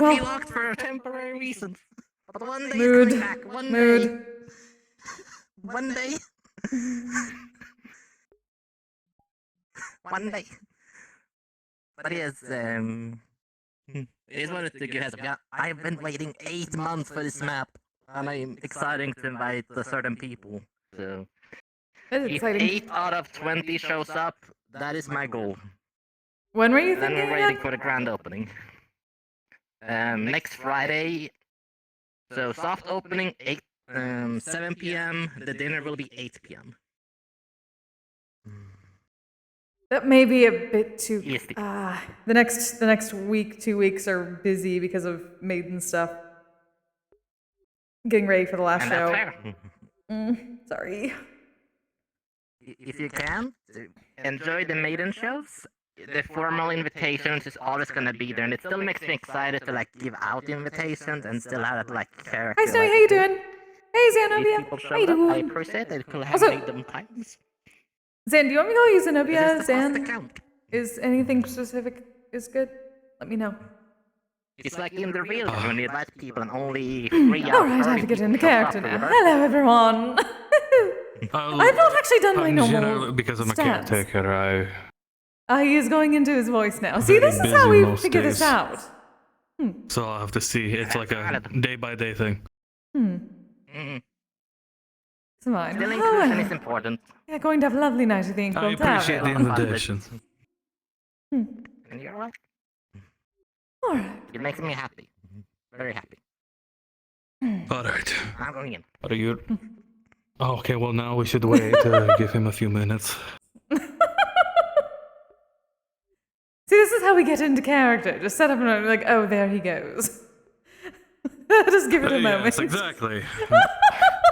Inkwell. Be locked for temporary reasons. But one day Mood. it's coming back. One Mood. day. One day. One day. But yes, I just wanted to give a heads up. Yeah, I've been waiting 8 months for this map, and I'm excited to invite certain people. So That's if exciting. 8 out of 20 shows up, that is my goal. When were you Then thinking we're waiting again? for the grand opening. Next Friday. So soft opening 7 p.m. The dinner will be 8 p.m. That may be a bit too. EST. The next week, 2 weeks are busy because of maiden stuff. Getting ready for the last And show. that's fair. Sorry. If you can, enjoy the maiden shows. The formal invitations is always gonna be there, and it still makes me excited to like give out invitations and still have that like character. Hi, Snowy. Like, How you doing? Hey, if Zenobia. people How show you up, I doing? appreciate it. Could have Also- made them times. Zan, do you want me to call you Zenobia? This is the Zan? first account. Is anything specific is good? Let me know. It's like in the real game when you invite people and only 3 out of Alright, I have to 30 get people into show up character for now. rehearsal. Hello, everyone. I've not actually done my normal generally, because I'm a stance. caretaker, He is going into his voice now. See, Very this is busy how we most figure this days. out. so I'll have to see. It's like a day-by-day thing. Mhm. It's fine. Still, Oh, inclusion is important. yeah, going to have a lovely night at the I Inkwell appreciate the Tavern. invitation. And you're right. Alright. It makes me happy. Very happy. Alright. I'm going in. Are you... Oh, okay, well now we should wait. Give him a few minutes. See, this is how we get into character. Just set up and like, oh, there he goes. Just give it a moment. Yes, exactly.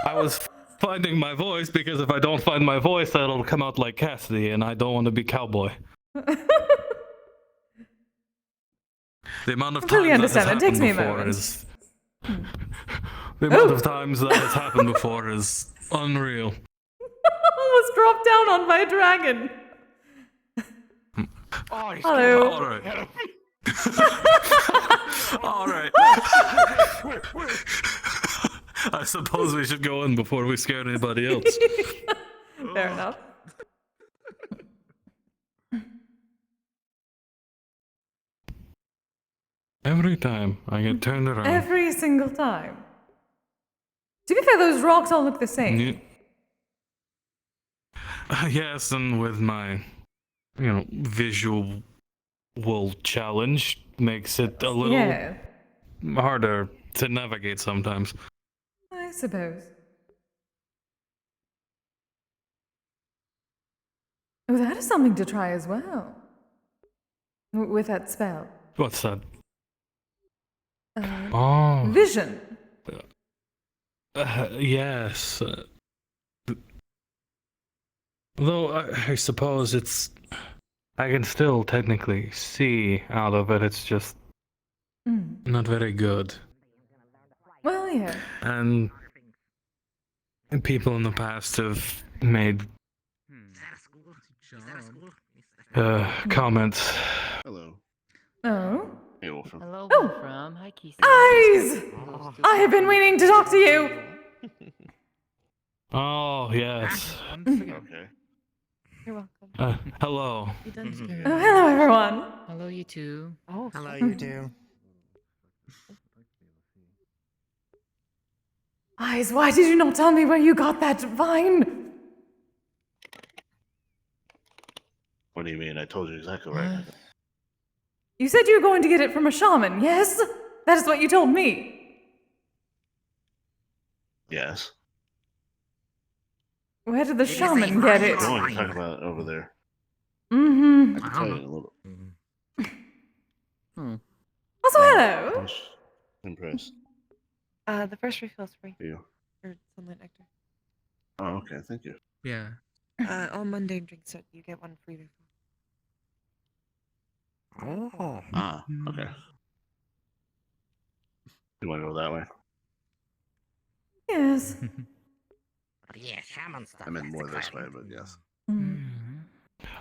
I was finding my voice because if I don't find my voice, that'll come out like Cassidy, and I don't want to be cowboy. The amount of Completely times that has understand. It takes happened me a before moment. is... The amount of times that has happened before is unreal. Almost dropped down on by a dragon. Hello. Alright. Alright. I suppose we should go in before we scare anybody else. Fair enough. Every time I get turned around. Every single time. To be fair, those rocks all look the same. Yes, and with my, visual challenge makes it a little Yeah, harder to navigate sometimes. I suppose. Oh, that is something to try as well. With that spell. What's that? Oh, Vision. yes. Though I suppose I can still technically see out of it, it's just not very good. Well, yeah. And people in the past have made comments. Hello. Oh. Hey, Wolfram. Hello, Oh. Wolfram. Hi, Kise. Eyes! I have been waiting to talk to you. Oh, yes. Okay. You're welcome. Hello. You done Oh, hello, everyone. Hello, you two. Oh, Hello, you two. Eyes, why did you not tell me where you got that vine? What do you mean? I told you exactly right. You said you were going to get it from a shaman, yes? That is what you told me. Yes. Where did the Did you shaman say get vine? it? We're going to talk about it over there. Mm-hmm. I can tell you in a little. Also, hello. I'm just impressed. The first refill is free For you. for sunlight nectar. Oh, okay. Thank you. Yeah. All mundane drinks, you get one free refill. Oh. Ah, okay. You want to go that way? Yes. Yeah, shaman stuff. I meant that's more this way, exciting. but yes.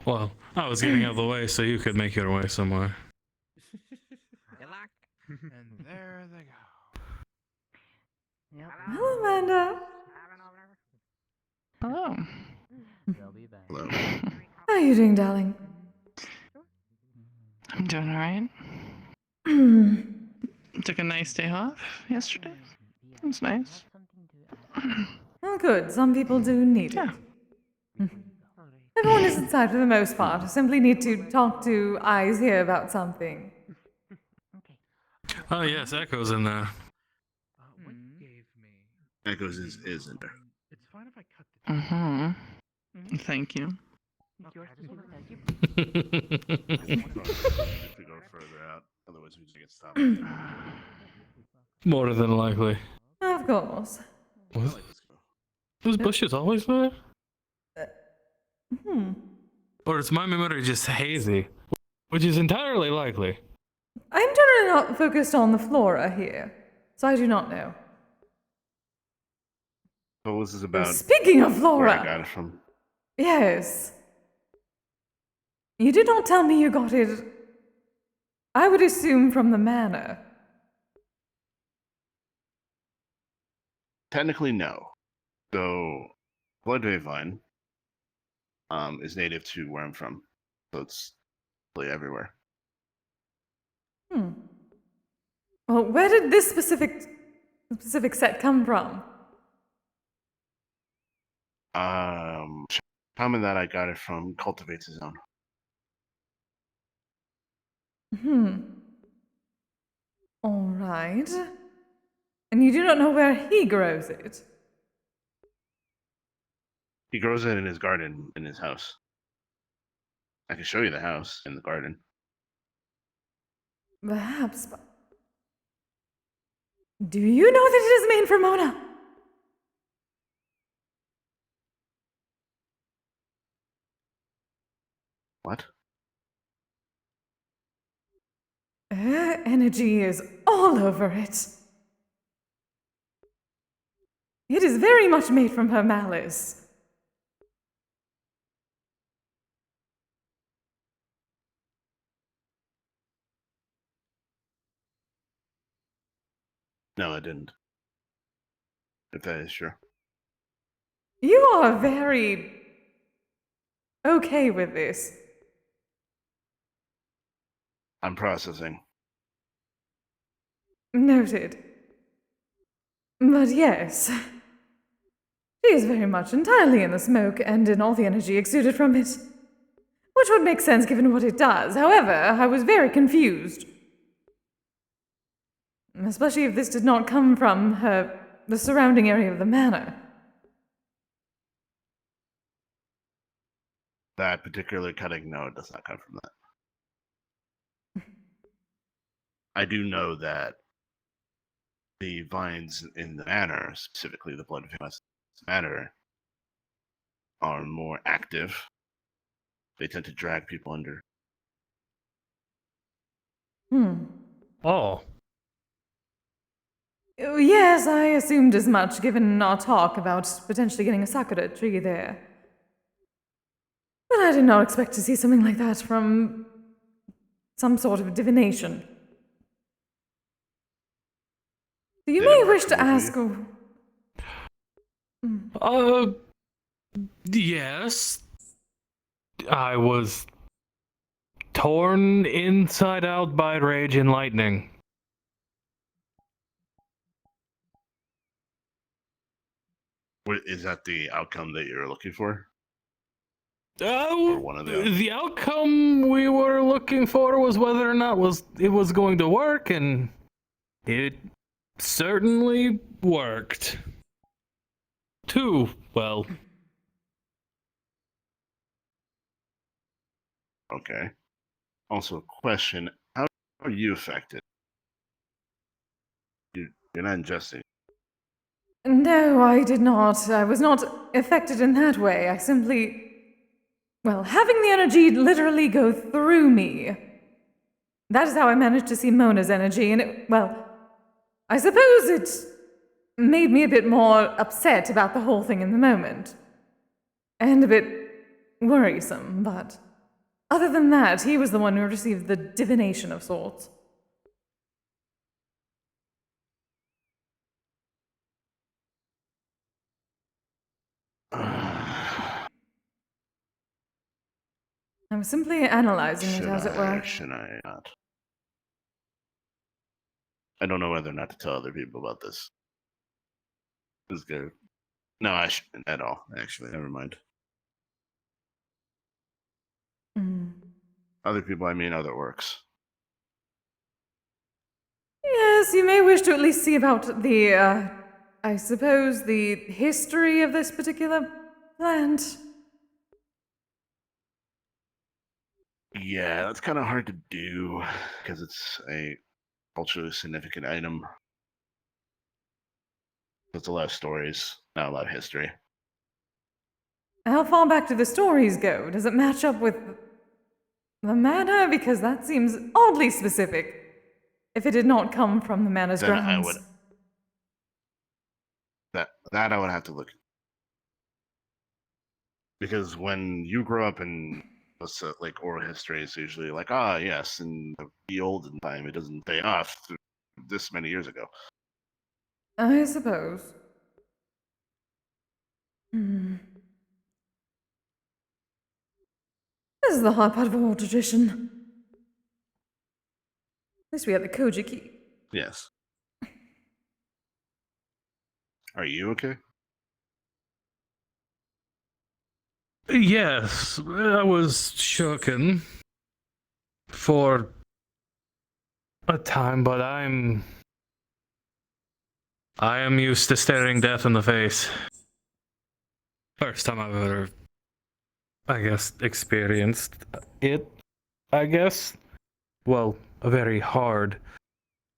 Well, I was getting out of the way so you could make your way somewhere. Good luck. And there they go. Yep. Hello, Amanda. Hello. They'll be back. Hello. How are you doing, darling? I'm doing alright. Hmm. Took a nice day off yesterday. It was nice. Well, good. Some people do need it. Yeah. Everyone is inside for the most part. Simply need to talk to eyes here about something. Okay. Oh yes, Echo's in there. What gave me? Echoes is in there. It's fine if I cut the. Mm-hmm. Thank you. Yours I just too, wanted as you If we go further out, otherwise we just get stopped. More than likely. Of course. I Was like this go. those bushes always there? Hmm. Or is my memory just hazy? Which is entirely likely. I'm generally not focused on the flora here, so I do not know. So this is Oh, about speaking of where I flora, got it from. yes. You did not tell me you got it, I would assume, from the manor. Technically, no. So, blood vine is native to where I'm from, so it's really everywhere. Hmm. Well, where did this specific set come from? Shaman that I got it from cultivates his own. Hmm. All right. And you do not know where he grows it? He grows it in his garden in his house. I can show you the house and the garden. Perhaps. But do you know that it is made for Mona? What? Her energy is all over it. It is very much made from her malice. No, I didn't. If that is true. You are very okay with this. I'm processing. Noted. But yes, she is very much entirely in the smoke and in all the energy exuded from it. Which would make sense given what it does. However, I was very confused. Especially if this did not come from the surrounding area of the manor. That particular cutting, no, it does not come from that. I do know that the vines in the manor, specifically the blood vines in the manor, are more active. They tend to drag people under. Hmm. Oh. Yes, I assumed as much given our talk about potentially getting a sakura tree there. But I did not expect to see something like that from some sort of divination. So you Did it may work wish to smoothly? ask. Yes. I was torn inside out by rage and lightning. Is that the outcome that you're looking for? Oh, Or one of the the outcome we were looking for was whether or not it was going to work, and it certainly worked. Too well. Okay. Also, question: how are you affected? You're not ingesting. No, I did not. I was not affected in that way. I simply. Well, having the energy literally go through me. That is how I managed to see Mona's energy, and I suppose it made me a bit more upset about the whole thing in the moment. And a bit worrisome, but other than that, he was the one who received the divination of sorts. I was simply analyzing it, as it were. Should I not? I don't know whether or not to tell other people about this. This is good. No, I shouldn't at all, actually. Never mind. Other people, I mean other works. Yes, you may wish to at least see about the, I suppose, the history of this particular plant. Yeah, that's kind of hard to do because it's a culturally significant item. It's a lot of stories, not a lot of history. How far back do the stories go? Does it match up with the manor? Because that seems oddly specific. If it did not come from the manor's Then I grounds. would that I would have to look, because when you grow up in like oral history, it's usually like, yes, in the olden time, it doesn't pay off this many years ago. I suppose. This is the hard part of our tradition. At least we have the Koji key. Yes. Are you okay? Yes, I was shooken for a time, but I am used to staring death in the face. First time I've ever, I guess, experienced it, I guess. Well, very hard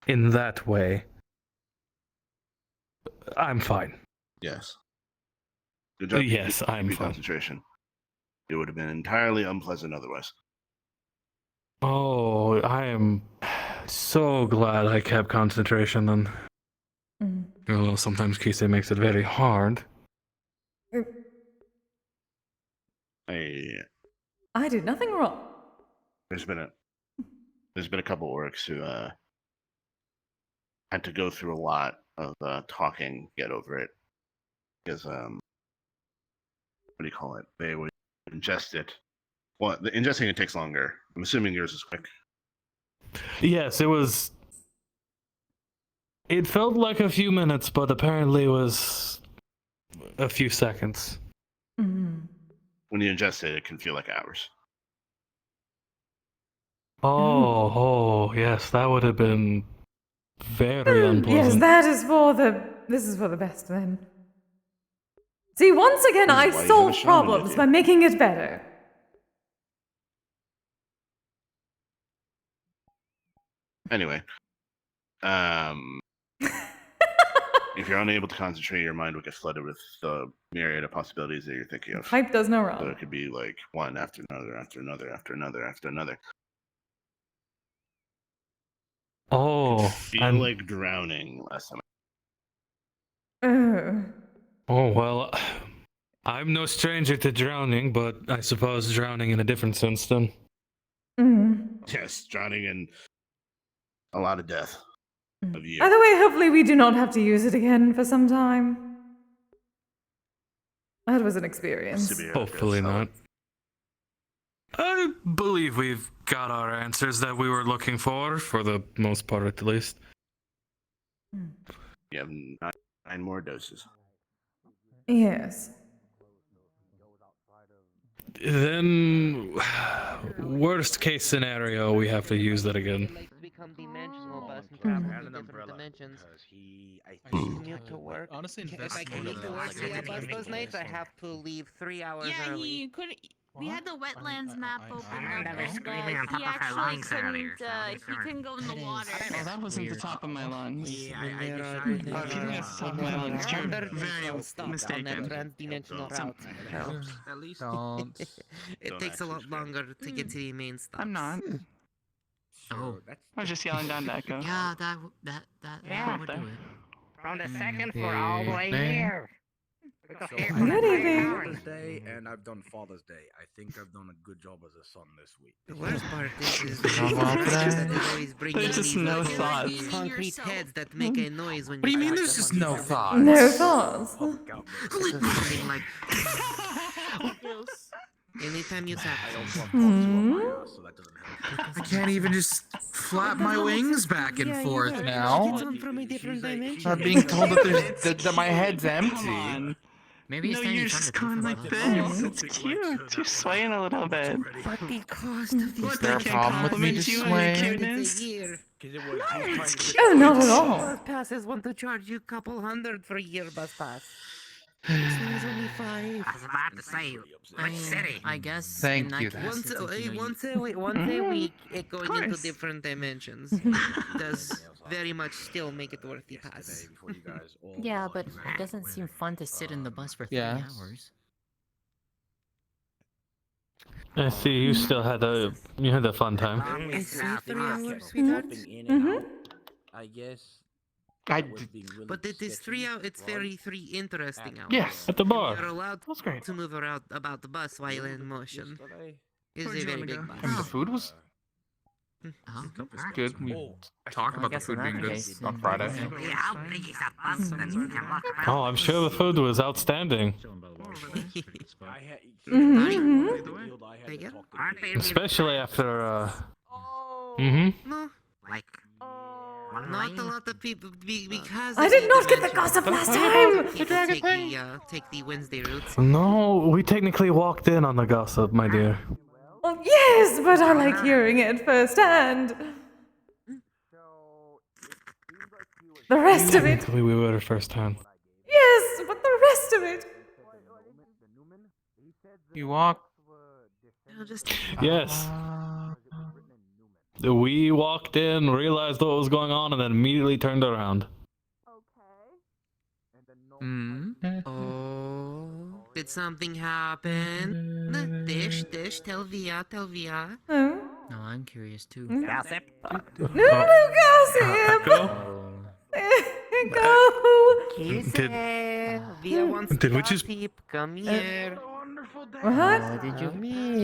in that way. I'm fine. Yes. Good job. Yes, I'm Keep fine. concentration. It would have been entirely unpleasant otherwise. Oh, I am so glad I kept concentration then. Although sometimes Kise makes it very hard. I did nothing wrong. There's been a couple orcs who had to go through a lot of talking, get over it, because what do you call it? They would ingest it. Well, the ingesting it takes longer. I'm assuming yours is quick. Yes, it was. It felt like a few minutes, but apparently it was a few seconds. When you ingest it, it can feel like hours. Oh, yes, that would have been very Yes, unpleasant. this is for the best then. See, once again, This is I why you have a solve shaman problems with you. by making it better. Anyway, if you're unable to concentrate, your mind will get flooded with the myriad of possibilities that you're thinking of. Hype does no So wrong. it could be like one after another, after another, after another, after another. Oh, Feel and like drowning last time. oh well, I'm no stranger to drowning, but I suppose drowning in a different sense then. Yes, drowning in a lot of death of you. Either way, hopefully we do not have to use it again for some time. That was an experience. Hopefully not. I believe we've got our answers that we were looking for the most part at least. You have 9 more doses. Yes. Then, worst case scenario, we have to use that again. Become dimensional bus and travel to different dimensions. Commute to work. Honestly, If I commute to work via bus those nights, I have to leave 3 hours Yeah, early. he couldn't. We had the wetlands map open Amanda up, was and screaming on top he of her actually lungs couldn't. earlier, so I'm He sure. couldn't go in the water. Oh, that wasn't the top of my lungs. Yeah, If you think that's the top of my lungs, you're very mistaken. Trans-dimensional route. At least don't. It Don't takes a lot actually scream. longer to get to the main stop. I'm not. Oh. I was just yelling down to Echo. Yeah, that Yeah. would do it. From the second floor all the way here. So Good I've evening. done Father's Day and I've done Father's Day. I think I've done a good job as a son this week. The worst part is There's just no thoughts. concrete heads that make a noise when What do you mean touch there's just them no on the thoughts? No thoughts. Oh, God. Something like Anytime you tap. I also have Hmm? so that doesn't help. I can't even just flap my wings back and forth now. It's on from a different dimension. I'm being told that that my head's empty. Maybe it's No, time you're you found just a going different like level. this. It's cute. You're swaying a little bit. But the cost of these Is there a problem with me just swaying? it's a year. Oh, not at all. Bus passes want to charge you a couple $100 for a year bus pass. This thing is only $5. I was about to say, which city? I guess Thank in that you, case, Once it's like, you know, once a week, it going into course. different dimensions does very much still make it worth the pass. Yeah, but it doesn't seem fun to sit in the bus for 3 Yes. hours. I see you still had a fun time. I see 3 hours, sweetheart. I guess. But it is 3 hours. It's very 3 interesting hours. Yes. At the bar. You're allowed That's great. to move around about the bus while in motion. It's Where'd a you very wanna big go? bus. I mean, the food was Oh, good. We talked Well, I about the guess in food that being good case, on then- Friday. Yeah, how big is that bus? Then you can walk around. Oh, I'm sure the food was outstanding. Mm-hmm. Again? Aren't they Especially after, No, like one not lane? a lot of people because I of did the not get the dimensions. gossip last time. People take the Wednesday route. No, we technically walked in on the gossip, my dear. Well, yes, but I like hearing it firsthand. The rest of it. Technically, we were first hand. Yes, but the rest of it. You walk. No, just Yes. We walked in, realized what was going on, and then immediately turned around. oh, did something happen? Dish, tell Via. Oh. no, I'm curious too. Gossip. No, gossip. Go. Kise, Via wants did to we just- gossip. Come here. What?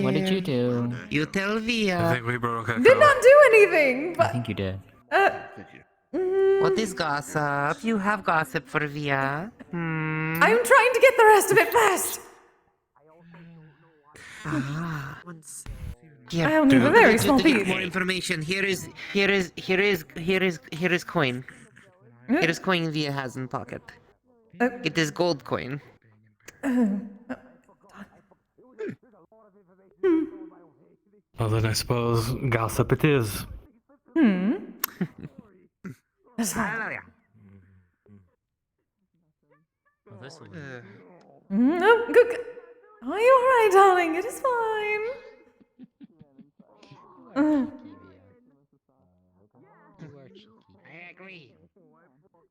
What did you do? You tell I Via. think we broke a Did not do anything. I But think you did. Thank you. What is gossip? You have gossip for Via. I'm trying to get the rest of it first. Here. I only have a very small To get piece. more information, here is coin. Here is coin Via has in pocket. It is gold coin. Well, then I suppose gossip it is. That's fine. Hallelujah. Well, this will Oh, good. Are you alright, darling? It is fine. I agree.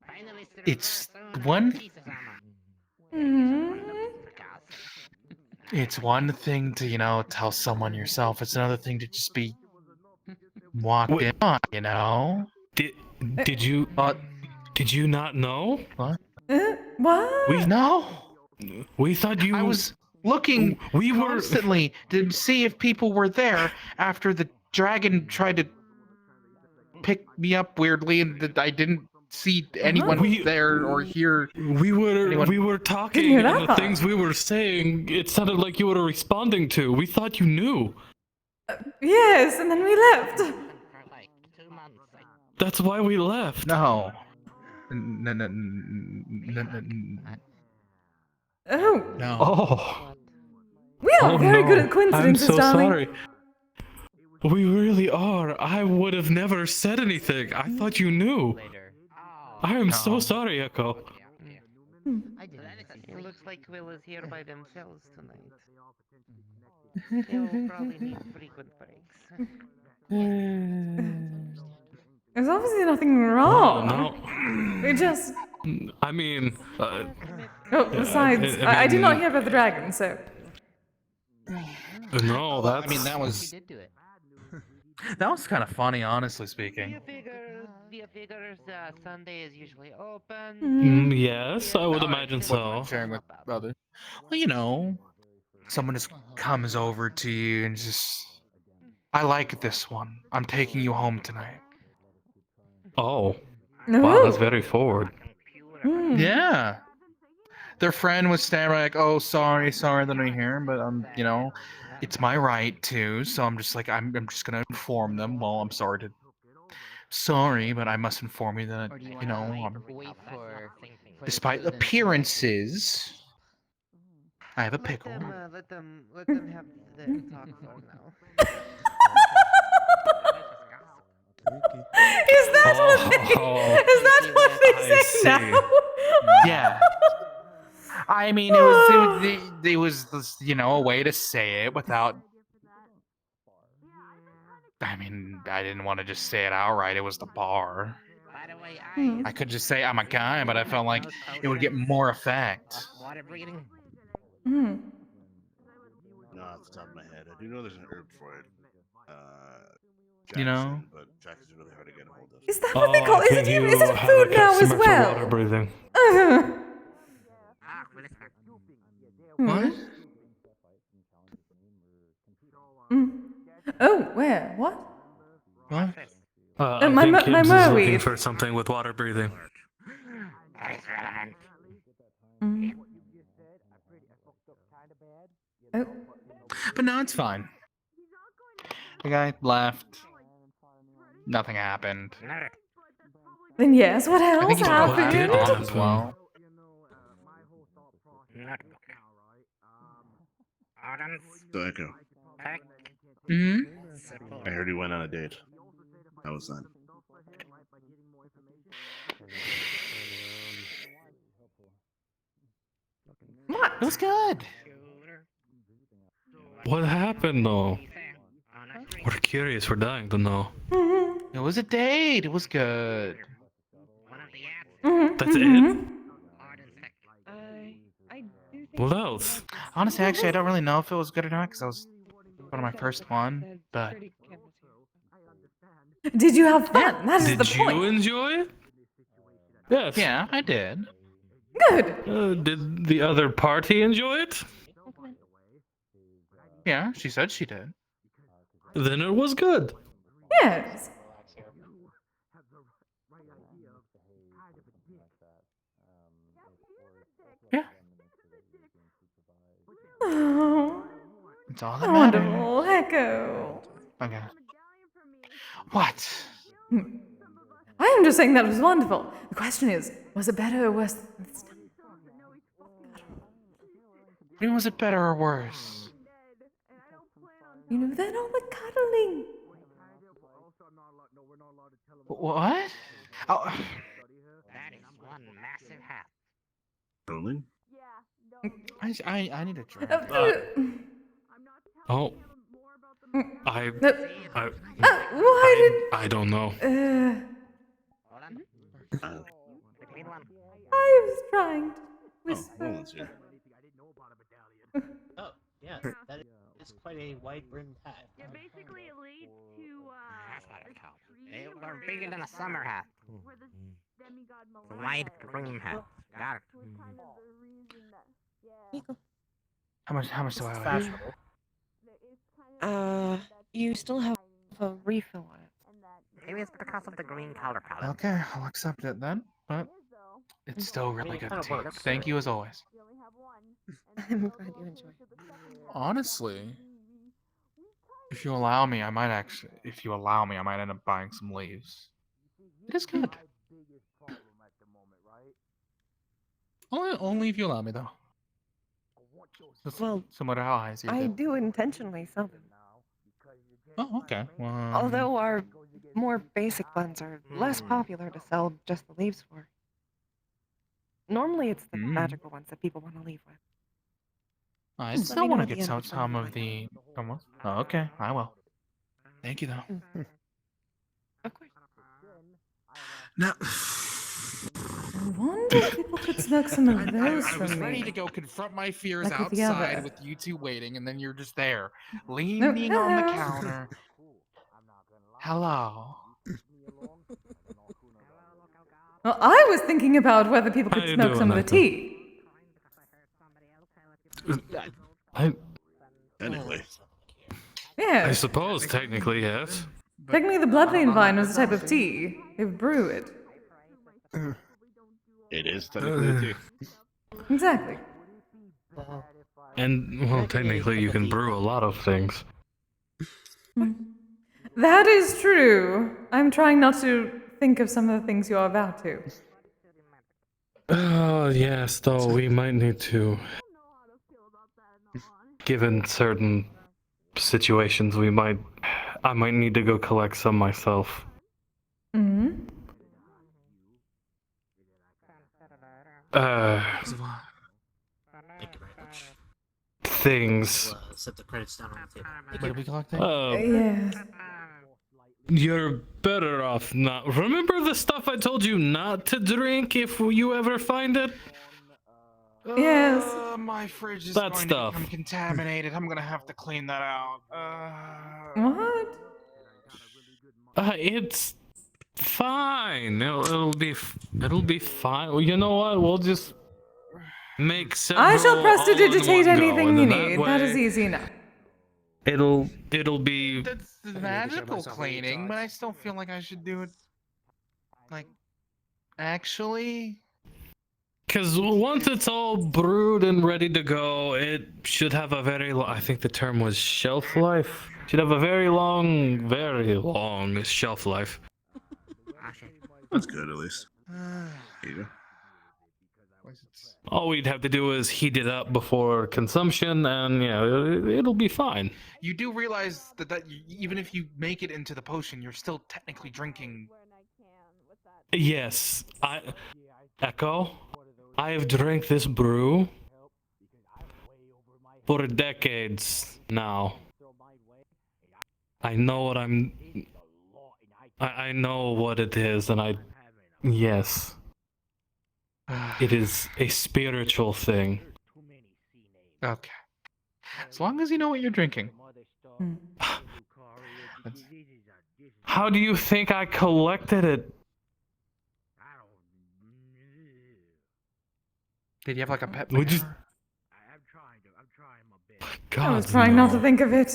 Finally, It's one- Mhm. It's one thing to, tell someone yourself. It's another thing to just be walked Wait. in on, you know? Did you not know? What? What? We thought you. I was looking We were- constantly to see if people were there after the dragon tried to pick me up weirdly, and that I didn't see anyone We- there or hear. We were Anyone- talking, hear and that the part. things we were saying, it sounded like you were responding to. We thought you knew. Yes, and then we left. For like 2 months. That's why we left. No. Oh, No. Oh. we are very good at coincidences, I'm so darling. sorry. We really are. I would have never said anything. I thought you knew. I am so No. sorry, Echo. It looks like Will is here by themselves tonight. They'll probably need frequent breaks. There's obviously nothing wrong. No. We just. I mean, Oh, besides, I I did mean- not hear about the dragon, so. no, that's. I mean, that We was did do it. kind of funny, honestly speaking. Via figures Sunday is usually open. Yes, I would imagine What so. I'm sharing with others. Well, someone just comes over to you and just, I like this one. I'm taking you home tonight. Oh, No. wow, that's very forward. Yeah. Their friend was standing like, oh, sorry that I'm here, but it's my right to, so I'm just like, I'm just gonna inform them. Well, I'm sorry, but I must inform you that, you know, despite appearances, I have a pickle. Let them have the talk for now. Is that what they say now? Yeah. I mean, it was you know, a way to say it without. I mean, I didn't want to just say it outright. It was the bar. I could just say I'm a guy, but I felt like it would get more effect. Water breathing. Hmm. No, off the top of my head, I do know there's an herb for it. You know? But Jack is really hard to get a hold of. Is that what they call? Is it food now as well? Water breathing. What? Oh, where? What? What? I my think my Gibbs is merweed. looking for something with water breathing. Oh. But no, it's fine. The guy left. Nothing happened. Then yes, what I else think he's happened? off as well. So Echo, Hmm. I heard you went on a date. How was that? What? It was good. What happened though? We're curious. We're dying to know. It was a date. It was good. That's it. What else? Honestly, actually, I don't really know if it was good or not because I was one of my first one. But Did you have fun? That is Did the you point. enjoy it? Yes. yeah, I did. Good. Did the other party enjoy it? Yeah, she said she did. Then it was good. Yes. Yeah. Oh, It's all that matters. wonderful, Echo. Okay. What? I am just saying that was wonderful. The question is, was it better or worse than this time? I mean, was it better or worse? You know, then all the cuddling. What? Oh. That is one massive hat. Rolling? I need a drink. Oh. I Why I don't know. did... Between one. I was trying to Oh, whisper. Roland's here. Oh, yeah, that is quite a wide-brimmed hat. You're basically elite to That's what it called. They were bigger than a summer hat. where the demigod White cream hat. Got it. How much do I owe? You still have a refill on it. Maybe it's because of the green color palette. Okay, I'll accept it then. But it's still really good tea. Thank you as always. I'm glad you enjoyed it. Honestly, if you allow me, I might end up buying some leaves. It is good. Only if you allow me, though. Well, similar to how I see I it. do intentionally sell them. Oh, okay. Well, Although our more basic ones are less popular to sell just the leaves for. Normally, it's the magical ones that people want to leave with. I Let still me know want at to the get end some before you of the. Oh, okay, I will. Thank you, though. Of course. Now, I wonder if people could smoke some of those I was from ready me. to go confront my fears Like with the outside other. with you two waiting, and then you're just there, leaning on the counter. Hello. Well, I was thinking about whether people How could you smoke doing, some of the Echo? tea. Anyway, I Yes. suppose technically yes. Technically, the bloodvein vine was a type of tea. They would brew it. it is technically a tea. Exactly. And, well, technically you can brew a lot of things. That is true. I'm trying not to think of some of the things you're about to. Oh, yes, though, we might need to. Given certain situations, I might need to go collect some myself. Mm-hmm. Thank you very much. Things. Set the credits down on the table. What are we collecting? Yes. You're better off not. Remember the stuff I told you not to drink if you ever find it? Yes. My fridge is That going stuff. to become contaminated. I'm gonna have to clean that out. What? It's fine. It'll be fine. Well, you know what? We'll just make several. I shall all in prestidigitate one go, anything and you then need. That is easy enough. It'll be. That's magical cleaning, but I still feel like I should do it. Like, actually. Because once it's all brewed and ready to go, it should have a very long, I think the term was shelf life. Should have a very long shelf life. That's good, at least. Here you go. All we'd have to do is heat it up before consumption, and yeah, it'll be fine. You do realize that even if you make it into the potion, you're still technically drinking. Yes, Echo, I have drank this brew for decades now. I know what I know what it is, and yes. It is a spiritual thing. Okay. As long as you know what you're drinking. How do you think I collected it? Did you have like a pet? We just. God, I was trying not to think of it.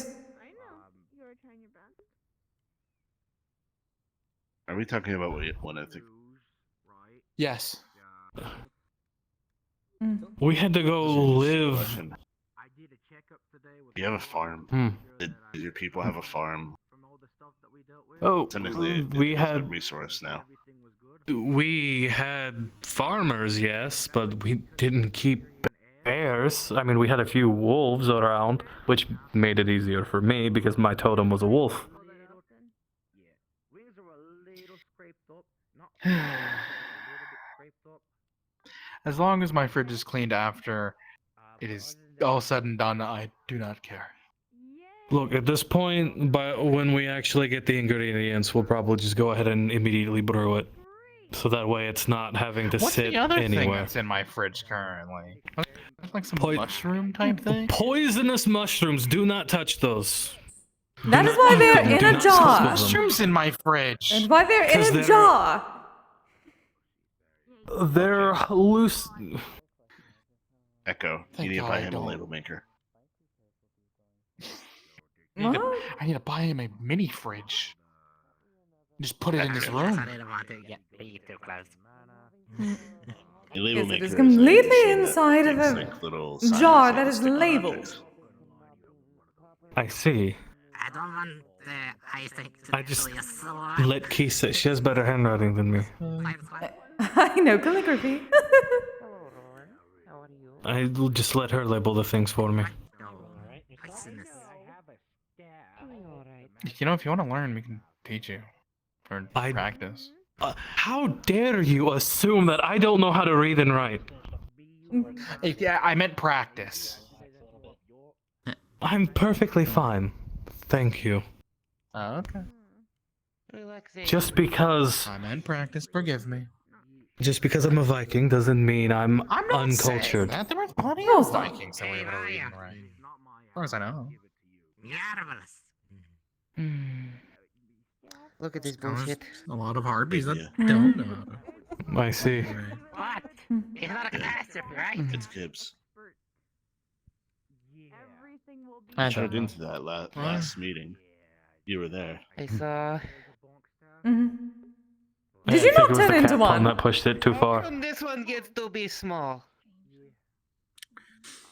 Are we talking about one I think? Yes. We had to go live. Do you have a farm? Did your people have a farm? Oh, Technically, we it's a had resource now. We had farmers, yes, but we didn't keep bears. I mean, we had a few wolves around, which made it easier for me because my totem was a wolf. As long as my fridge is cleaned after it is all said and done, I do not care. Look, at this point, when we actually get the ingredients, we'll probably just go ahead and immediately brew it. So that way it's not having to What's sit the other thing anywhere. that's in my fridge currently? Like some mushroom type thing? Poisonous mushrooms, do not touch those. That is why they're in a jar. Mushrooms in my fridge. And why they're in a jar. They're loose. Echo, you need to buy him a label maker. I need to buy him a mini fridge. Just put it in his room. I didn't want to get too close. A label Yes, maker it is a completely machine that inside of takes, a like, little jar signs that and is stick on labeled. objects. I see. I don't want the icing to I just be a silver. let Kise. She has better handwriting than me. I know calligraphy. I'll just let her label the things for me. You know, if you want to learn, we can teach you. Or practice. How dare you assume that I don't know how to read and write? Yeah, I meant practice. I'm perfectly fine. Thank you. Oh, okay. Just because I meant practice, forgive me. Just because I'm a Viking doesn't mean I'm not uncultured. saying that. There were plenty No, of stop. Vikings that were able to read and write. As far as I know. Marvelous. Look at this bullshit. A lot of Harpies that Yeah. don't know. I see. What? It's not a catastrophe, right? It's Gibbs. I I don't showed know. into that last meeting. You were there. I saw. Mhm. I Did you think not it was turn the into cat one? pawn that pushed it too far. This one gets to be small.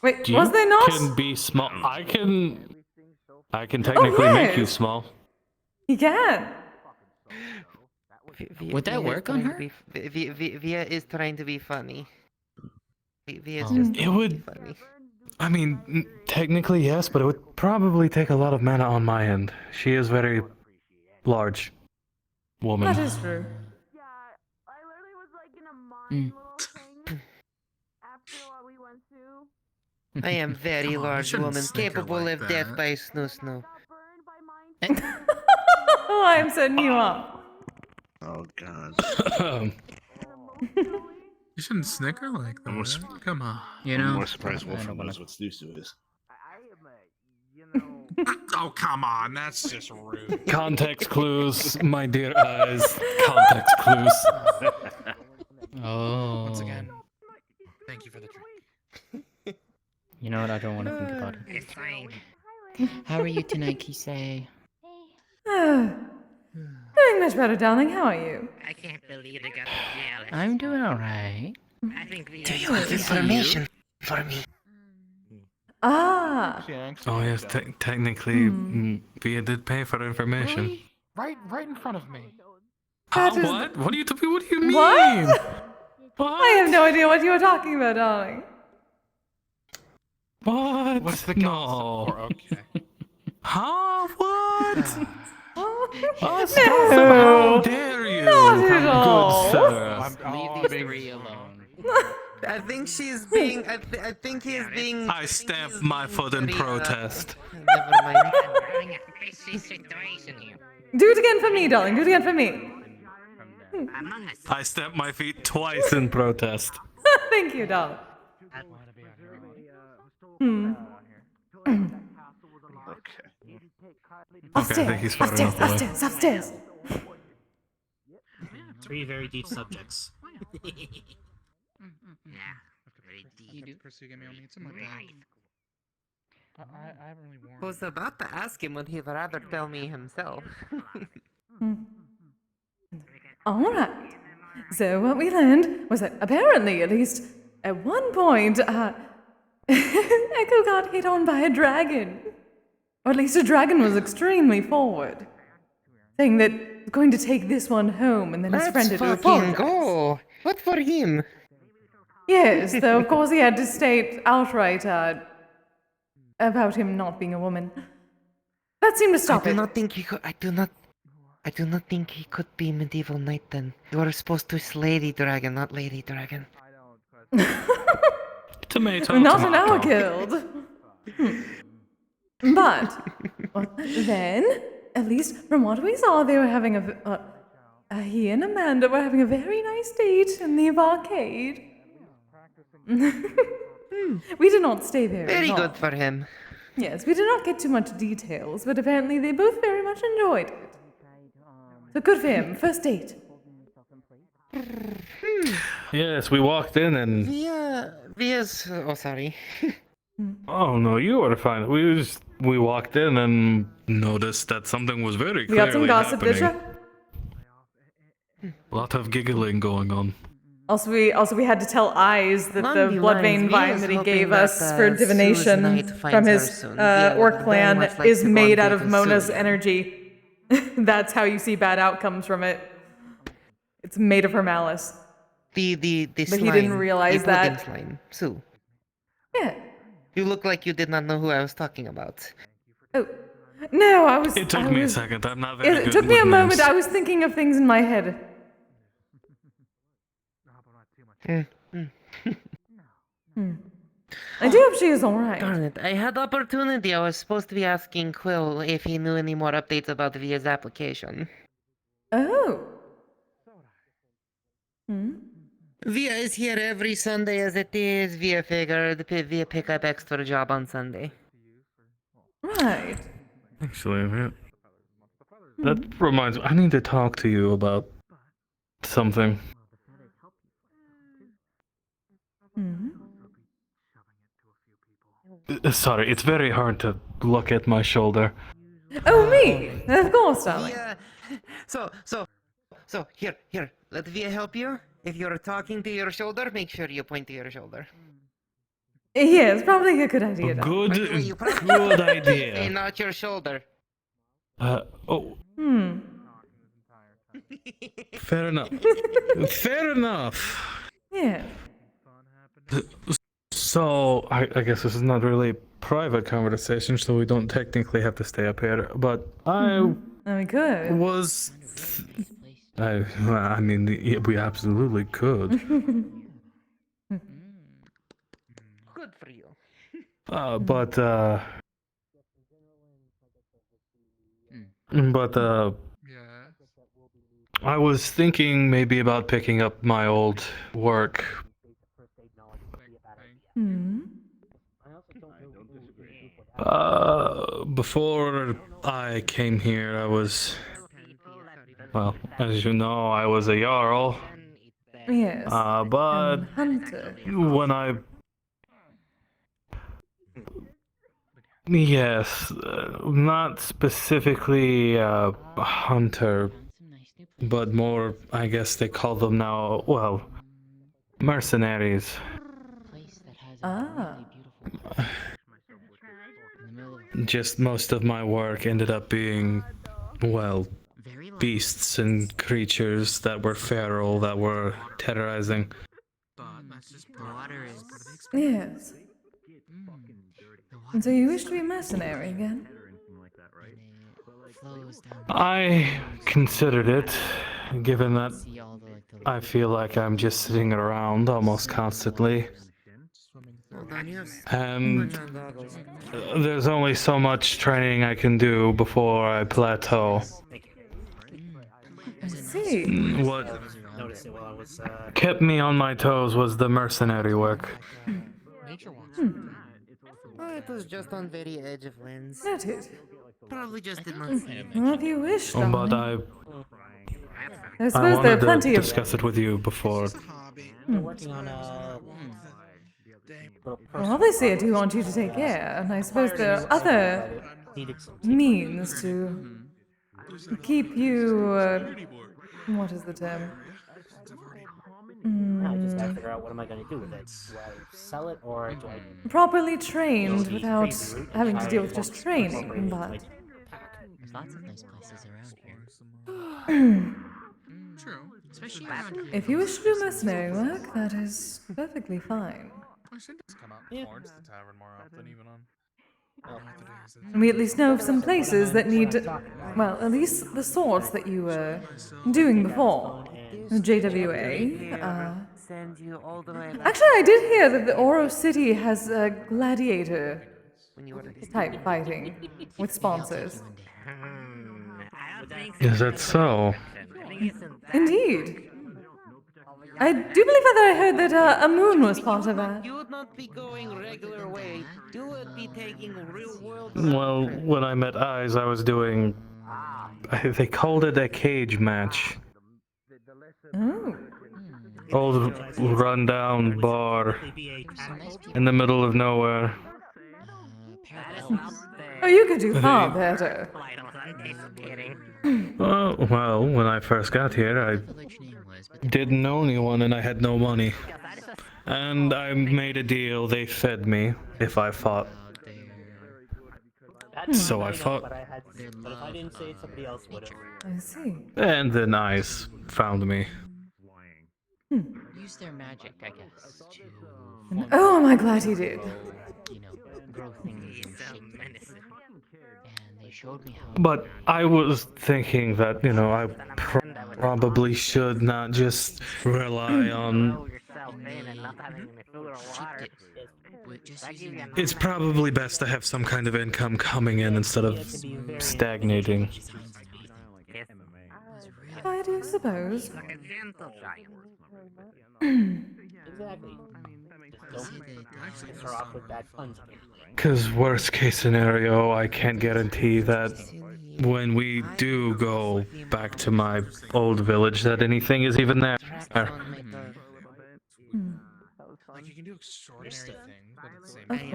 Wait, You was there not? can be small. I can technically make you yes. small. You can. Would that work on her? Via is trying to be funny. Via is Oh. just It trying to would- be funny. I mean, technically yes, but it would probably take a lot of mana on my end. She is very large woman. That is true. Yeah, I literally was like in a mind Mm. little thing after what we went through. I am very Come on, you large shouldn't woman, snicker capable like of death that. by snoo. Got burned by mind. Oh, I am setting you up. Oh god. You shouldn't snicker like I'm more, that. Come on. You I'm know? more surprised I Wolfram don't wanna- knows what Snooze is. Oh, come on. That's just rude. Context clues, my dear eyes. Context clues. Oh. Once again, thank you for the drink. You know what? I don't want to think about it. It's fine. How are you tonight, Kise? Doing much better, darling. How are you? I can't believe they got jealous. I'm doing alright. I think we Do you have information for me? Ah. Oh yes, technically, Via did pay for information. Really? Right in front of me. That is- What? What do you mean? What? What? I have no idea what you are talking about, darling. What? What's the No. for? Okay. Huh? What? Oh, How no. dare you? Not at all. Good sir. Leave these three alone. I think she's being. I think he's being. I stamp my foot in protest. Never mind. are having a fishy situation here. Do it again for me, darling. Do it again for me. Among us. I stamp my feet twice in protest. Thank you, darling. Hmm. Okay. Okay, I think he's far upstairs, enough away. upstairs, upstairs. Three very deep subjects. Yeah. Very deep. I haven't really worn. I was about to ask him, would he rather tell me himself? All right. So what we learned was that apparently, at least at one point, Echo got hit on by a dragon. Or at least a dragon was extremely forward, saying that he's going to take this one home, and then his friend Let's had to fucking apologize. go! What for him? Yes, though of course he had to state outright about him not being a woman. That seemed to stop I do it. not think he could. I do not think he could be medieval knight then. You are supposed to slay the dragon, not lady dragon. Tomato. Not in tomato. our guild. But well, then, at least from what we saw, they were having he and Amanda were having a very nice date in the arcade. We did not stay very Very long. good for him. Yes, we did not get too much details, but apparently they both very much enjoyed it. So good for him. First date. Yes, we walked in and. Via's. Oh, sorry. Oh no, you were fine. We walked in and noticed that something was very We clearly got some gossip, did happening. ya? A lot of giggling going on. Also, we had to tell Eyes that Along the the blood lines, vein Via's vine that he hoping gave that, us for Sue's divination knight finds from her his soon. Via would orc very clan much like is to go on made date out of with Mona's Sue. energy. That's how you see bad outcomes from it. It's made of her malice. The But slime. he didn't realize the pudding that. slime. Sue. Yeah. You look like you did not know who I was talking about. Oh. No, I was. It took I me a was- second. I'm not very good It took me with a moment. names. I was thinking of things in my head. I do hope she is alright. Darn it. I had opportunity. I was supposed to be asking Quill if he knew any more updates about Via's application. Oh. Hmm? Via is here every Sunday as it is. Via figured Via pick up extra job on Sunday. Right. Actually, yeah. That reminds me. I need to talk to you about something. Hmm? Sorry, it's very hard to look at my shoulder. Oh, me! Of course, darling. Via. So here. Let Via help you. If you're talking to your shoulder, make sure you point to your shoulder. Yes, probably a good A idea. Doc. good, You probably good Hey, idea. not your shoulder. Oh, Hmm. fair enough. Fair enough. Yeah. So, I guess this is not really a private conversation, so we don't technically have to stay up here. But I I mean, good. was. I mean, we absolutely could. Good for you. But Yeah. I was thinking maybe about picking up my old work. Hmm. Before I came here, I was, well, as you know, I was a Jarl. Yes. But Hunter. when I, yes, not specifically a hunter, but more, I guess they call them now, well, mercenaries. Ah. Just most of my work ended up being, well, beasts and creatures that were feral, that were terrorizing. But that's just part of the experience. Yes. And so you wish to be a mercenary again? I considered it, given that I feel like I'm just sitting around almost constantly. And there's only so much training I can do before I plateau. I see. What kept me on my toes was the mercenary work. Oh, it was just on very edge of wins. Noted. Probably just did not see it. Well, if you wish, But darling. I I suppose there are wanted to plenty of. discuss it with you before. Working on a. Well, obviously, I do want you to take care, and I suppose there are other means to keep you. What is the term? I just gotta figure out what am I gonna do with it. Do I sell it or do I Properly trained without having to deal with just training, but. There's lots of nice places around here. True. Especially around here. If you wish to do mercenary work, that is perfectly fine. I should just come out towards the tavern more often, even on. We at least know of some places that need, well, at least the sorts that you were doing before. The JWA. Send you all the way back Actually, I did hear that the Oro City has a gladiator when you were type fighting with sponsors. Is that so? Indeed. I do believe that I heard that a moon was part of that. You would not be going regular way. You would be taking real world. Well, when I met Eyes, I was doing. They called it a cage match. Oh. Old rundown bar in the middle of nowhere. Oh, you could do far better. Well, when I first got here, I didn't know anyone and I had no money. And I made a deal, they fed me if I fought. So I fought. But if I didn't say it, somebody else would have. I see. And then Eyes found me. Use their magic, I guess, to Oh, am I glad he did. grow things and shape things. And they showed me how. But I was thinking that, I probably should not just rely on. It's probably best to have some kind of income coming in instead of stagnating. I do suppose. Exactly. Don't piss her off with bad puns. Because worst case scenario, I can't guarantee that when we do go back to my old village that anything is even there. Like you can do extraordinary things, but at the same Of time,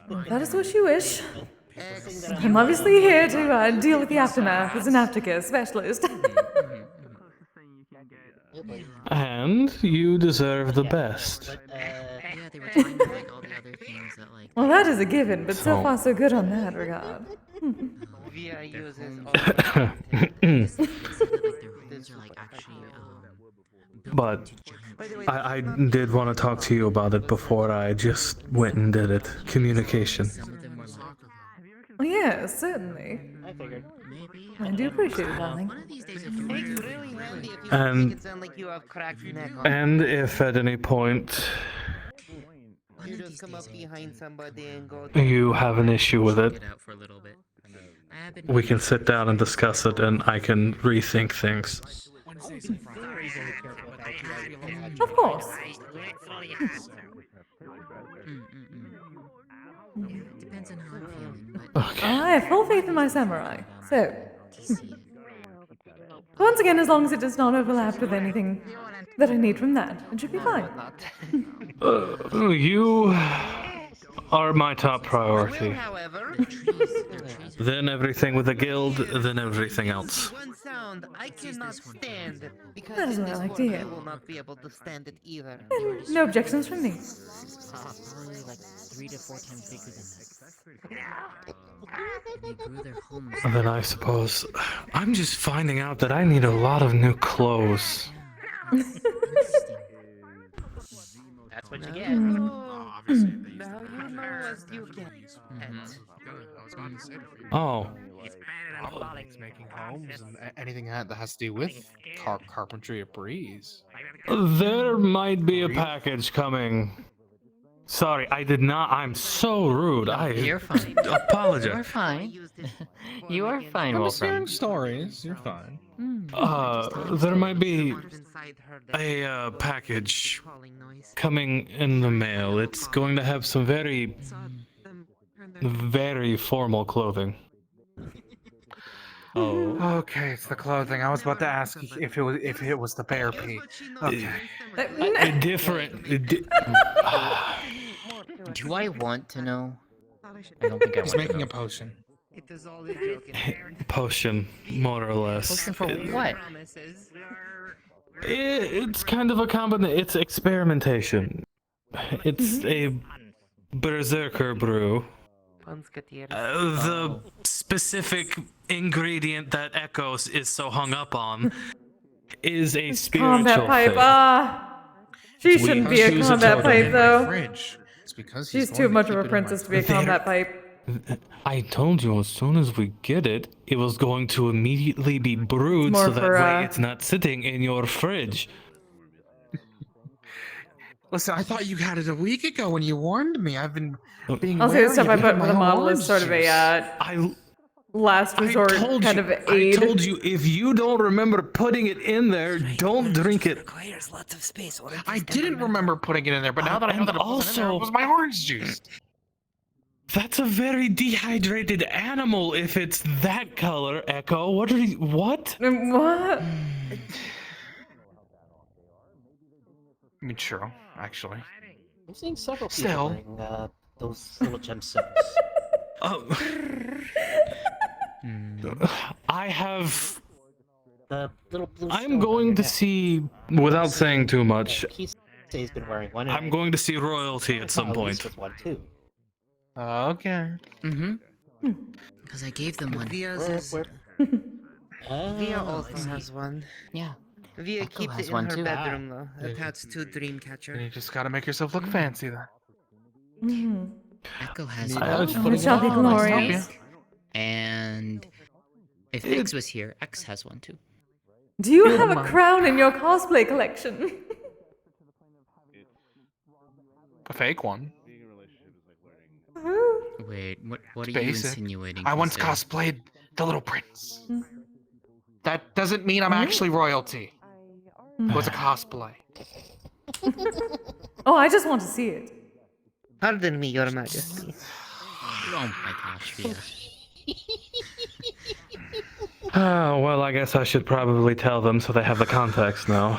course. That is what you wish. I'm obviously here to deal with the aftermath as an aftercare specialist. And you deserve the best. Yeah, they were talking about like all the other things that like. Well, that is a given, but so So- far so good on that regard. Via uses all They said that like their homes are like actually built But into giant By the way, I did want to talk to you about it before I just went and did it. Communication. Some of them were like, Well, yes, certainly. I figured. maybe. I do appreciate it, darling. One of these days, if it's you really handy if you And- make it sound like you have cracked neck. And if at any point You just come up behind somebody and go. you have an issue with it, get out for a little bit. I have been we can sit down and discuss it, and I can rethink things. Wednesdays and Fridays. Very careful with that. You guys Of course. It depends on how I'm feeling, but Okay. I have full faith in my samurai. So, Kise, once again, as long as it does not overlap with anything that I need from that, it should be fine. You are my top Will, priority. however, trees. Then everything with the guild, then everything else. one sound I cannot stand because That is in what I this like world to I hear. will not be able to stand it either. No objections from me. Probably like 3 to 4 times bigger than that. They grew their homes. Then I suppose I'm just finding out that I need a lot of new clothes. Interesting. That's what you get. Obviously, they Now you know as you get. Good. I was about to say before you. Oh, It's making homes and anything that has to do with carpentry or breeze. there might be a package coming. Sorry, I did not. I'm so rude. You're fine. You're apologize. fine. You are fine, I'm just hearing Wolfram. stories. You're fine. There might be What's inside her that a package calling noise? coming in the mail. It's going to have some very, Saw them turn their very formal clothing. Oh. Okay, it's the clothing. I was about to ask if it was the bear pee. Okay. A different. Do I want to know? I don't think I He's want making to a know. potion. It is all a joke. Potion, more or less. Potion for what? Promises. It's kind of a combination. It's experimentation. It's a berserker brew. The specific ingredient that Echoes is so hung up on is a spiritual Combat pipe. thing. She shouldn't be a choose a combat totem. pipe, though. Fridge. It's because She's too much of a princess to be a combat pipe. I told you as soon as we get it, it was going to immediately be brewed More so that for, way it's not sitting in your fridge. Listen, I thought you had it a week ago when you warned me. I've been being Also, the wary stuff I of put my for the own model is orange sort of juice. a last resort kind of aid. I told you, if you don't remember putting it in there, don't drink it. Requires lots of space. I didn't remember putting it in there, but now that I know And that it wasn't in there, it also- was my orange juice. That's a very dehydrated animal if it's that color, Echo. What are you. What? What? I mean, true, actually. I'm seeing several people Still. wearing those little gemstones. Oh. I have. The little blue I'm stone on going your to neck. see, without saying too much, Kise's been wearing one. and I'm going to see royalty at some Elise point. with one too. Okay. Mm-hmm. Because I gave them one. Via's is, Where? Via Oh, also I see. has one. Yeah. Via Echo keeps has it in one her too. bedroom though, Yeah. attached to Dreamcatcher. You just gotta make yourself look fancy then. Mhm. Echo has Yeah, one. it's Oh, it shall be glorious. And if X was here, X has one too. Do you have a crown in your cosplay collection? A fake one. Wait, what are you Basic. insinuating? I once Kise? cosplayed the Little Prince. That doesn't mean I'm actually royalty. It was a cosplay. Oh, I just want to see it. Pardon me, Your Majesty. Oh my gosh, Via. Oh, well, I guess I should probably tell them so they have the context now.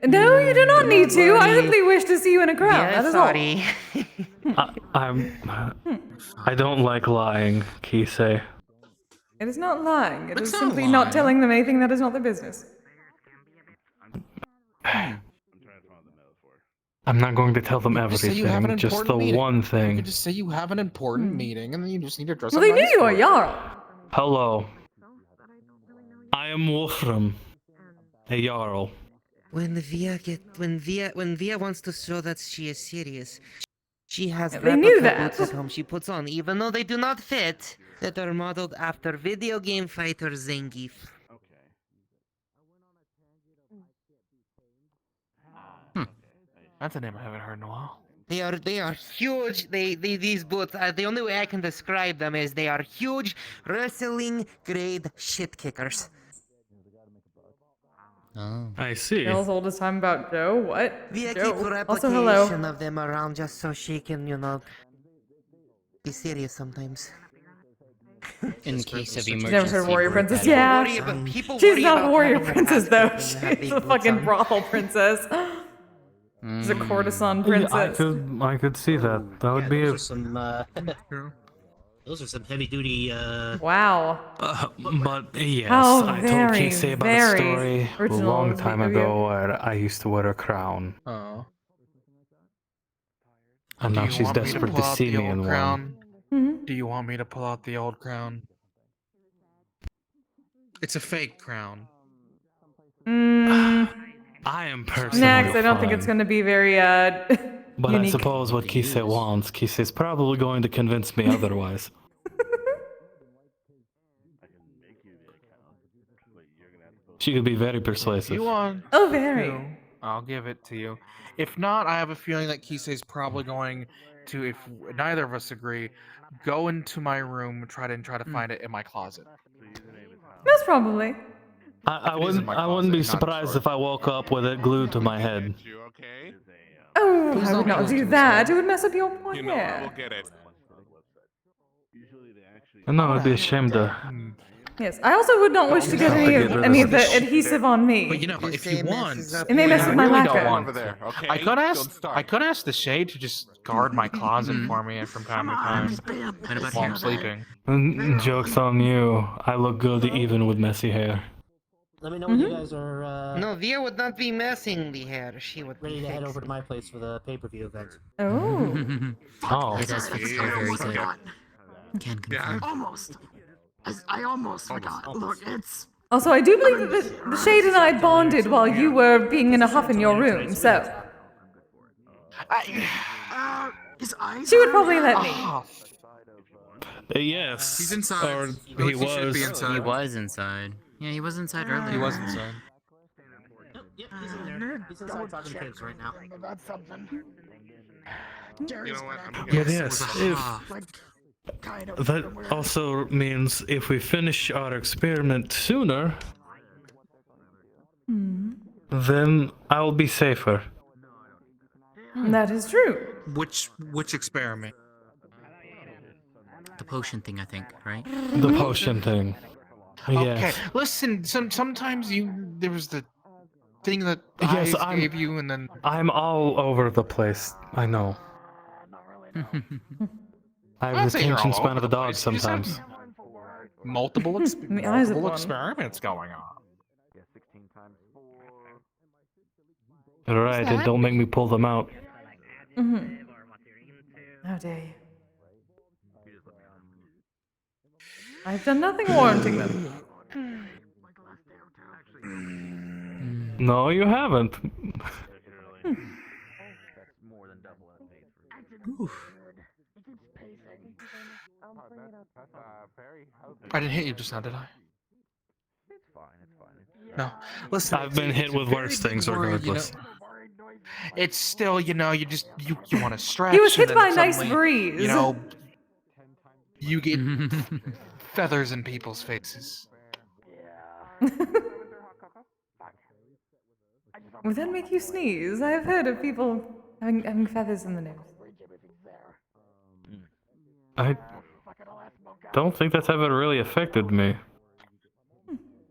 No, you do not need to. I simply wish to see you in a crown. Yeah, that is sorry. I don't like lying, Kise. all. It is not lying. It It's is not simply lying. not telling them anything that is not their business. I'm not going to tell them Just say you have an everything, just the important meeting. one You thing. could just say you have an important meeting, and then you just need to dress Well, up they knew nice you for were it. Jarl. Hello. I am Wolfram. A Jarl. When Via wants to show that she is serious, she has They knew replica that. boots at home she puts on, even though they do not fit, that are modeled after video game fighter Zangief. That's a name I haven't heard in a while. They are huge. These boots. The only way I can describe them is they are huge wrestling grade shit kickers. Oh. I see. Girls all this time about Joe. What? Via Joe. keeps Also, replication hello. of them around just so she can, be serious sometimes. In case of She's emergency. never heard Warrior work Princess. at Yeah. People She's worry not a about warrior having her princess have though. to have big She's a boots fucking on. brothel princess. She's a courtesan princess. I could see that. That would be Those are some, those are some heavy duty, Wow. But yes, How I told very, Kise about a very story a original long time of you. ago where I used to wear a crown. Oh. And Do now you she's want me to desperate pull to out see the me old in one. crown? Mhm. Do you want me to pull out the old crown? It's a fake crown. I am personally Next, I don't think fine. it's going to be very But unique. I suppose what Kise wants, Kise is probably going to convince me otherwise. She could be very If persuasive. you want Oh, very. to, I'll give it to you. If not, I have a feeling that Kise's probably going to, if neither of us agree, go into my room and try to find it in my closet. Most probably. I If it is in wouldn't my I wouldn't be closet, not surprised sorry. if I woke up with it glued to my head. Oh, Please I don't would not close do to that. us, It would mess up your poor hair. get it. No, I'd be ashamed to. Yes, I also would not wish to get any of the adhesive on me. But if you want, It may mess with my really lacquer. don't want Over there, to. okay? I could Don't ask. start. I could ask the shade to just guard my closet for me from time to time while I'm sleeping. Joke's on you. I look good even with messy hair. Let me know when you guys are No, Via would not be messing the hair. She would ready be to head fixing. over to my place for the pay-per-view event. Oh. Oh. It does fix hair very good. Can confirm. Almost. I almost forgot. Look, it's... Also, I do believe that the Shade and I bonded while you were being in a huff in your room, so she would probably let me. Yes. He's inside. Or He he should be was. inside. He was inside. Yeah, he was inside earlier. He was inside. Yep, he's in there. He's inside talking to kids right now. You know what? I'm But gonna... yes, that also means if we finish our experiment sooner, then I'll be safer. That is true. Which experiment? The potion thing, I think, right? The potion thing. Okay, Yes. listen. Sometimes there was the thing that Yes, I gave you, and then I'm all over the place. I know. I have I'd the say you're attention all span over of a the dog place. You just have sometimes. multiple The eyes of multiple one. experiments going on. Right, and don't make me pull them out. How dare you? I've done nothing warranting them. No, you haven't. I didn't hit you just now, did I? No. Listen, I've been hit with worse things regardless. It's still, you want to stretch. He was hit and by a then nice suddenly, breeze. You get feathers in people's faces. Would that make you sneeze? I have heard of people having feathers in the nose. I don't think that's ever really affected me.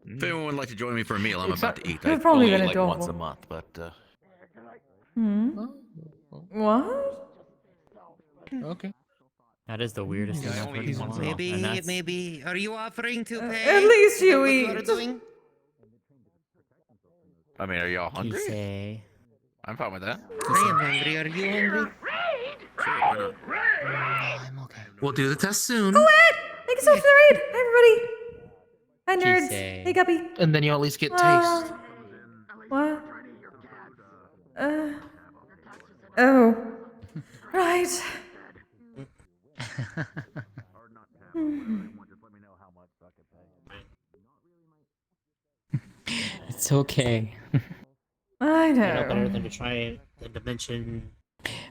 If anyone would like to join me for a meal, I'm It's about not- to eat. it would I probably only been eat like once a adorable. month, but What? Okay. That is the weirdest thing I've heard in a while. and that's... Maybe. Are you offering to pay? At least Is that you what you are eat. doing? I mean, are y'all hungry? Kise. I'm fine with that. I am hungry. Are you hungry? Sure, why not? I'm okay. We'll do the test soon. Oh, Ed! Thank you so much for the raid! Hi, everybody! Hi, nerds! Kise. Hey, Guppy! And then you at least get taste. What? Oh. Right. It's okay. I You know better know. than to try than to mention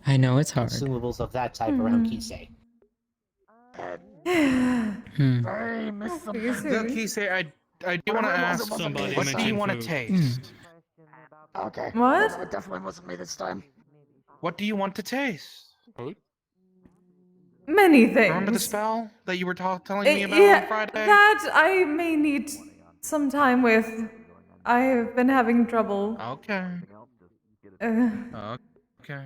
I know it's hard. consumables of that type around Kise. Very miss some Look, Kise, I do want to ask somebody. What do you want to taste? Okay. What? No, it definitely wasn't me this time. What do you want to taste? Many things. Remember the spell that you were telling me about Yeah, on Friday? that I may need some time with. I have been having trouble. Okay. Okay.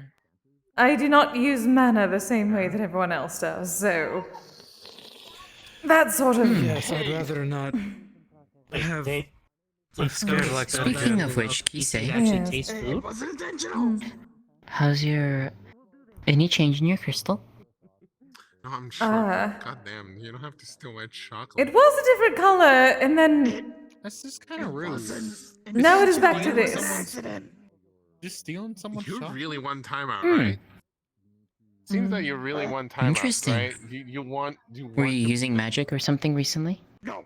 I do not use mana the same way that everyone else does, so that sort of. Yes, I'd rather not have a scare like that. Speaking of which, Kise, Actually Yes. taste It food. wasn't intentional. how's your... Any change in your crystal? No, I'm sure. God damn, you don't have to steal my chocolate. It was a different color, and then That's just kind of rude. now it is back to It was an this. accident. Just stealing someone's You chocolate. really want timeout, right? Seems that you really want timeout, Interesting. right? You want. Were you using magic or something recently? No.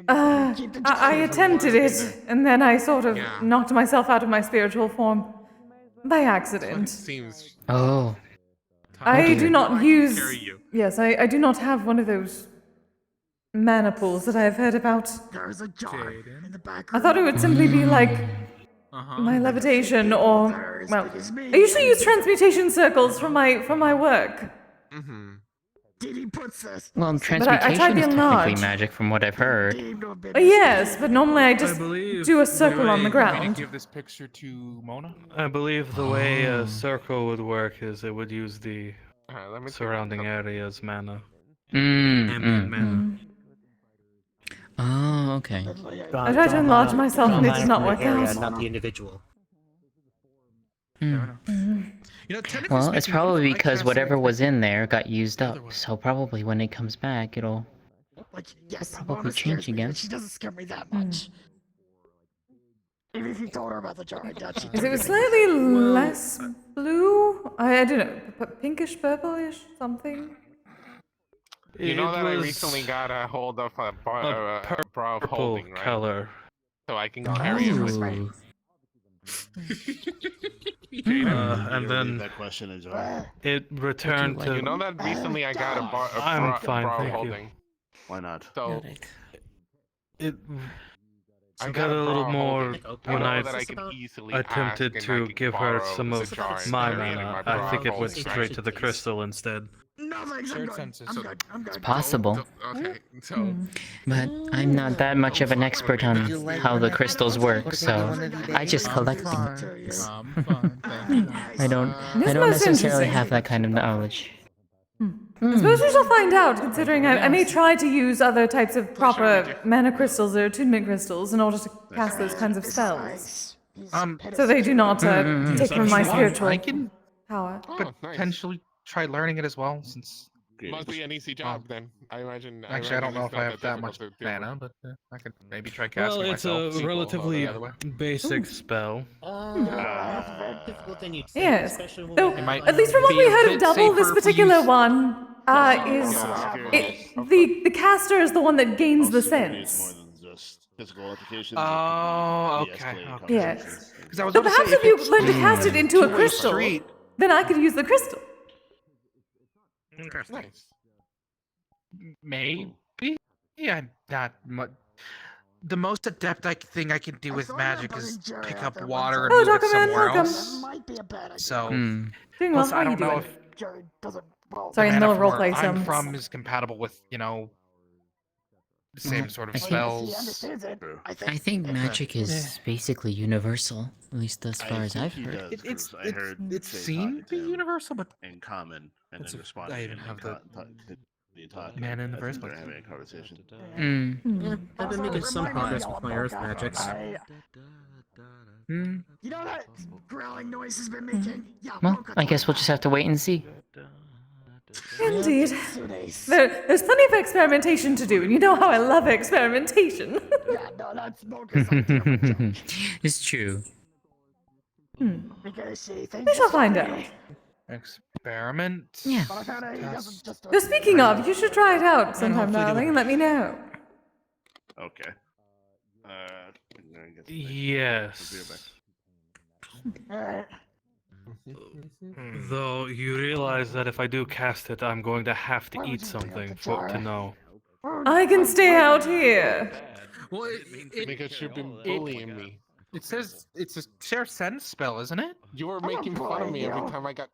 I attempted it, and then I sort of Yeah. knocked myself out of my spiritual form by accident. Seems. Oh. I do not use. Carry you. Yes, I do not have one of those mana pools that I have heard about. There's a jar in the back I thought it would simply be like my levitation, or well, I usually use transmutation circles for my work. Mm-hmm. Did he put this? Well, I transmutation tried is the technically enlarge. magic from what I've heard. Yes, but normally I just believe do a the circle on the way- ground. Give this picture to Mona. I believe the way a circle would work is it would use the Alright, let me take surrounding a- areas mana. Mm. mana. Oh, okay. I tried to enlarge myself and it does not work area, out. not the individual. You know, technically Well, it's speaking, probably I because cast whatever it- was in there got used up, so probably when it comes back, it'll... Like, yes, Probably Mona change scares me, again. but she doesn't scare me that much. Even if you told her about the jar, I doubt she'd Is do it it. slightly less blue? I don't know, pinkish, purplish, something. You know It that I was recently got a hold of a bra of purple holding, right? color. So I can carry it with me. Ooh. And then that question is over. it returned like? to. You know that recently I got a I'm fine, bra of thank you. holding. Why not? So It I got a little bra more holding. when know I that I can easily attempted ask and I to can give her borrow some the of jar and my carry it in mana. my I bra think it went holding. straight to the crystal instead. No, thanks, I'm Shared good. senses. I'm good. I'm good. Possible. Okay, so But I'm not that much of an expert on how the crystals work, so I just collect them. I don't This is most necessarily interesting. have that kind of knowledge. I suppose we shall find out, considering I may try to use other types of proper mana crystals or attunement crystals in order to cast those kinds of spells. So they do not take from my spiritual I can power. nice. potentially try learning it as well, since Must be an easy job then. I imagine. actually I don't know it's if I not have that much difficult to deal with. mana, but I could maybe try casting Well, it's myself. a relatively the other way. basic spell. That's very difficult than you'd think, Yes. especially when Though, we have might at least from what be we a heard of bit Double, this safer if we particular use- one the caster is the one that gains the sense. Physical altercations. Oh, okay. Yes. Because I was So about to perhaps say, if you learn to cast it into a two-way crystal, street- then I could use the crystal. Nice. Maybe. Yeah, not much. The most adept thing I can do with magic is pick up water and Oh, move it Dr. Man, somewhere welcome. else. Might be a bad idea. So, Doing well. plus How I are you don't know doing? if Jared doesn't. Well, Sorry, in the mana middle of from where roleplay I'm sounds. from is compatible with, the same sort of I think- he spells. understands it. I think magic is basically universal, at least as far as I've he heard. does, 'cause I heard It's Shay seen talking to be him universal, but in common, and That's then a- responded. I even and have the talking. mana in the I first think they're place. having a conversation. Yeah, I've been making some progress with my earth magics. Hmm. You know that growling noise has been making? Yeah, Well, I guess we'll just have to wait and see. Indeed. There's plenty of experimentation to do, and you know how I love experimentation. Yeah, no, that smoke is like It's true. because see, things We shall are find starting. out. Experiment. Yeah. But I found out he doesn't just. So speaking of, you should try it out sometime, darling, and let me know. Okay. I guess Yes. Alright. Though you realize that if I do cast it, I'm going to have to eat something to know. I can stay out here. Well, because you've been bullying me. It says it's a share sense spell, isn't it? You were making fun of me every time I got.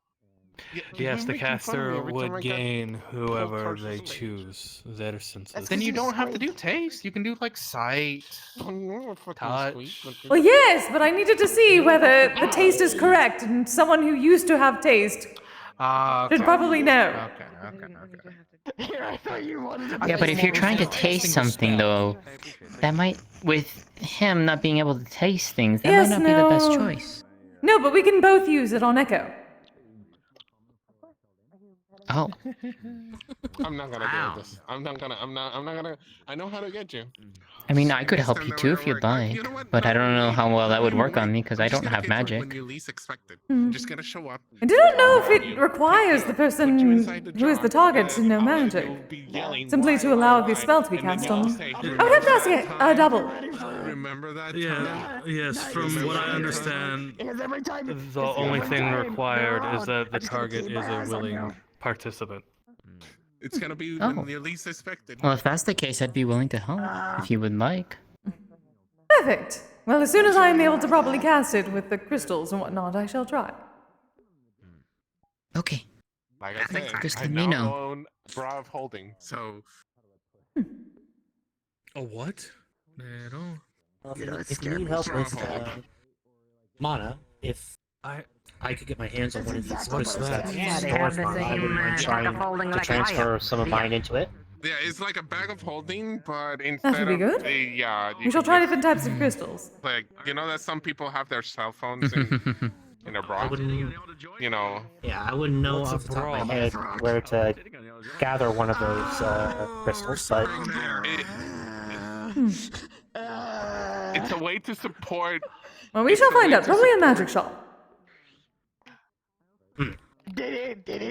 Yes, the caster would gain whoever cartridges they of rage. choose their senses. Then you don't have to do taste. You can do like sight, touch. Well, yes, but I needed to see whether the taste is correct, and someone who used to have taste should probably know. Here, I thought you wanted to. Yeah, but if you're trying to taste something, though, that might, with him not being able to taste things, that Yes, might not be the best no. choice. No, but we can both use it on Echo. Oh. I'm not gonna deal with this. I'm not gonna. I know how to get you. I mean, I could help you too if you'd like, but I don't know how well that would work on me because I don't have When magic. you least expect it, just gonna show up. I do not know if it requires the person who is the target to know magic. Simply to allow the spell to be cast on them. I would have to ask a double. Remember that? Yeah, yes, from what I understand, Every time the only thing required is that the target is a willing participant. It's gonna be Oh. when you least expected. Well, if that's the case, I'd be willing to help, if you would like. Perfect. Well, as soon as I am able to properly cast it with the crystals and whatnot, I shall try. Okay. Like I said, Just I let me now know. own Bra of Holding. So A what? No. If you need help with mana, if I could get my hands on one of these crystals that's stored mana, I wouldn't mind trying to transfer some of mine into it. yeah, it's like a bag of holding, but That instead would be good. yeah, We shall try different types of crystals. like you know that some people have their cell phones in their bra. You know. Yeah, I wouldn't know off the top of my head where to gather one of those crystals, but It's a way to support. Well, we shall find out. Probably a magic shop.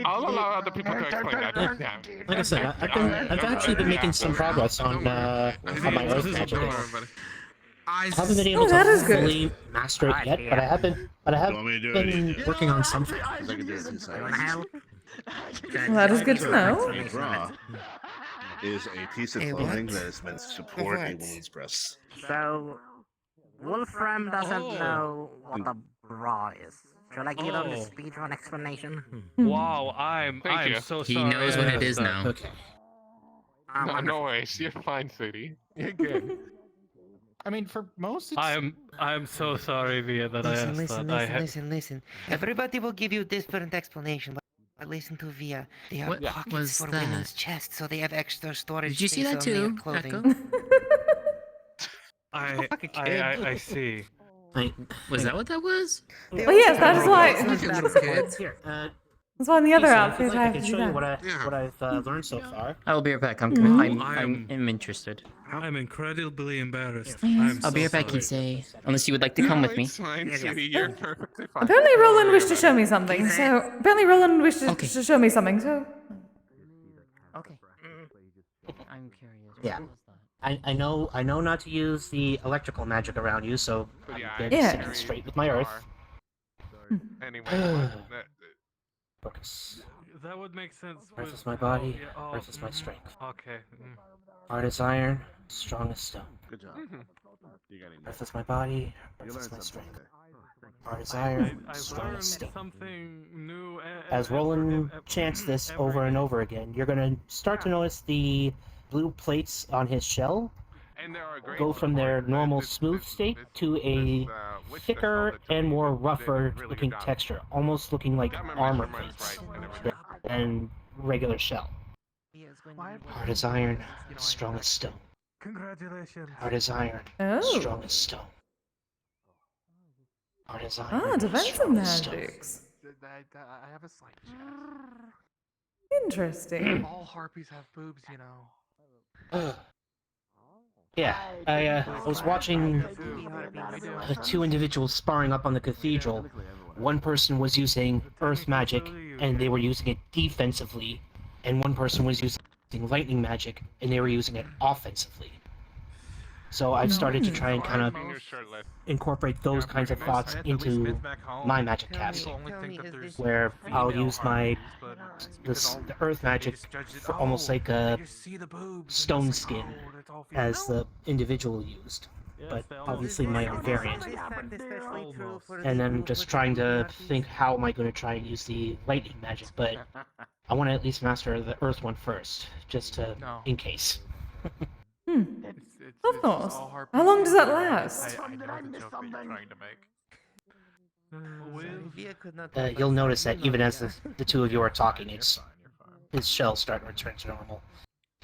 I'll allow other people to explain that. Yeah. like I said, I've actually been making some progress on my earth magic. I haven't been able that to is good. fully master it yet, but I have been working on something. Well, that is good to know. A bra is a piece of clothing that is meant to support a woman's breasts. So, Wolfram doesn't know what a bra is. Should I give him the speedrun explanation? Wow, I'm you. so He sorry. knows what it is Yes, now. Okay. No worries, you're fine, sweetie. You're good. I mean, for most, it's... I'm so sorry, Via, that I asked that. Listen. Everybody will give you different explanation, but listen to Via. They have What pockets was for that? women's chests, so they have extra storage Did you see space that on their too, clothing. Echo? I see. Was that what that was? Well, yes, that is why. Here, That's why in the other Kise, if outfit you'd I like, have I can to show do you that. what I've learned so far. I will be right back. I'm interested. I'm incredibly embarrassed. I'll be right back, Kise. Unless you would like to come with me. It's fine, sweetie. You're perfectly fine. Apparently Roland wished to show me something, so... Apparently Roland wished to show me something, so... Okay. I'm curious. Yeah. I know not to use the electrical magic around you, so I'm going Yeah. to stick straight with my earth. Anyway, Focus. That would make sense. Earth is my body, earth is my strength. Okay. Hard as iron, strong as stone. Good job. Earth is my body, earth is my strength. Hard as iron, strong as stone. Something new. As Roland chants this over and over again, you're going to start to notice the blue plates on his shell go from their normal smooth state to a thicker and more rougher looking texture, almost looking like armor plates than regular shell. Hard as iron, strong as stone. Congratulations. Hard as iron, Oh. strong as stone. Ah, defensive magics. I have a slight Interesting. All harpies have boobs, you know. Yeah, I was watching two individuals sparring up on the cathedral. One person was using earth magic, and they were using it defensively, and one person was using lightning magic, and they were using it offensively. So I've started to try and kind of incorporate those kinds of thoughts into my magic casting, where I'll use the earth magic for almost like a stone skin as the individual used, but obviously my own variant. And then just trying to think, how am I going to try and use the lightning magic, but I want to at least master the earth one first, just to, in case. Of course. How long does that last? You'll notice that even as the two of you are talking, his shell's starting to return to normal.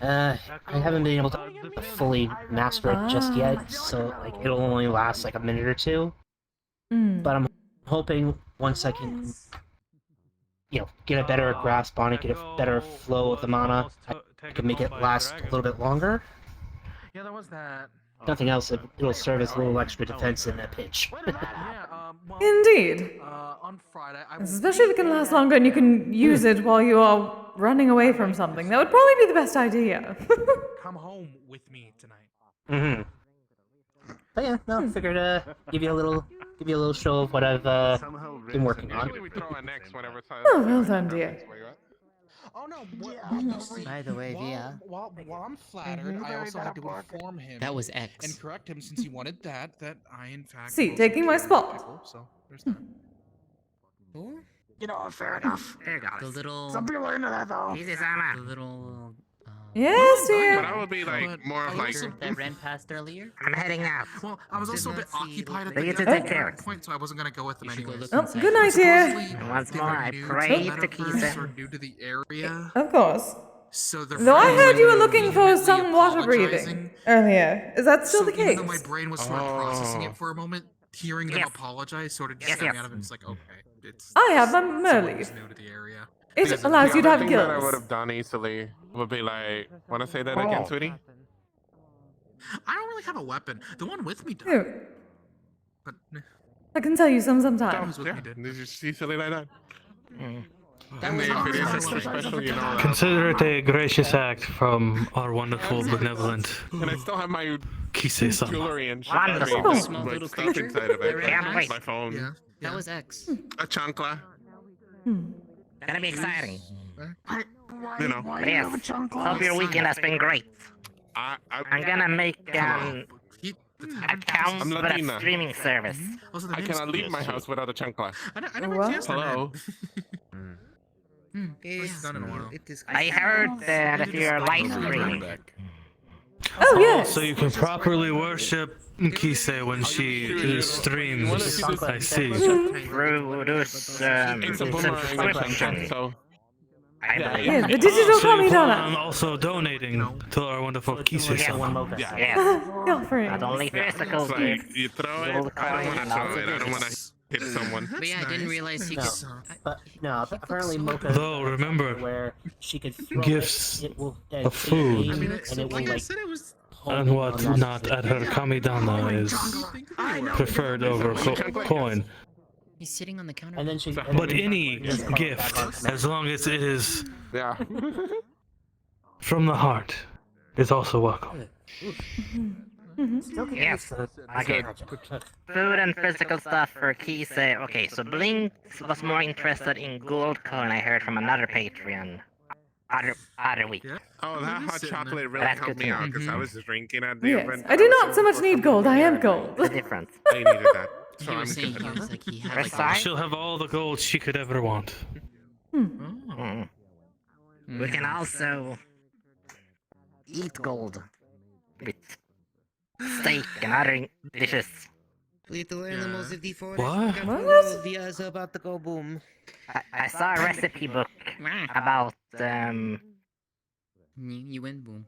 I haven't been able to fully master it just yet, so like it'll only last like a minute or two. But I'm hoping once I can, get a better grasp on it, get a better flow of the mana, I can make it last a little bit longer. Yeah, there was that. Nothing else, it'll serve as a little extra defense in a pinch. Indeed. On Friday, Especially if it can last longer and you can use it while you are running away from something. That would probably be the best idea. Come home with me tonight. But yeah, no, I figured give you a little show of what I've been working on. Oh, well done, dear. Oh no! By the way, Via. While I'm flattered, I also had to inform him. That was X. And correct him since he wanted that I in fact. See, also taking my carry spot. pickle, so there's that. You know, fair enough. There you go. The little. Some people are into that though. The little. Yes, dear. But I would be like more of like That ran past earlier. I'm heading out. Well, I was also a bit occupied at They the get to take care of it. point, so I wasn't gonna go with them anyways. Oh, good night, dear. Once more, I pray to Kise. Are new to the area, Of course. so Though I heard you were looking for some water breathing earlier. Is that still the Even case? though my brain was sort of processing it for a moment, hearing them Yes. apologize sort of just Yes, got me yes. out of it. It's like, okay, it's. I have my someone Merleaf. who's new to the area. It allows you to have thing that I would gills. have done easily would be like, want to say that again, sweetie? I don't really have a weapon. The one with me does. Here, But I can tell you sometime. Tom's with Yeah, me did. did you see silly like that? That was If it is extra special, you know. Consider it a gracious act from our wonderful, benevolent And I still have my Kise-sama. jewelry and shit. Wonderful. Small Like little stuff creature inside of that it. ran Can't past. wait. My phone. Yeah. That was X. A chancla. Gonna be exciting. You know. But yes, hope your weekend has been great. I'm gonna make account I'm for a Latina. streaming service. Also, the I name's cannot leave my house without a chancla. I never What? guessed her Hello. Yes, done in a while. it is. I heard that if you're live streaming, Oh, yes. So you can properly worship Kise when she streams. I see. through this It's a boomerang subscription, effect, so I believe. Yes, the digital So you plan Kamidana. on also donating to our wonderful Kise-sama. Yes, Girlfriend. not only physical it's gifts. like you throw it. I don't want to throw it. I don't want to hit someone. But yeah, I didn't realize he No, could. but no, apparently Mocha. Though, remember, where she could throw gifts it will, of food and it will Like I like said, it was. and what not at her Kamidana is preferred over coin. He's sitting on the counter. and then she. But any gift, as long as it is Yeah. from the heart, is also welcome. Yes. Okay. Food and physical stuff for Kise. Okay, so Blink was more interested in gold coin, I heard from another Patreon. Other week. Oh, that hot chocolate really That's helped good me to out because I was drinking at the Yes. event. I do not so much need gold. I am gold. The difference. I needed that. So He I'm was saying good. he was like he had First like. time? She'll have all the gold she could ever want. Mm. We can also eat gold with steak and other dishes. Little animals of the forest. What? What? Via's about to go boom. I saw a recipe book about You win, boom.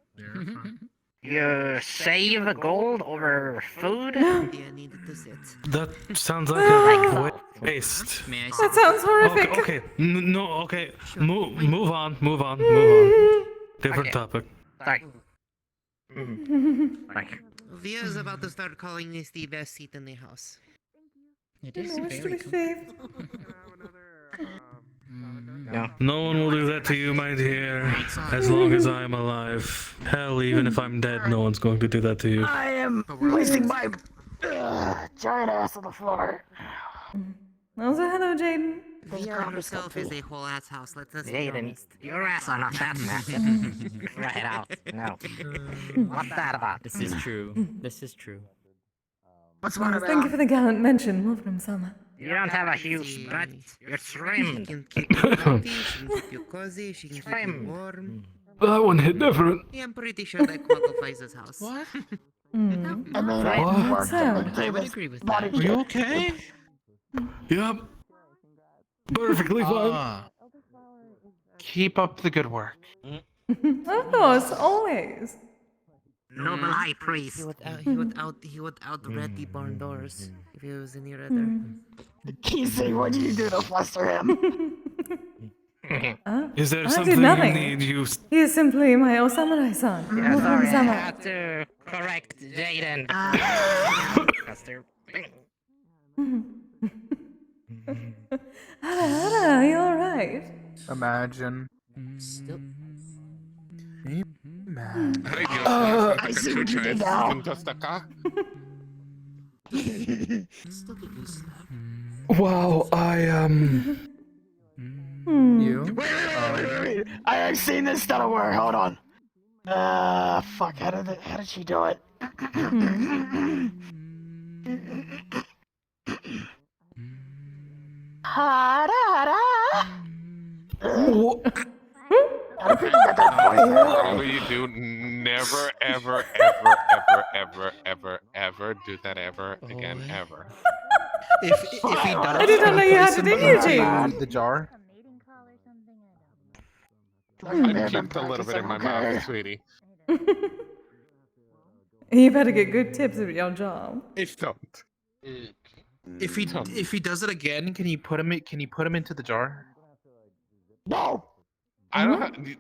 You save gold over food? That sounds like a waste. That sounds horrific. Okay. No. Okay. Move on. Different topic. Sorry. Via's about to start calling this the best seat in the house. It I is wish to very be saved. No one will do that to you, my dear, as long as I'm alive. Hell, even if I'm dead, no one's going to do that to you. I am placing my giant ass on the floor. Also, hello, Jaden. Via herself is a whole ass house. Let's be Jaden, honest. your ass are not that massive. Right out. No. What's that about? This is true. This is true. What's one about? Thank you for the gallant mention, Wolfram-sama. You don't have a huge butt. You're trimmed. She can keep you healthy, she can keep you cozy, she can keep you warm. That one hit different. Yeah, I'm pretty sure that qualifies as house. What? I mean, I What? worked and I gave would us agree with body that. Are you okay? Yep. Perfectly fine. Keep up the good work. Of course, always. Noble high priest. He would out-red the barn doors if he was any redder. Kise, what did you do to fluster him? Is there I something did nothing. you need? He is simply my Osamurai-san. Yeah, sorry, I Wolfram-sama. had to correct Jaden. Hara, you alright? Imagine. Still. I see what you did now. Wow, You? Wait. I've seen this stuff where. Hold on. Fuck. How did she do it? Whatever you do, never, ever, ever, ever, ever, ever, ever do that ever again, ever. If he does, I did not know you had it in you, Jaden. The jar. I keep a little bit in my mouth, sweetie. You better get good tips at your job. Don't. If he does it again, can you put him into the jar? No. I don't.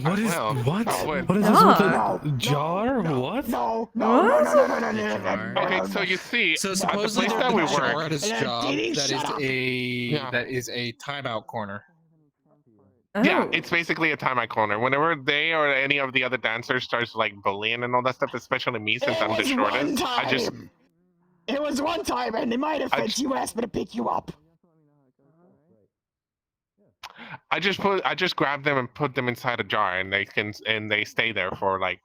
what is well, what? I would. What is this with the jar? What? No. Okay, so you see, So at the supposedly place that we jar work, at his job that is a timeout corner. yeah, Oh. it's basically a timeout corner. Whenever they or any of the other dancers starts like bullying and all that stuff, especially me since I'm the shortest, I just It was one time, and in my defense, you asked me to pick you up. I just grab them and put them inside a jar, and they stay there for like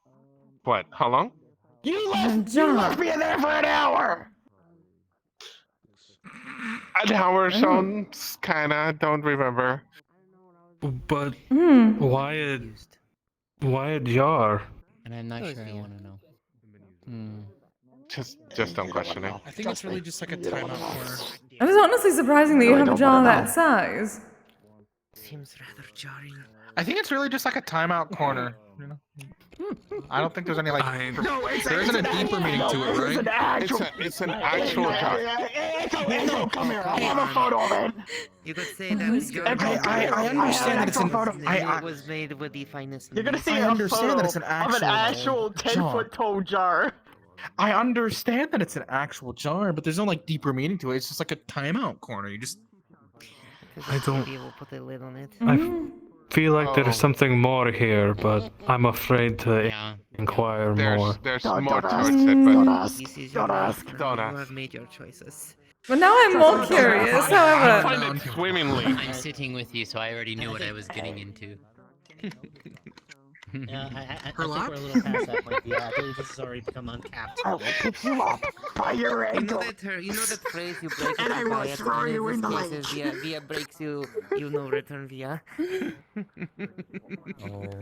what? How long? You left me there for an hour. An hour sounds kinda. Don't remember. But why a jar? And I'm not sure I want to know. Just don't question it. I think it's really just like a timeout corner. It is honestly surprising that you have a jar that size. Seems rather jarring. I think it's really just like a timeout corner. You know? I don't think there's any like. There isn't a deeper meaning to it, right? It's an actual jar. Echo, come here. I have a photo of it. You could say that your I understand that it's an. it was made with the finest. You're gonna see I a understand photo that it's an of an actual 10-foot tall jar. I understand that it's an actual jar, but there's no like deeper meaning to it. It's just like a timeout corner. You just. I don't. We'll put a lid on it. I feel like there's something more here, but I'm afraid to inquire more. There's more towards it, but This is your life. Don't You ask. have made your choices. But now I'm more curious, I however. find it swimmingly. I'm sitting with you, so I already knew what I was getting into. Yeah, I think we're a little past that point. Yeah, I believe this has already become uncapped. I will pick you up by your ankle. You know that phrase you break And I it will by it. throw you in the this lake. case is via breaks you no return via. Oh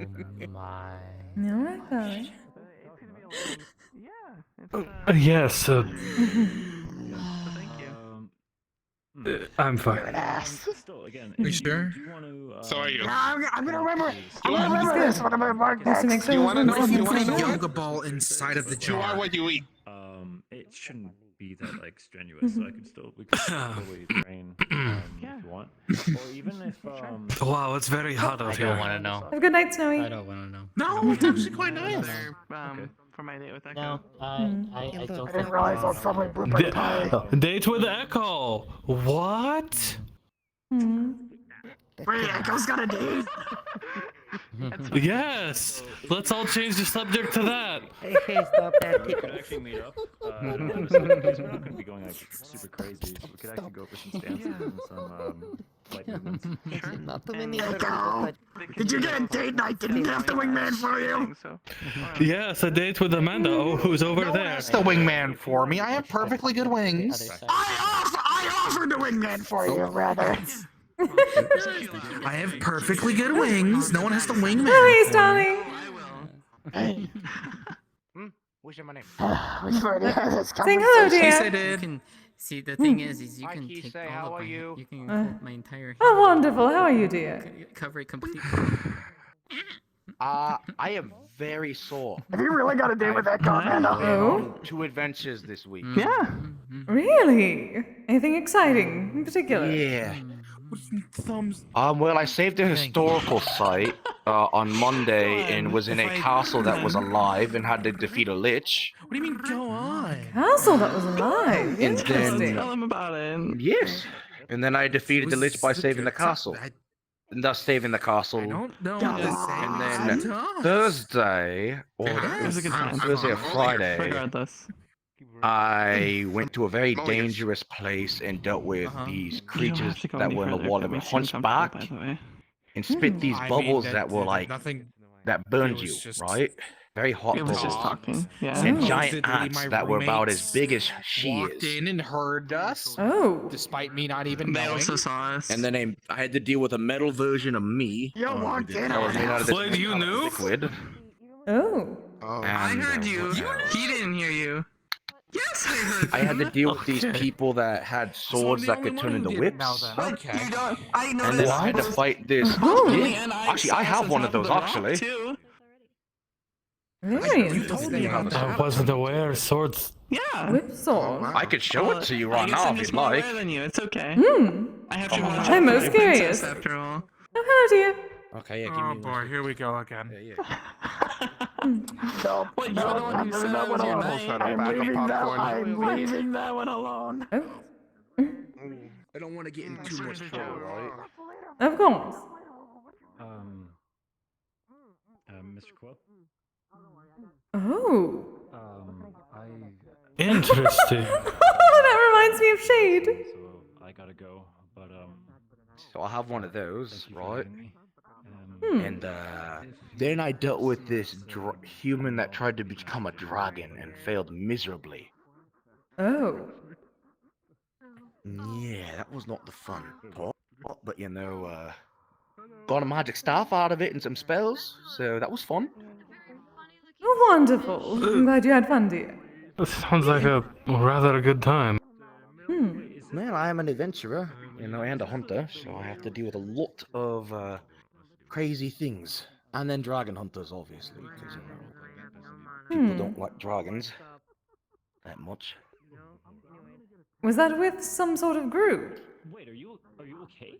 my. Alright, darling. Yes. I'm fine. You're an ass. still, again, You sure? do you want to? So are you? I'm gonna remember. I'm You gonna are- remember this when I'm at work Just to make next. sure You wanna everyone's know? safe You and wanna sound. know? Yoga ball inside of the You are jar. what you eat. It shouldn't be that like strenuous. So I could still we could probably train if you want, or even if Wow, it's very hot out I here. don't want to know. Have a good night, Snowy. I don't want to know. No, it's actually quite nice. For my date with Echo. No, I don't I think. didn't realize I'll probably blueberry pie. Date with Echo. What? Wait, Echo's got a date? Yes. Let's all change the subject to that. Hey, stop that. we could actually meet up. We're not going to be going like super crazy. So we could actually go for some stances and some light movements. Not too many Echo, did you get a date night? Didn't have the wingman for you? Yes, a date with Amanda. Oh, who's over No, there? that's the wingman for me. I have perfectly good wings. I offered the wingman for you, rather. I have perfectly good wings. No one has the wingman. Nice, darling. Hey. What's your name? We've already had this Saying hello, conversation. dear. You can see the thing is you Hi, can Kise, take how all of are my. you? You can include my entire. Oh, wonderful. How are you, dear? Cover it completely. I am very sore. Have you really got a date with Echo, Amanda? Oh? 2 adventures this week. Yeah. Really? Anything exciting in particular? Yeah. Thumbs. Well, I saved a historical site on Monday and was in a castle that was alive and had to defeat a lich. What do you mean, go on? Castle that was alive. And Interesting. then, Tell him about it. yes. And then I defeated the lich by saving the castle. And thus saving the castle. I don't know. And then Thursday, or It was a good time. Thursday or Friday, Regardless. I went to a very dangerous place and dealt with these creatures that were in the water with hunchback and spit these bubbles that were like that burned you, right? Very hot It was just bubbles. talking. Yeah. And Oh. giant Literally, ants my that were about as roommates big as she walked is. in and heard us, Oh. despite me not even They knowing. also saw us. And then I had to deal with a metal version of me. You walked in that was made out of this Wait, you metallic knew? liquid. Oh. I And, heard you. what else? He didn't hear you. Yes, I heard I had to deal with these people that had swords that could turn into whips. Okay. You don't. I know And then I had to fight this. And I Actually, I have one of those, actually. Too. Very You told me interesting. about I that. wasn't aware. Swords. Yeah. Whip sword. I could show it to you right I guess now I'm if just you'd more like. rare than you. It's okay. I have to watch I'm out for most my princess curious. after all. Oh, hello, dear. Okay, yeah, Oh boy, here we go again. No, What, you're the one who said that it was one your alone. night? I'm leaving that. I'm leaving that one alone. Oh, I don't want to get in too much trouble, right? of course. Mr. Quill. Oh. Interesting. That reminds me of Shade. So I gotta go, but So I have one of those, right? Hmm. And then I dealt with this human that tried to become a dragon and failed miserably. Oh. Yeah, that was not the fun part. But you know, got a magic staff out of it and some spells, so that was fun. Oh, wonderful. I'm glad you had fun, dear. This sounds like a rather good time. Hmm. Well, I am an adventurer, you know, and a hunter, so I have to deal with a lot of crazy things. And then dragon hunters, obviously, because you know, people don't like dragons that much. Was that with some sort of group? wait, are you okay?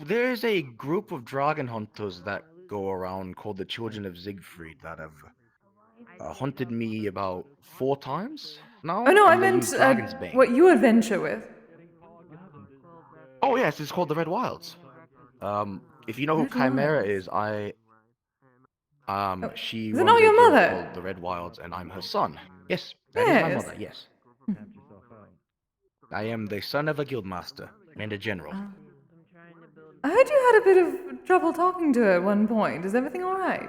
There's a group of dragon hunters that go around called the Children of Siegfried that have hunted me about 4 times now. Oh, no, I and they meant use Dragon's Bane. what you adventure with. Oh, yes, it's called the Red Wilds. If you know who Red Chimera is, she Is it runs not a your guild mother? called the Red Wilds, and I'm her son. Yes, that is my Yes. mother, yes. I am the son of a guildmaster and a general. I heard you had a bit of trouble talking to her at one point. Is everything all right?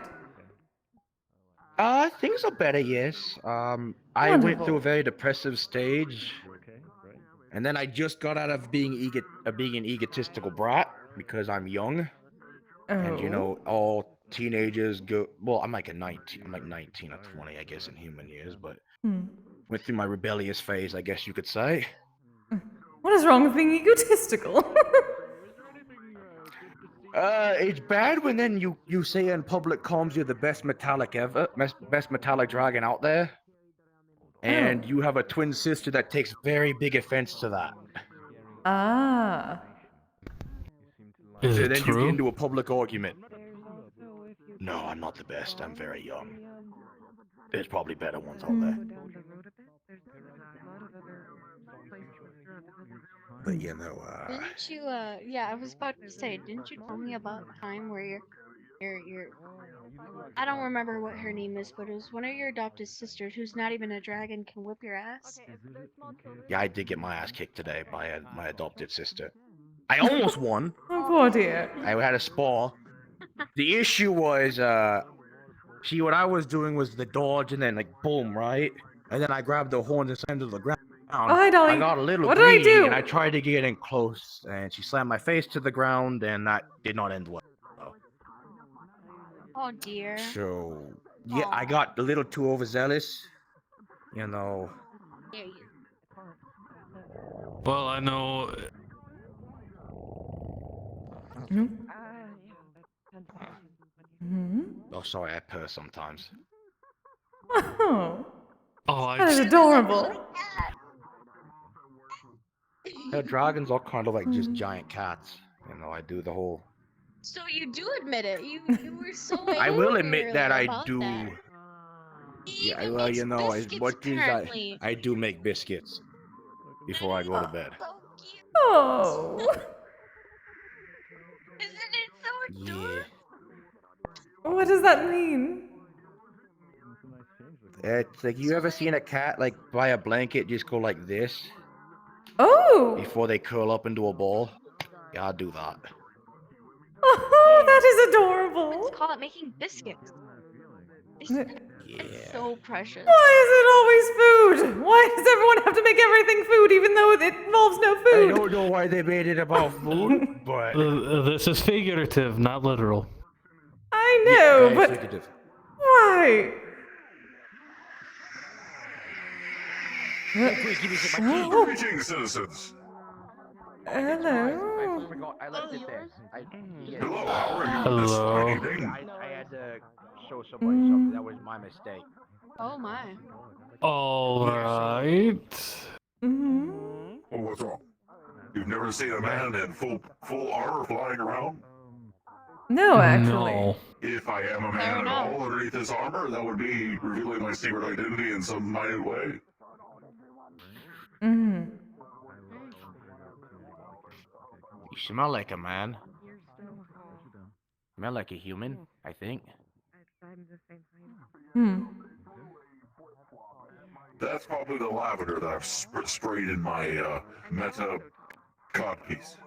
Things are better, yes. I went Wonderful. through a very depressive stage, and then I just got out of being an egotistical brat because I'm young, and you Oh. know, all teenagers go. Well, I'm like 19 or 20, I guess, in human years, but Hmm. went through my rebellious phase, I guess you could say. What What is wrong with being egotistical? It's bad when then you say in public comms you're the best metallic ever, best metallic dragon out there, and you have a twin sister that takes very big offense to that. Ah. Is So it then you true? get into a public argument. No, I'm not the best. I'm very young. There's probably better ones out there. But you know, Didn't you, yeah, I was about to say, didn't you tell me about a time where your I don't remember what her name is, but it was one of your adopted sisters who's not even a dragon can whip your ass? yeah, I did get my ass kicked today by my adopted sister. I almost won. Oh, poor dear. I had a spar. The issue was, see, what I was doing was the dodge and then like boom, right? And then I grabbed the horns and slammed to the ground. Oh, hi, darling. I got a little What did I greedy do? and I tried to get in close, and she slammed my face to the ground, and that did not end well. Oh dear. So yeah, I got a little too overzealous. You know. Yeah, Well, I know. Oh, sorry, I purr sometimes. Oh. Oh, That is adorable. Dragons are kind of like just giant cats. You know, I do the whole. So you do admit it. You were so I will angry admit that I about do. that. Yeah, well, you know, as biscuits, much as apparently. I do make biscuits before I go to bed. Oh. Isn't it so Yeah. What does that mean? It's like, you ever seen a cat like by a blanket just go like this Oh. before they curl up into a ball? Yeah, I'll do that. Oh, that is adorable. Let's call it making biscuits. It's so precious. Why is it always food? Why does everyone have to make everything food even though it involves no I food? don't know why they made it about food, but This is figurative, not literal. I know, very but figurative. why? Greetings, citizens. Hello. I forgot. I left it there. Hello, how are you Hello. this fine evening? I had to show somebody something. That was my mistake. Oh my. All right. Mm-hmm. Oh, what's wrong? You've never seen a man in full armor flying around? No, actually. No. If I am a man at all underneath this armor, that would be revealing my secret identity in some minor way. Mm-hmm. You smell like a man. Smell like a human, I think. Hmm. That's probably the lavender that I've sprayed in my meta codpiece.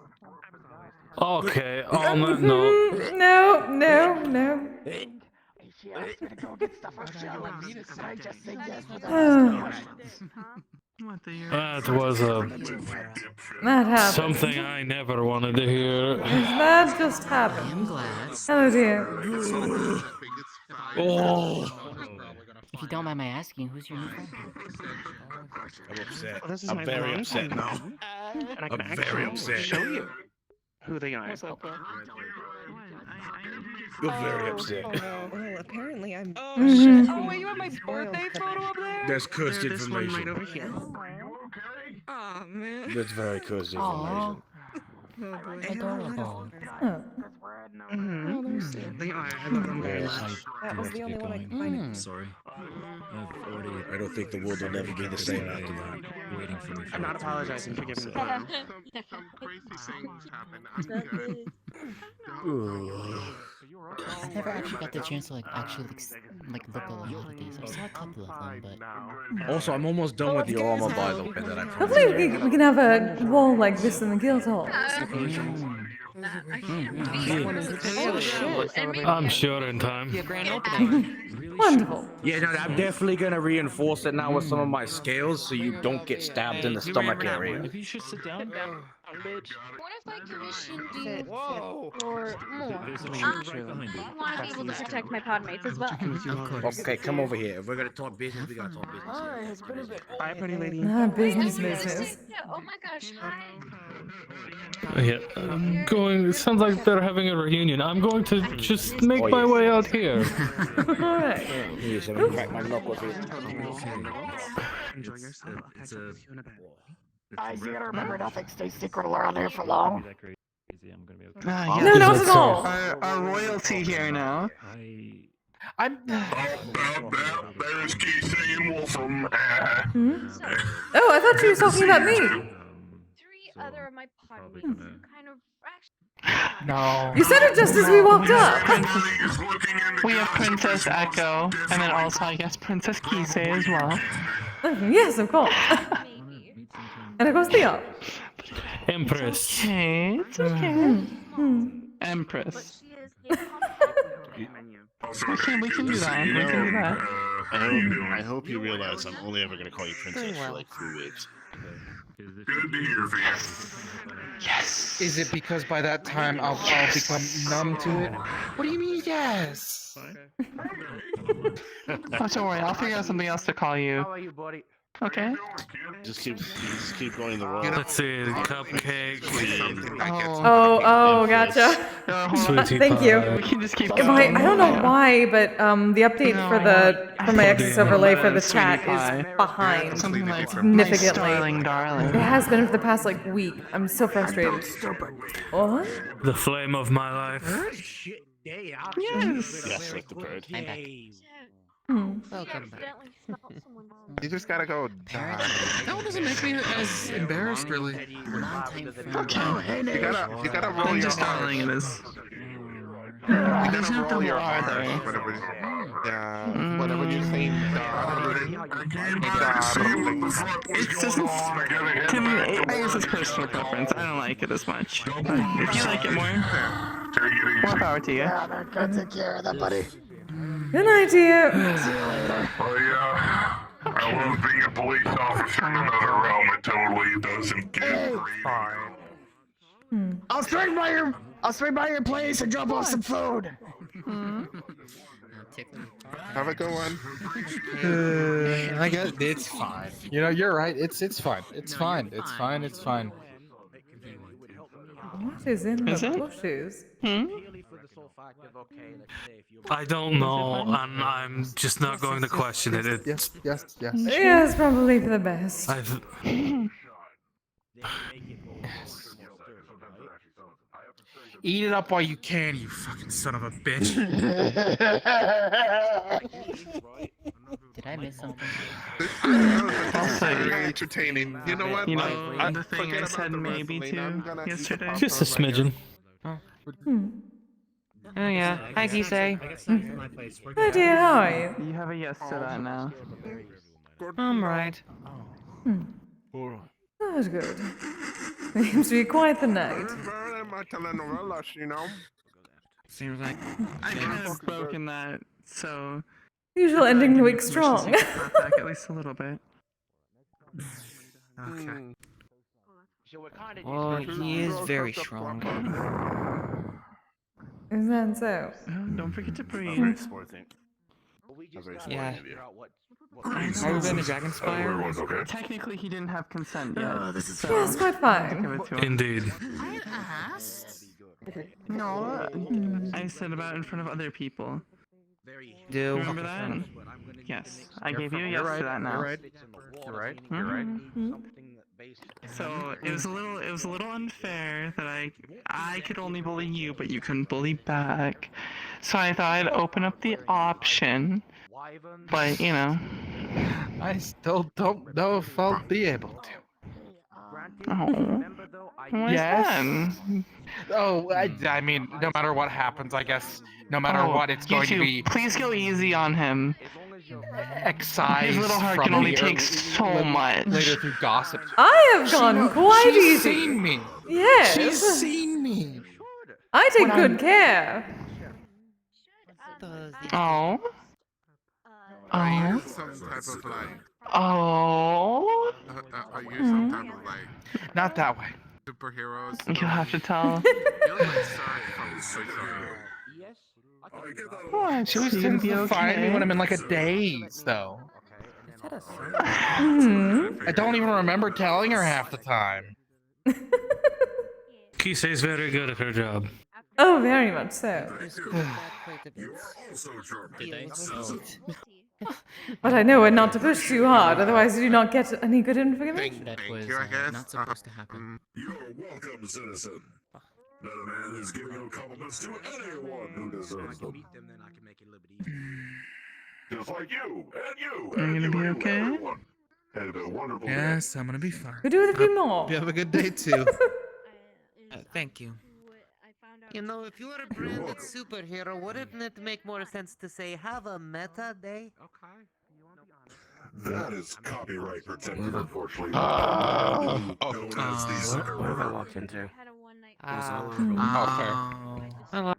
Okay, on that note. No. That was That happened. something I never wanted to hear. That just happened. Oh dear. Oh. If you don't mind my asking, who's your new friend? I'm upset. This is I'm my very mom. upset now. And I can I'm very actually upset. show you who they are. I'm very upset. Well, apparently I'm. Oh Mhm. shit. Oh wait, you have my birthday photo up there? That's cursed This one right information. over here. Oh man. That's very cursed Aw. information. Adorable. Oh. They are. I love them very Yes. much. That was the only one I could find. Sorry. I don't think the world will never be the same after that. Waiting for me. I'm not apologizing for giving Some crazy things happen. I never actually got the chance to actually look at a lot of these. I saw a couple of them, but Also, I'm almost done with the armor, by the way, that I promised. Hopefully we can have a wall like this in the guild hall. I'm sure in time. Wonderful. Yeah, no, I'm definitely gonna reinforce it now with some of my scales so you don't get stabbed in the stomach area. Maybe you should sit down. What if I commissioned you Whoa! for more? There's something I right behind you. want to be able to protect my pod mates as well. Okay, come over here. If we're gonna talk business, we gotta talk business here. Alright, it's been a bit. Hi, pretty lady. Ah, business, Wait, I wanted to business. say, oh my gosh, hi. Yeah, I'm going. It sounds like they're having a reunion. I'm going to just make my way out here. Alright. Yes, I'm gonna crack my knuckles here. Enjoy yourself. I'll catch up with you in a bit. Guys, you gotta remember nothing stays secret around here for long. Ah, No, not at all. Our royalty here now. I'm. There's Kise and Wolfram. Oh, I thought you were talking about me. 3 other of my pod mates kind of No. You said it just as we walked up. We have Princess Echo, and then also, I guess, Princess Kise as well. Yes, of course. And of course they are. Empress. Okay, it's okay. Empress. We can do that. We can do that. I hope you realize I'm only ever gonna call you princess for like 3 weeks. Good to hear for you. Yes. Is it because by that time I'll become numb to it? What do you mean, yes? Oh, don't worry. I'll figure out something else to call you. How are you, buddy? Okay. Just keep going the roll. Let's see, cupcake. Oh, gotcha. Sweetie Thank you. pie. We can just keep I going. don't know why, but the update for my X's overlay for the chat is behind Something like significantly. my darling, darling. It has been for the past like week. I'm so frustrated. What? The flame of my life. Yes. Yes, like the bird. I'm back. Welcome back. You just gotta go. That one doesn't make me as embarrassed, really. Okay. You gotta roll I'm your just darling it is. You There's gotta no roll double your R R there. whenever you say It's just to me. I guess it's personal preference. I don't like it as much. But if you like it more power to you. Yeah, go take care of that, buddy. Good night to you. Oh yeah. I love being a police officer in another realm. It totally doesn't get free. I'll swing by your place and drop off some food. Have a good one. I guess it's fine. You know, you're right. It's fine. It's fine. It's fine. It's fine. What is in the bushes? I don't know, and I'm just not going to question it. Yes. Yeah, it's probably for the best. Eat it up while you can, you fucking son of a bitch. Did I miss something? Very entertaining. You know what? You know, the thing I said maybe to yesterday? Just a smidgen. Oh yeah. Hi, Kise. Oh dear, how are you? You have a yes to that now. I'm right. That's good. Seems to be quite the night. Very much telenovelas, you know. Seems like I kind of broken that, so. Usual ending the week strong. Back at least a little bit. Okay. Oh, he is very strong. Is that so? Oh, don't forget to breathe. Yeah. Have you been to Dragon Spire? Okay. Technically, he didn't have consent yet. Yes, quite fine. Indeed. No, I said about it in front of other people. Do Remember that? Yes, I gave you a yes to that now. You're right. So it was a little unfair that I could only bully you, but you couldn't bully back. So I thought I'd open up the option, but you know. I still don't know if I'll be able to. Oh. Yes. Oh, I mean, no matter what happens, I guess, no matter what, it's going to be. Please go easy on him. Excised. His little heart from can only the take so much. Later through gossip. I have gone quite she's easy. Seen me. Yes. She's seen me. I take good care. Oh. Are you some type of like? Oh. Are you some type of like? Not that way. Superheroes. You'll have to tell. What? She always You're gonna tends be to find me okay. when I'm in like a daze, though. Hmm. I don't even remember telling her half the time. Kise is very good at her job. Oh, very much so. But I know when not to push too hard, otherwise you do not get any good information. Thank you, I guess. not supposed to happen. You're welcome, citizen. Metaman is giving out compliments to anyone who deserves them. Just like you, and you, Are you and gonna be you, okay? everyone. Have a wonderful day. Yes, I'm gonna be fine. Could do with a few more. You have a good day too. Thank you. You know, if you were a branded superhero, wouldn't it make more sense to say, have a meta day? That is copyright protected, unfortunately. What What have I walked into? Hello.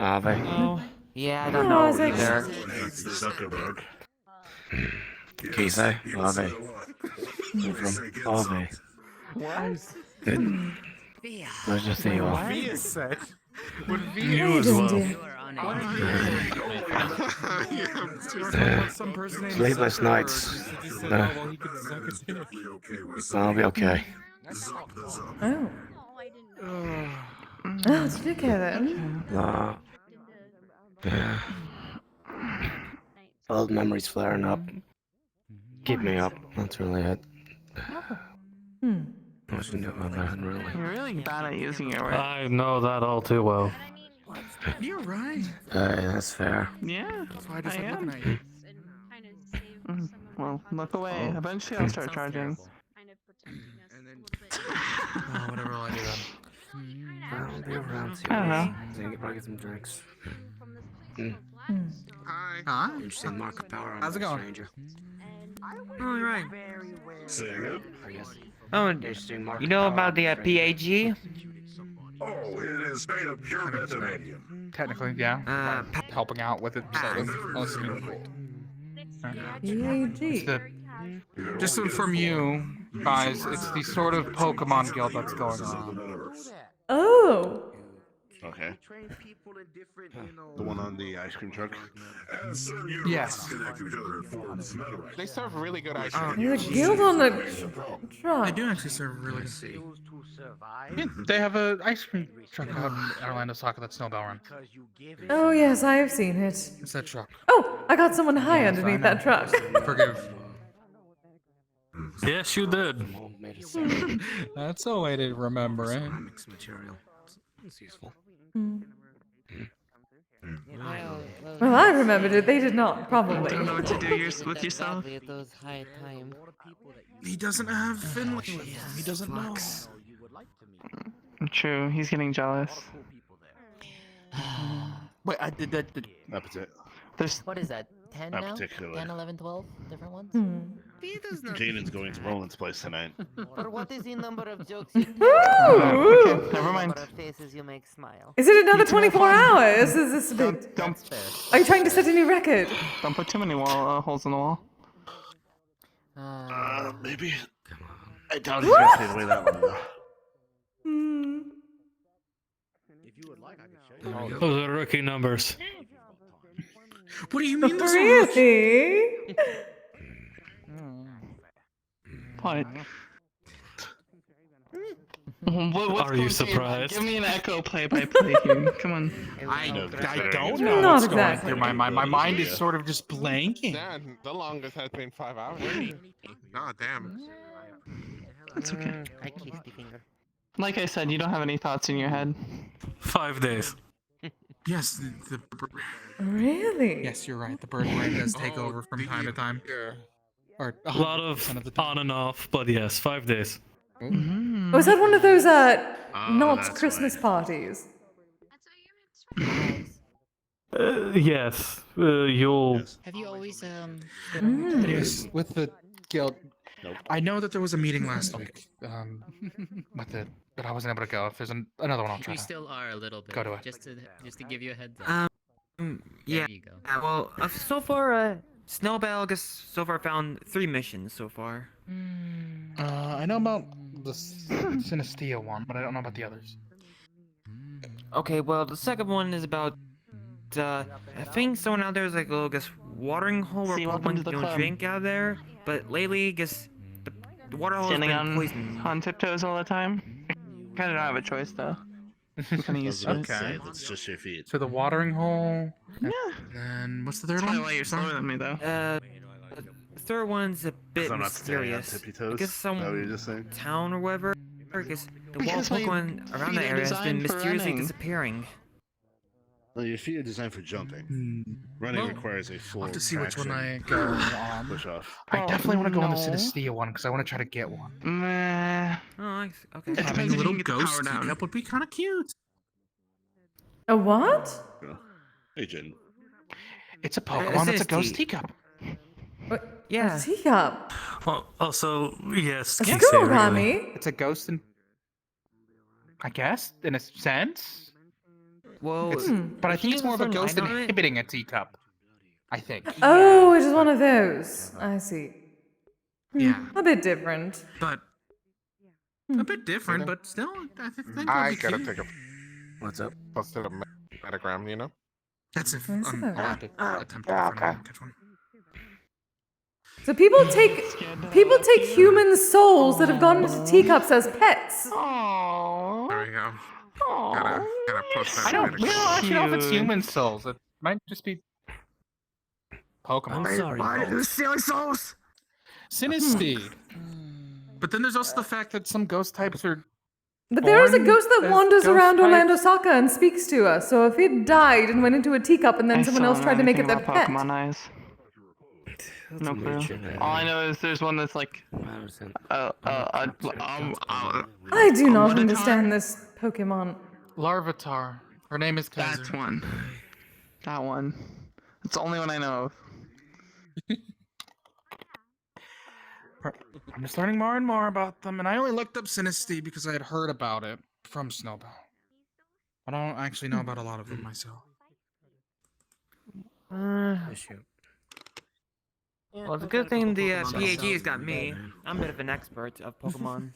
Ave. Oh. Yeah, I don't Oh, know. I was like- There. Zuckerberg. Kise. Ave. I'm from Ave. What? Good. Nice to see you all. Via said. You as well. Sleepless nights. I'll be okay. Oh. Oh, it's okay then. Yeah. Old memories flaring up. Keep me up. That's really it. Hmm. I wasn't doing my bad, really. You're really bad at using it, right? I know that all too well. You're right. Hey, that's fair. Yeah, That's why I just I like am. looking at you. Well, look away. Eventually I'll start charging. Oh, whatever will I do then? I'll be around soon. I don't know. So you can probably get some drinks. Hi. Huh? Interesting mark of power on How's it that going? stranger. All right. Say it. Oh, Interesting mark you of know power about on the that stranger. PAG? Oh, it is made of pure metamagium. Technically, yeah. Helping out with it slightly. Unless you It's EAG. the, just to inform you guys, it's the sort of Pokemon guild that's going on. Oh. Okay. The one on the ice cream truck. And certain Yes. universes connect to each other in forms of metaverse. They serve really good ice cream. There's a guild on the truck. They do actually serve really good. Yeah, they have a ice cream truck out in Orlando Soccer that's Snowbell Run. Oh yes, I have seen it. It's that truck. Oh, I got someone high Yes, I underneath know. that truck. Forgive. Yes, you did. That's a way to remember it. Mixed material. It's useful. Well, I remembered it. They did not, probably. Don't know what to do with yourself. He doesn't have Finland with him. He doesn't know. True, he's getting jealous. Wait, I did that. Not particular. There's What is that? 10 Not now? particularly. 10, 11, 12 different ones? Jaden's going to Roland's place tonight. Or what is the number of jokes you okay, never mind. number of faces you make smile? Is it another 24 hours? Is this a big... Don't Are you trying to set a new record? don't put too many holes in the wall. Maybe. I doubt he's gonna stay away that long though. Hmm. Those are rookie numbers. What do you mean? Really? What? What's Are you going on? surprised? Give me an echo play-by-play here. Come on. I No, don't no, know not what's exactly. going through my mind. My mind is sort of just blanking. Yeah, the longest has been 5 hours. Oh, damn. It's okay. I kissed the finger. Like I said, you don't have any thoughts in your head. 5 days. Yes, Really? yes, you're right. The bird brain does take over from time to time. Or A lot of on and off, but yes, 5 days. Was that one of those, not that's Christmas right. parties? Yes, you'll. Have you always, Yes, with the guild. Nope. I know that there was a meeting last week. With it, but I wasn't able to go. If there's another one, I'll try we to. still are a little bit. Go to it. Just to give you a heads up. Yeah. There you go. Well, so far, Snowbell, I guess, so far found 3 missions so far. I know about the Synestia one, but I don't know about the others. Okay, well, the second one is about, I think someone out there is like a little, guess, watering hole where See, welcome Pokemon to the don't club. drink out there, but lately, guess, the water hole has Standing been poisoned. on tiptoes all the time. Kind of don't have a choice though. I'm kind of I was used to about it. to say, that's just your feet. So the watering hole. Yeah. And what's the third That's probably one? why you're slower than me though. The third one's a bit I'm not standing on mysterious. tippy I toes. guess Is that what you're some just saying? town or whatever. I guess the wild Because my Pokemon around feet that are area has been designed for mysteriously running. disappearing. Well, your feet are designed for jumping. Running Well, requires a full I'll have to see which one I traction go on. push off. I definitely want to go on the no. Synestia one because I want to try to get one. Meh. Oh, okay. It Having depends a if you little can get the power ghost down. teacup would be kind of cute. A what? Hey, Jen. It's a Pokemon that's a ghost Synestia. teacup. Yeah. A teacup. Well, also, yes, A Kise, school really. Rami. It's a ghost in, I guess, in a sense. Well, But I think it's more of a certain ghost item on it? inhibiting a teacup. I think. Oh, it is one of those. I see. Yeah, A bit different. but a bit different, but still, I think I would be gotta cute. take a. What's up? Posted a metagram, you know. That's if Where's I'll that? have to attempt to catch one. So people take human souls that have gone into teacups as pets. Aww. There we go. Gotta post that. I don't. We don't actually know if it's Cute. human souls. It might just be Pokemon. I'm sorry, Who's stealing souls? Synesty. But then there's also the fact that some ghost types are. But there is a born ghost that as wanders ghost around types. Orlando Saka and speaks to us. So if it died and went into a teacup and then I someone still else don't tried know to make it anything their about pet. Pokemon eyes. No clue. All I know is there's one that's like, I do not Larvitar? understand this Pokemon. Larvitar. Her name is Kiseru. That's one. That one. It's the only one I know of. I'm just learning more and more about them, and I only looked up Synesty because I had heard about it from Snowbell. I don't actually know about a lot of them myself. Well, it's a good thing the PhD's got me. I'm a bit of an expert of Pokemon.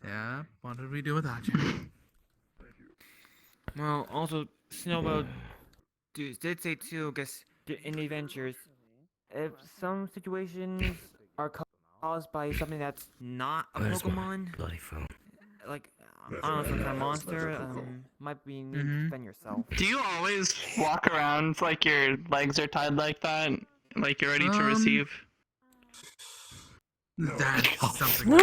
Yeah, what did we do without you? Well, also, Snowbell did say too, I guess, in the adventures, if some situations are caused by something that's not a Pokemon, bloody phone. like, I don't know, some kind of monster, might be need to defend yourself. Do you always walk around like your legs are tied like that? Like you're ready to receive? That's something.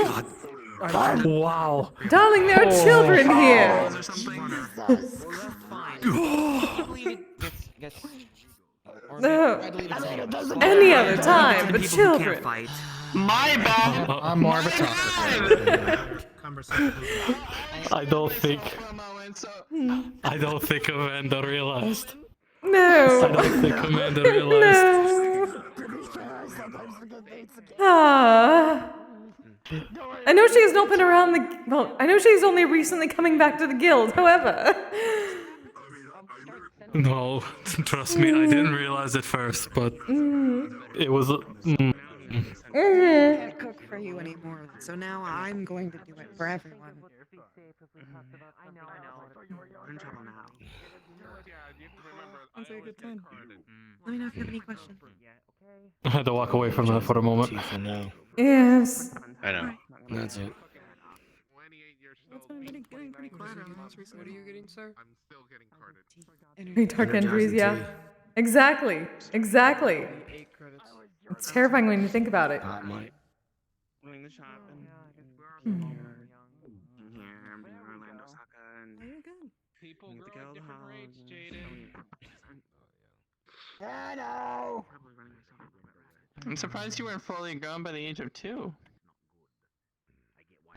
God. Wow. Darling, there are children here. Or something? Any other time, but children. My bad. I'm more of a talker. I don't think Amanda realized. No. I don't think Amanda realized. No. Ah. I know she has not been around the. Well, I know she's only recently coming back to the guild. However. No, trust me, I didn't realize it first, but it was. Can't cook for you anymore, so now I'm going to do it for everyone. You're in trouble now. Sounds like a good time. Let me know if you have any questions. I had to walk away from that for a moment. Yes. I know. That's it. That's been getting pretty quiet around the house recently. What are you getting, sir? I'm still getting carded. Dark entries, yeah. Exactly. Exactly. It's terrifying when you think about it. Doing the shopping. People grow at different rates, I know. I'm surprised you weren't fully grown by the age of 2.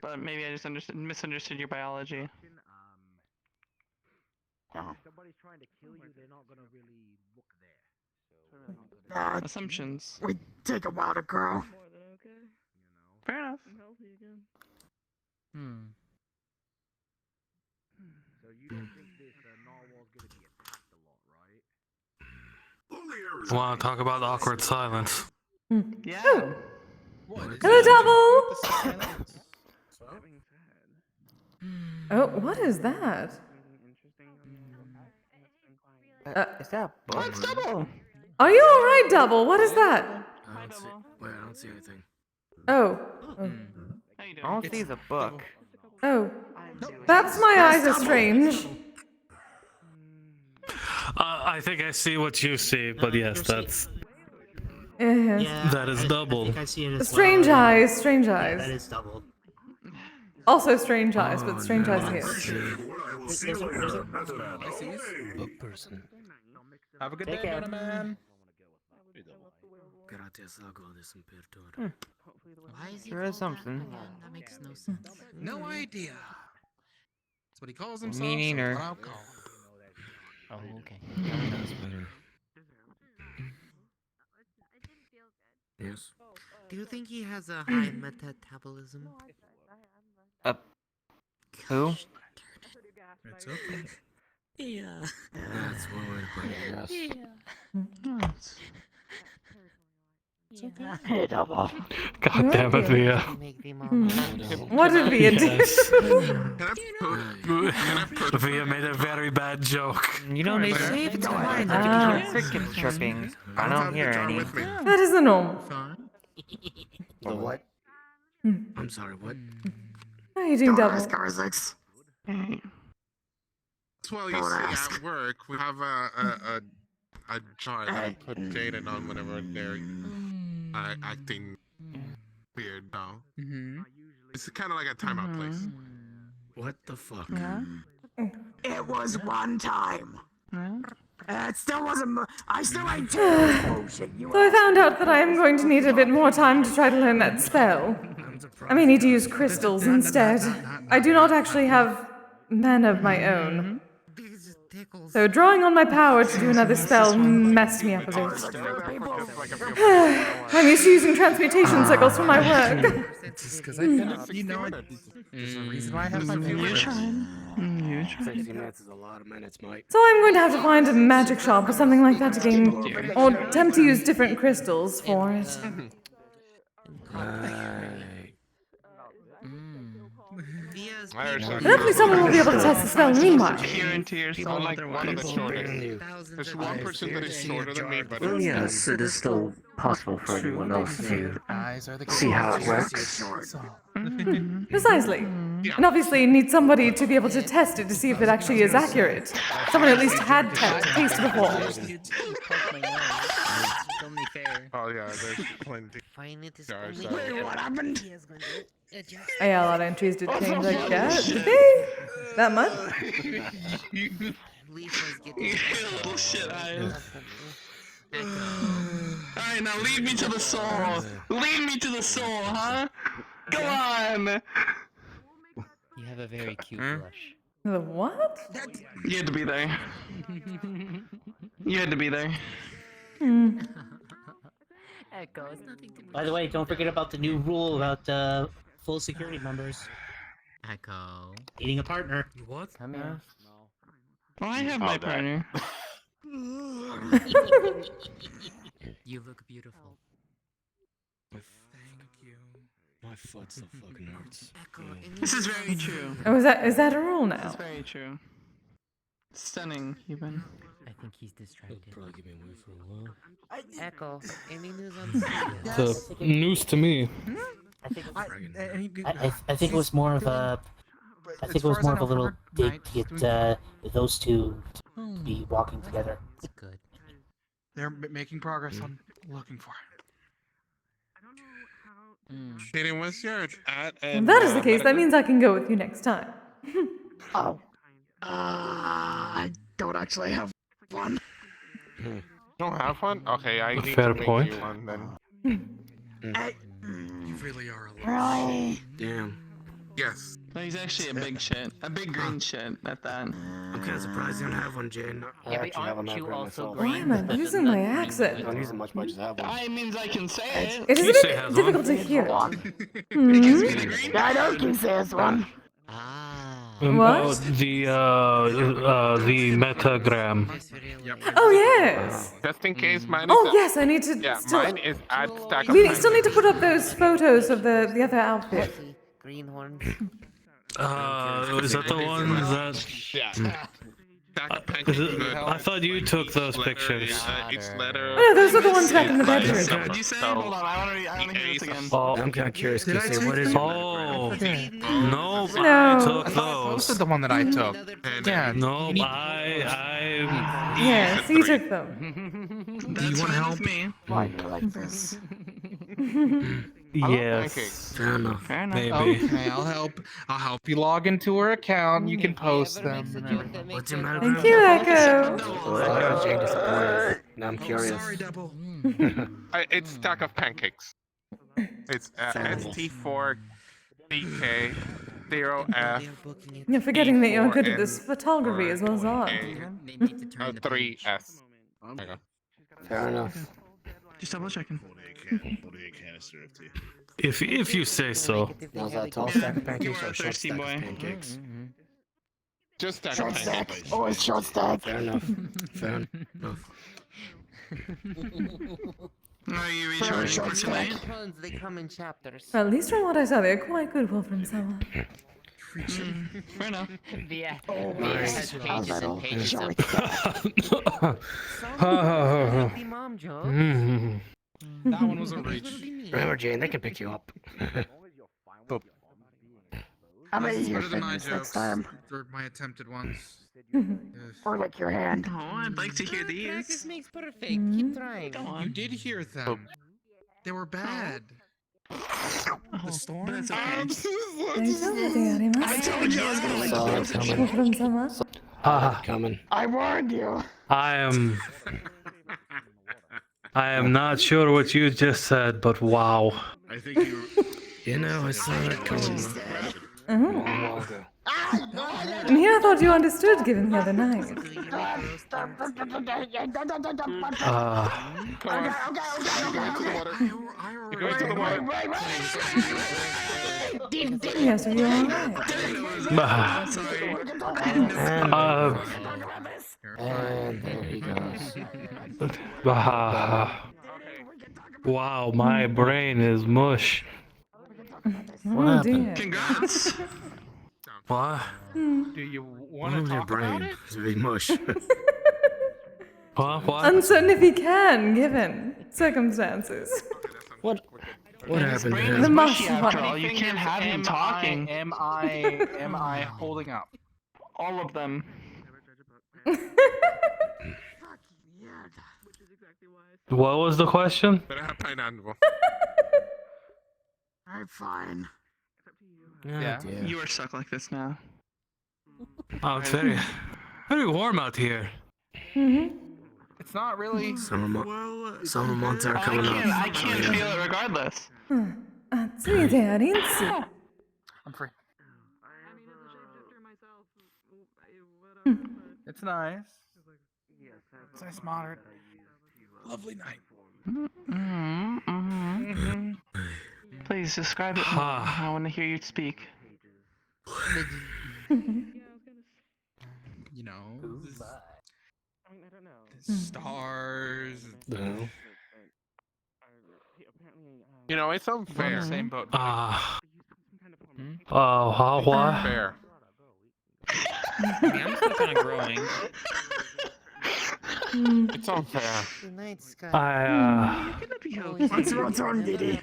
But maybe I just misunderstood your biology. Somebody's trying to kill you, they're not gonna really look there. Assumptions. We take a while to grow. Fair enough. So you don't think this narwhal's gonna be attacked a lot, right? Want to talk about awkward silence? Yeah. Hello, Double! Oh, what is that? Is that a book? What's Double? Are you alright, Double? What is that? I don't see anything. Oh. All I see is a book. Oh. Perhaps my eyes are strange. I think I see what you see, but yes, that's Yes. that is Double. I think I see it as Strange well. eyes, strange Yeah, eyes. that is Double. Also strange eyes, but strange eyes here. Book person. Have a good Take day, care. man. Why is he Sure is called that something. again? That makes no sense. No idea. That's what he calls Me himself. neither. So what I'll call. Oh, okay. That's better. Yes. Do you think he has a high metabolism? Who? It's okay. Yeah. That's one way to put it. Yeah. Hey, Double. God damn it, Via. What did Via do? Yes. Via made a very bad joke. You know, they say if it's quiet, that you can hear crickets chirping. I don't hear any. That is the norm. The what? I'm sorry, what? How are you doing, Double? Well, you see, at work, we have a jar that I put Jaden on whenever they're acting weird now. It's kind of like a timeout place. What the fuck? It was one time. It still wasn't. I still ain't taking motion. So I found out that I am going to need a bit more time to try to learn that spell. I may need to use crystals instead. I do not actually have mana of my own. So drawing on my power to do another spell messed me up a bit. I'm used to using transmutation circles for my work. Just because I've been a there's a reason why I have my viewers. 60 minutes is a lot of minutes, Mike. So I'm going to have to find a magic shop or something like that to gain, or attempt to use different crystals for it. Hopefully someone will be able to test the spell meanwhile. Peer into your soul. Like one of the shortest. There's one person that is shorter than me, but Well, Yes, it is still possible for anyone else to see how it works. Precisely. And obviously need somebody to be able to test it to see if it actually is accurate. Someone at least had tasted before. oh yeah, there's plenty. Jars out. Wait, what happened? Yeah, a lot of entries did change like that. Did they? That much? Bullshit eyes. Alright, now lead me to the soul. Lead me to the soul, huh? Go on. You have a very cute blush. The what? You had to be there. You had to be there. Echo, it's nothing to By the way, don't forget about the new rule about full security members Echo. needing a partner. What? Come here. Well, I have my partner. You look beautiful. Thank you. My foot still fucking hurts. This is very true. Oh, is that a rule This now? is very true. Stunning, even. I think he's distracted. Probably give me away for a while. Echo, any news on It's news to me. I think it was more of a. I think it was more of a little dig to get those two to be walking together. That's good. They're making progress on looking for it. Jaden, what's your at? If that is the case, that means I can go with you next time. Oh. I don't actually have one. Don't have one? Okay, I need Fair to make point. you one then. You really are a Really? Damn. Yes. No, he's actually a big shit. A big green shit at that. I'm kind of surprised you don't have one, Jaden. Yeah, but aren't you also Why green? am I losing my accent? I'm using much, I just have one. I means I can say it. It is a Kise bit has difficult to one. hear. Yeah, I know Kise has one. Ah. What? The metagram. Oh yes. Just in case mine is. Oh yes, I need to. Yeah, still, mine is add stack of we still need to put up those photos of the other outfit. Greenhorns. Is that the one that? Yeah. I thought you took those pictures. It's letter. Oh, those are the ones back in the bedroom. What did you say? Hold on, I want to hear this again. Oh, I'm kind of curious. Did I Kise, take what is Oh, no, No. I took This those. is the one that I took. Yeah. No, Yes, he took them. Do you want to help me? Why do you like this? Yes. Fair enough. Fair enough. Maybe. Okay, I'll help you log into her account. You can post them. And everything. What's your matter? Thank you, Echo. Jane disappointed. Now I'm curious. Sorry, Double. It's stack of pancakes. It's ST4 DK 0F. You're forgetting that you're good at this photography as well as art. 3S. Fair enough. Just double checking. Canister of tea. If you say so. Now is that a tall stack of You pancakes are or a a short thirsty stack boy. of pancakes? Just stack Short of stack. pancakes. Always short stack. Fair enough. Fair enough. Are you Very recharging short for stack. tonight? Clones, they come in chapters. Well, at least from what I saw, they're quite good Wolfram Summer. Fair enough. Yeah. Nice. Pages and pages of The mom joke. That one was a reach. Remember, Jane, they can pick you up. I'm gonna eat your Better than my fingers next jokes. time. Or my attempted ones. Or lick your hand. Oh, I'd like to hear Practice these. makes perfect. Keep trying. Go You on. did hear them. They were bad. The storm? That's okay. I told you I was gonna Saw it coming. Wolfram Summer. Coming. I warned you. I am not sure what you just said, but wow. I think you. You know, I saw it coming. Oh. A while ago. And here I thought you understood given the other night. You're going to the water. Yes, are you alright? And there he goes. Wow, my brain is mush. Oh dear. Congrats. What? Do you want to talk about it? It's very mush. What? Uncertain if he can, given circumstances. What happened to The him? mush After all, one. you can't have him talking. Am I holding up? All of them. What was the question? Better have pineapple. I'm fine. Yeah. You are stuck like this now. Oh, it's very warm out here. It's not really. Summer months are coming up. I can't feel it regardless. I'm free. It's nice. It's nice, moderate. Lovely night. Please describe it. I want to hear you speak. You know, the stars. No. You know, it's unfair. Same boat. What? Fair. I'm still kind of growing. It's unfair. Good night, Sky. What's wrong, Diddy?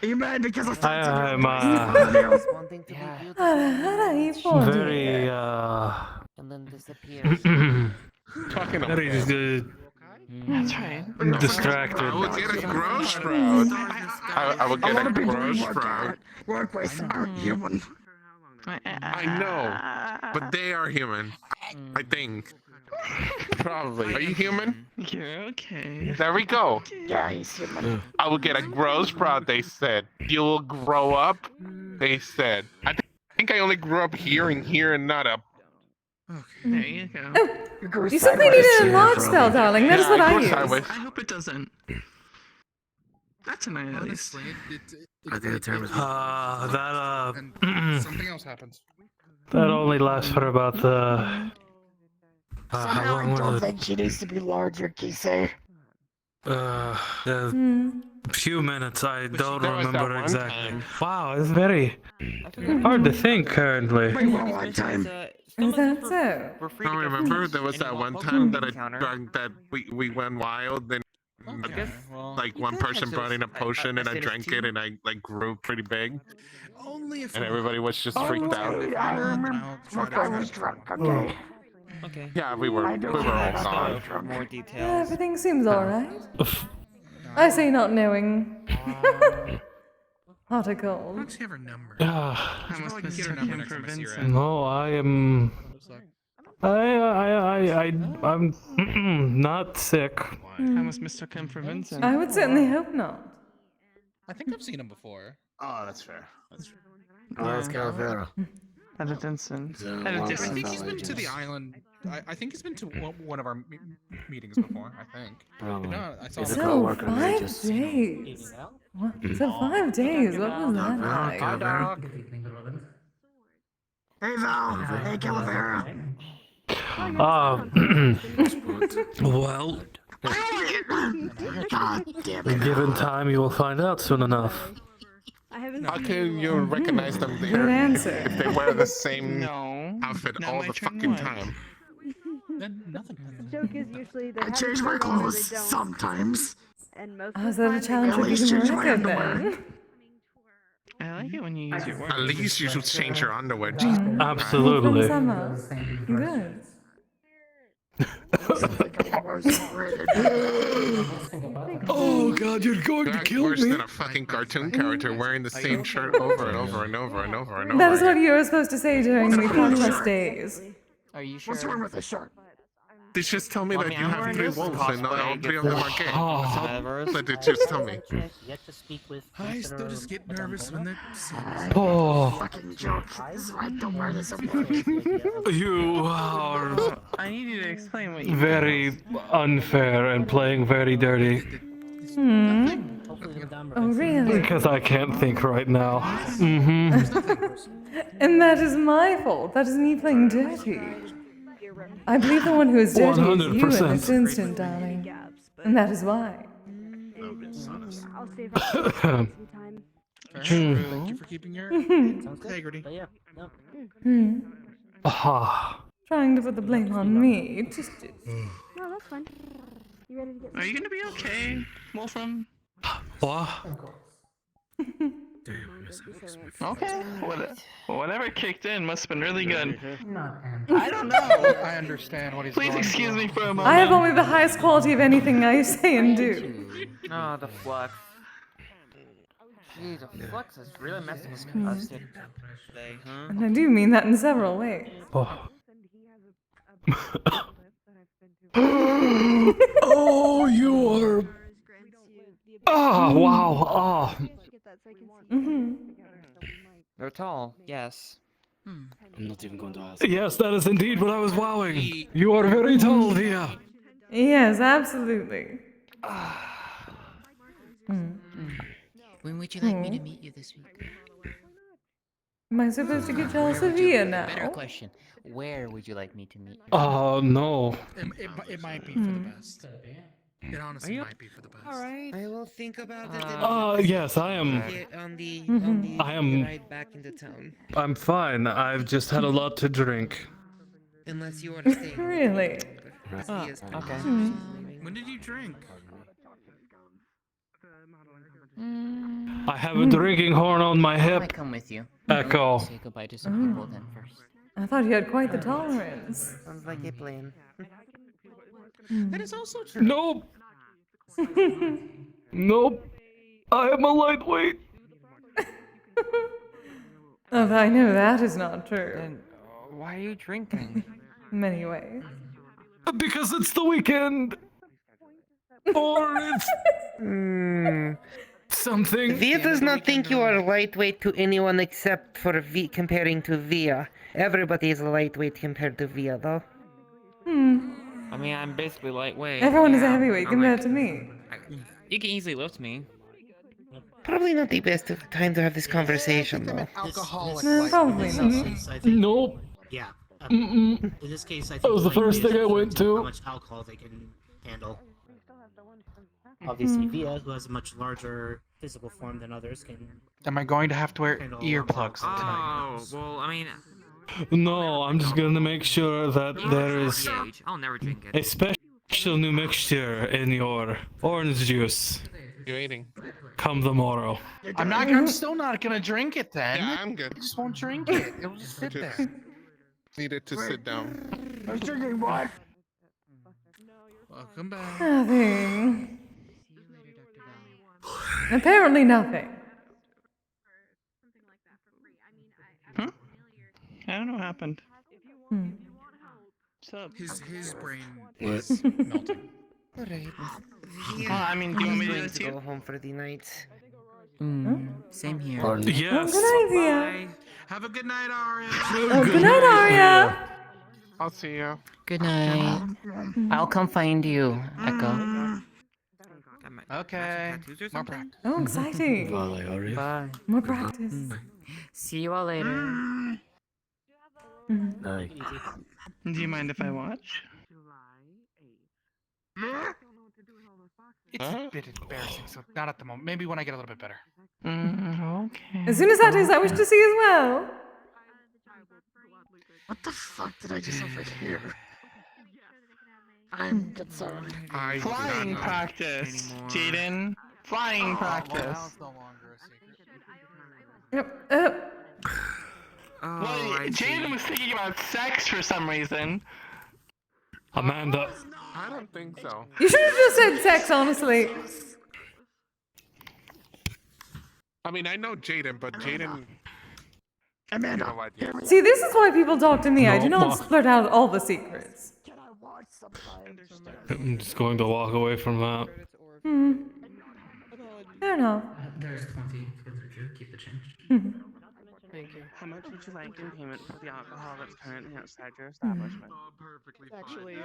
Are you mad because I I'm Wanting to be beautiful very and then disappears. Talking of very That's right. distracted. I would get a gross sprout. I would get a gross sprout. Workplace aren't human. I know, but they are human. I think. Probably. Are you human? You're okay. There we go. Yeah, he's human. I will get a growth sprout, they said. You will grow up, they said. I think I only grew up here and not up. There you go. Oh, you simply needed a large spell, darling. That is what I use. I hope it doesn't. That's a nice at least. I think the term is. And something else happens. That only lasts for about how Somehow long I was don't it? think she needs to be larger, Kise. A few minutes. I don't there was that remember one exactly. time. Wow, it's very hard to think currently. We were one time. Is that so? I remember there was that one time that I drank that we went wild. Then like one person brought in a potion and I drank it and I like grew pretty big. Only if And everybody was just freaked out. I remember. I was drunk. Okay. Okay. Yeah, we were all gone. More Yeah, details. everything seems alright. I say not knowing. Hot or cold. Once you have her number. Ah. I must get her number next time I see her. No, I am. I'm not sick. How was Mr. Kim for Vincent? I would certainly hope not. I think I've seen him before. Oh, that's fair. That's fair. Let's go, Vera. At a distance. At I a think distance. he's been to the island. I think he's been to one of our meetings before. I think. Probably. No, I saw It's a him. So, coworker. 5 Just days. What? So 5 days, what was that like? Hi, dog. Hey, Val. Hey, Calavera. Well, God damn it. given time, you will find out soon enough. How can you recognize them Good there answer. if they wear the same No. outfit Not all my the turn fucking what? time? Then nothing happens. Joke is usually they I have change a my shirt on or clothes they don't. sometimes. And most Oh, is of the that a time they challenge At for least beating change my record underwear. then? I like it when you use your words. At least you should change your underwear. Jesus. From Absolutely. summer. Good. Oh God, you're going You're to worse kill me. than a fucking cartoon character wearing the same shirt over and over and over and over and over. That is what again. you were supposed to say during the podcast days. Are you sure? What's wrong with the shirt? They just tell me Well, I that mean, you I'm have wearing 3 this wolves and not all cosplay, 3 of them are gay. That's all Metaverse. that they just tell me. Yet to speak with I still just get nervous when they're. Oh, Fucking joke. This is why I don't wear this anymore. you are I need you to explain what you very unfair and playing very dirty. Oh, really? Because I can't think right now. And that is my fault. That is me playing dirty. I believe the one who is dirty is you in 100%. this instant, darling. And that is why. I'll save up some time. Thank you for keeping your integrity. But yeah, no. Ah. Trying to put the blame on me. Just. No, that's fine. You ready to get? Are you gonna be okay, Wolfram? What? Okay. Whatever kicked in must have been really good. I don't know. I understand what he's Please going excuse through. me for a moment. I have only the highest quality of anything I say and do. Oh, the flux. Gee, the flux is really messing with us today, huh? And I do mean that in several ways. Oh. Oh, you are. Oh, wow. Oh. They're tall, yes. I'm not even going to ask. Yes, that is indeed what I was wowing. You are very tall, Via. Yes, absolutely. When would you like me to meet you this week? Am I supposed to get jealous of Via now? Better question. Where would you like me to meet you? Oh, no. It might be for the best. It honestly might be for the best. Alright. I will think about it. Yes, I am. On the I am. ride back into town. I'm fine. I've just had a lot to drink. Unless you want to stay. Really? Okay. When did you drink? I have a drinking horn on my I hip. come with you. Echo. Say goodbye to some people then first. I thought you had quite the tolerance. Sounds like a plan. That is also true. Nope. Nope. I am a lightweight. Oh, I know that is not true. Then why are you drinking? In many ways. Because it's the weekend. Or it's something. Via does not think you are lightweight to anyone except for comparing to Via. Everybody is lightweight compared to Via, though. I mean, I'm basically lightweight. Everyone is a yeah. heavyweight I'm compared like- to me. You can easily lift me. Probably not the best time to have this conversation, though. Alcoholic. Probably not. Nope. Yeah. Mm-mm. In this case, I think That was the first thing I went how to. much alcohol they can handle. Obviously, Via, who has a much larger physical form than others, can. Am I going to have to wear handle a lot more earplugs tonight? Oh, well, I mean, No, I'm just gonna make sure that there is I'll never drink it. a special new mixture in your orange juice. You're eating. Come tomorrow. I'm still not gonna drink it then. Yeah, I'm good. I just won't drink it. It'll just sit there. Needed to sit down. I was drinking what? Welcome back. Nothing. Apparently nothing. Huh? I don't know what happened. Hmm. What's up? His brain What? is melting. Alright. Well, I mean, do you want me to do going that to too? go home for the night. Same here. Pardon? Yes. Good idea. Have a good night, Aria. Oh, good night, Arya. I'll see you. Good night. I'll come find you, Echo. Okay. More practice. Oh, exciting. Vale, Aria. Bye. More practice. See you all later. Night. Do you mind if I watch? It's a bit embarrassing, so not at the moment. Maybe when I get a little bit better. Okay. As soon as that is, I wish to see as well. What the fuck did I just overhear? I'm sorry. Flying practice, Jaden. Flying practice. Yep. Well, Jaden was thinking about sex for some reason. Amanda. I don't think so. You should have just said sex, honestly. I mean, I know Jaden, but Jaden. Amanda. No idea. See, this is why people talk to me. I do No, not Ma. splurt out all the secrets. I'm just going to walk away from that. Fair enough. There's 20. Feel free to keep the change. Thank you. How much would you like in payment for the alcohol that's currently outside your establishment? Actually,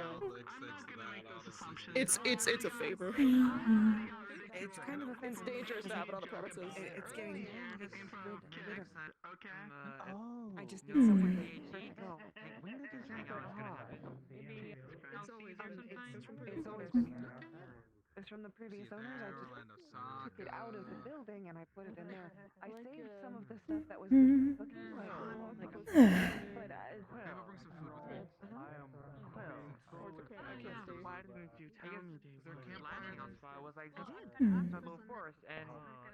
it's a favor. It's kind of a It's dangerous to have it on the premises. It's getting. Oh. I just need somewhere to go. It's from the previous owners. I just took it out of the building and I put it in there. I saved some of the stuff that was cooking, but Why didn't you tell me they were campfires? So I was like, a little forest, and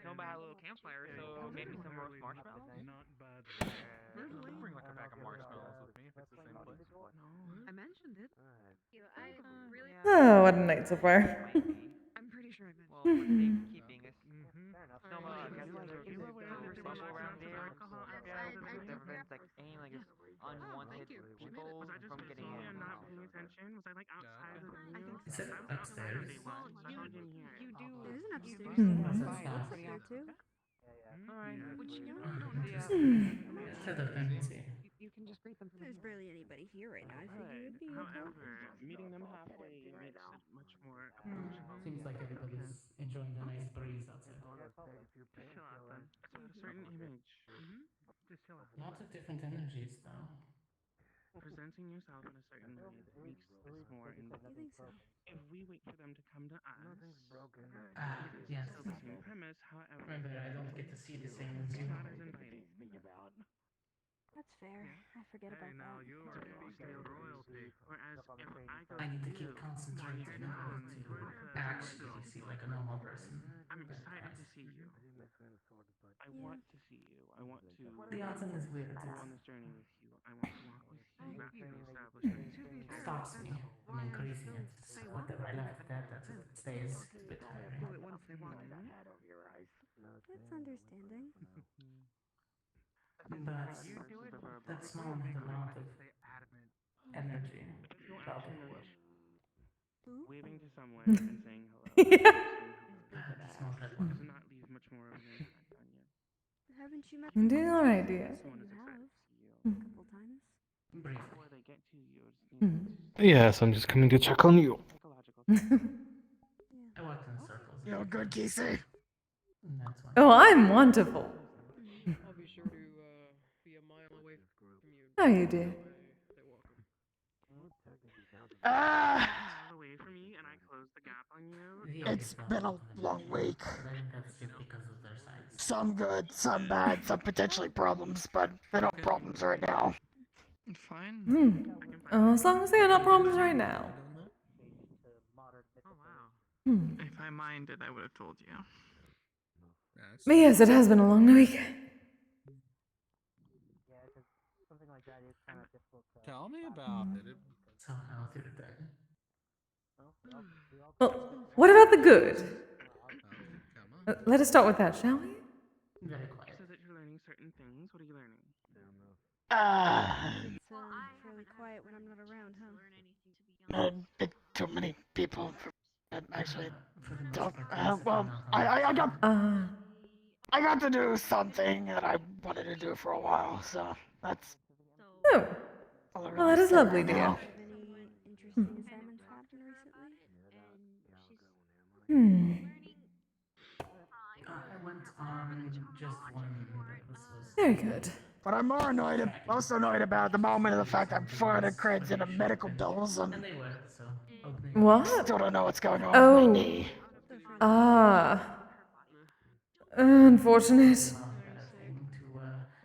nobody had a little campfire, so maybe some roast marshmallows. Bring like a bag of marshmallows with me if it's the same place. I mentioned it. Oh, what a night so far. I'm pretty sure I mentioned Well, with keeping us. No, but I guess there's bubble around there. Everyone's like any like just unwanted people from getting in. Not paying attention? Was I like outside of the room? Is it upstairs? You do. There isn't upstairs. That's It's not- up there too. Alright. Which you know you don't It's see. a dependency. You can just greet them from There's barely anybody here right now. I figured it would be okay. However, meeting them halfway makes it much more. Seems like everybody's enjoying the nice breeze outside. Chill out then. It's a certain image. Just chill out. Lots of different energies, though. Presenting yourself in a certain way makes this more I think so. If we wait for them to come to us, Yes. still the same premise, however, Remember, I don't get to see the same as you. not as inviting. That's fair. I forget about that. Whereas if I go I need to to keep you, concentrating in order to actually see like a normal person. I'm excited to see you. I want to see you. I want to The autumn is weird. go on this journey with you. I want to walk with you back to the establishment. It stops me. I'm increasing it. It's whatever I left that, that's it. It stays. It's a bit tiring. That's understanding. But that small amount of energy probably will. Waving to someone and saying hello. That's not that one. Does not leave much more of an impact on you. Haven't you met I'm doing alright, dear. Someone is You excited have. to see you. A couple times. Briefly. Before they get to you, just need Yes, I'm just coming to check on you. psychological. I walked in circles. You're good, Kise. Oh, I'm wonderful. I'll be sure to be a mile away from you. How are you, dear? Away from me, and I close the gap on you. It's been a long week. Some good, some bad, some potentially problems, but they're not problems right now. Fine. As long as they are not problems right now. If I minded, I would have told you. But yes, it has been a long week. Tell me about it. Well, what about the good? Let us start with that, shall we? Very quiet. So that you're learning certain things. What are you learning? It's fairly quiet when I'm not around, huh? Too many people that actually don't. Well, I got to do something that I wanted to do for a while, so that's. Oh, well, that is lovely, dear. Have any interesting assignments happened recently? I went on just one that was supposed Very good. What I'm most annoyed about at the moment is the fact I'm 400 credits into medical bills and they were, so What? still don't know what's going on with my knee. Ah. Unfortunate.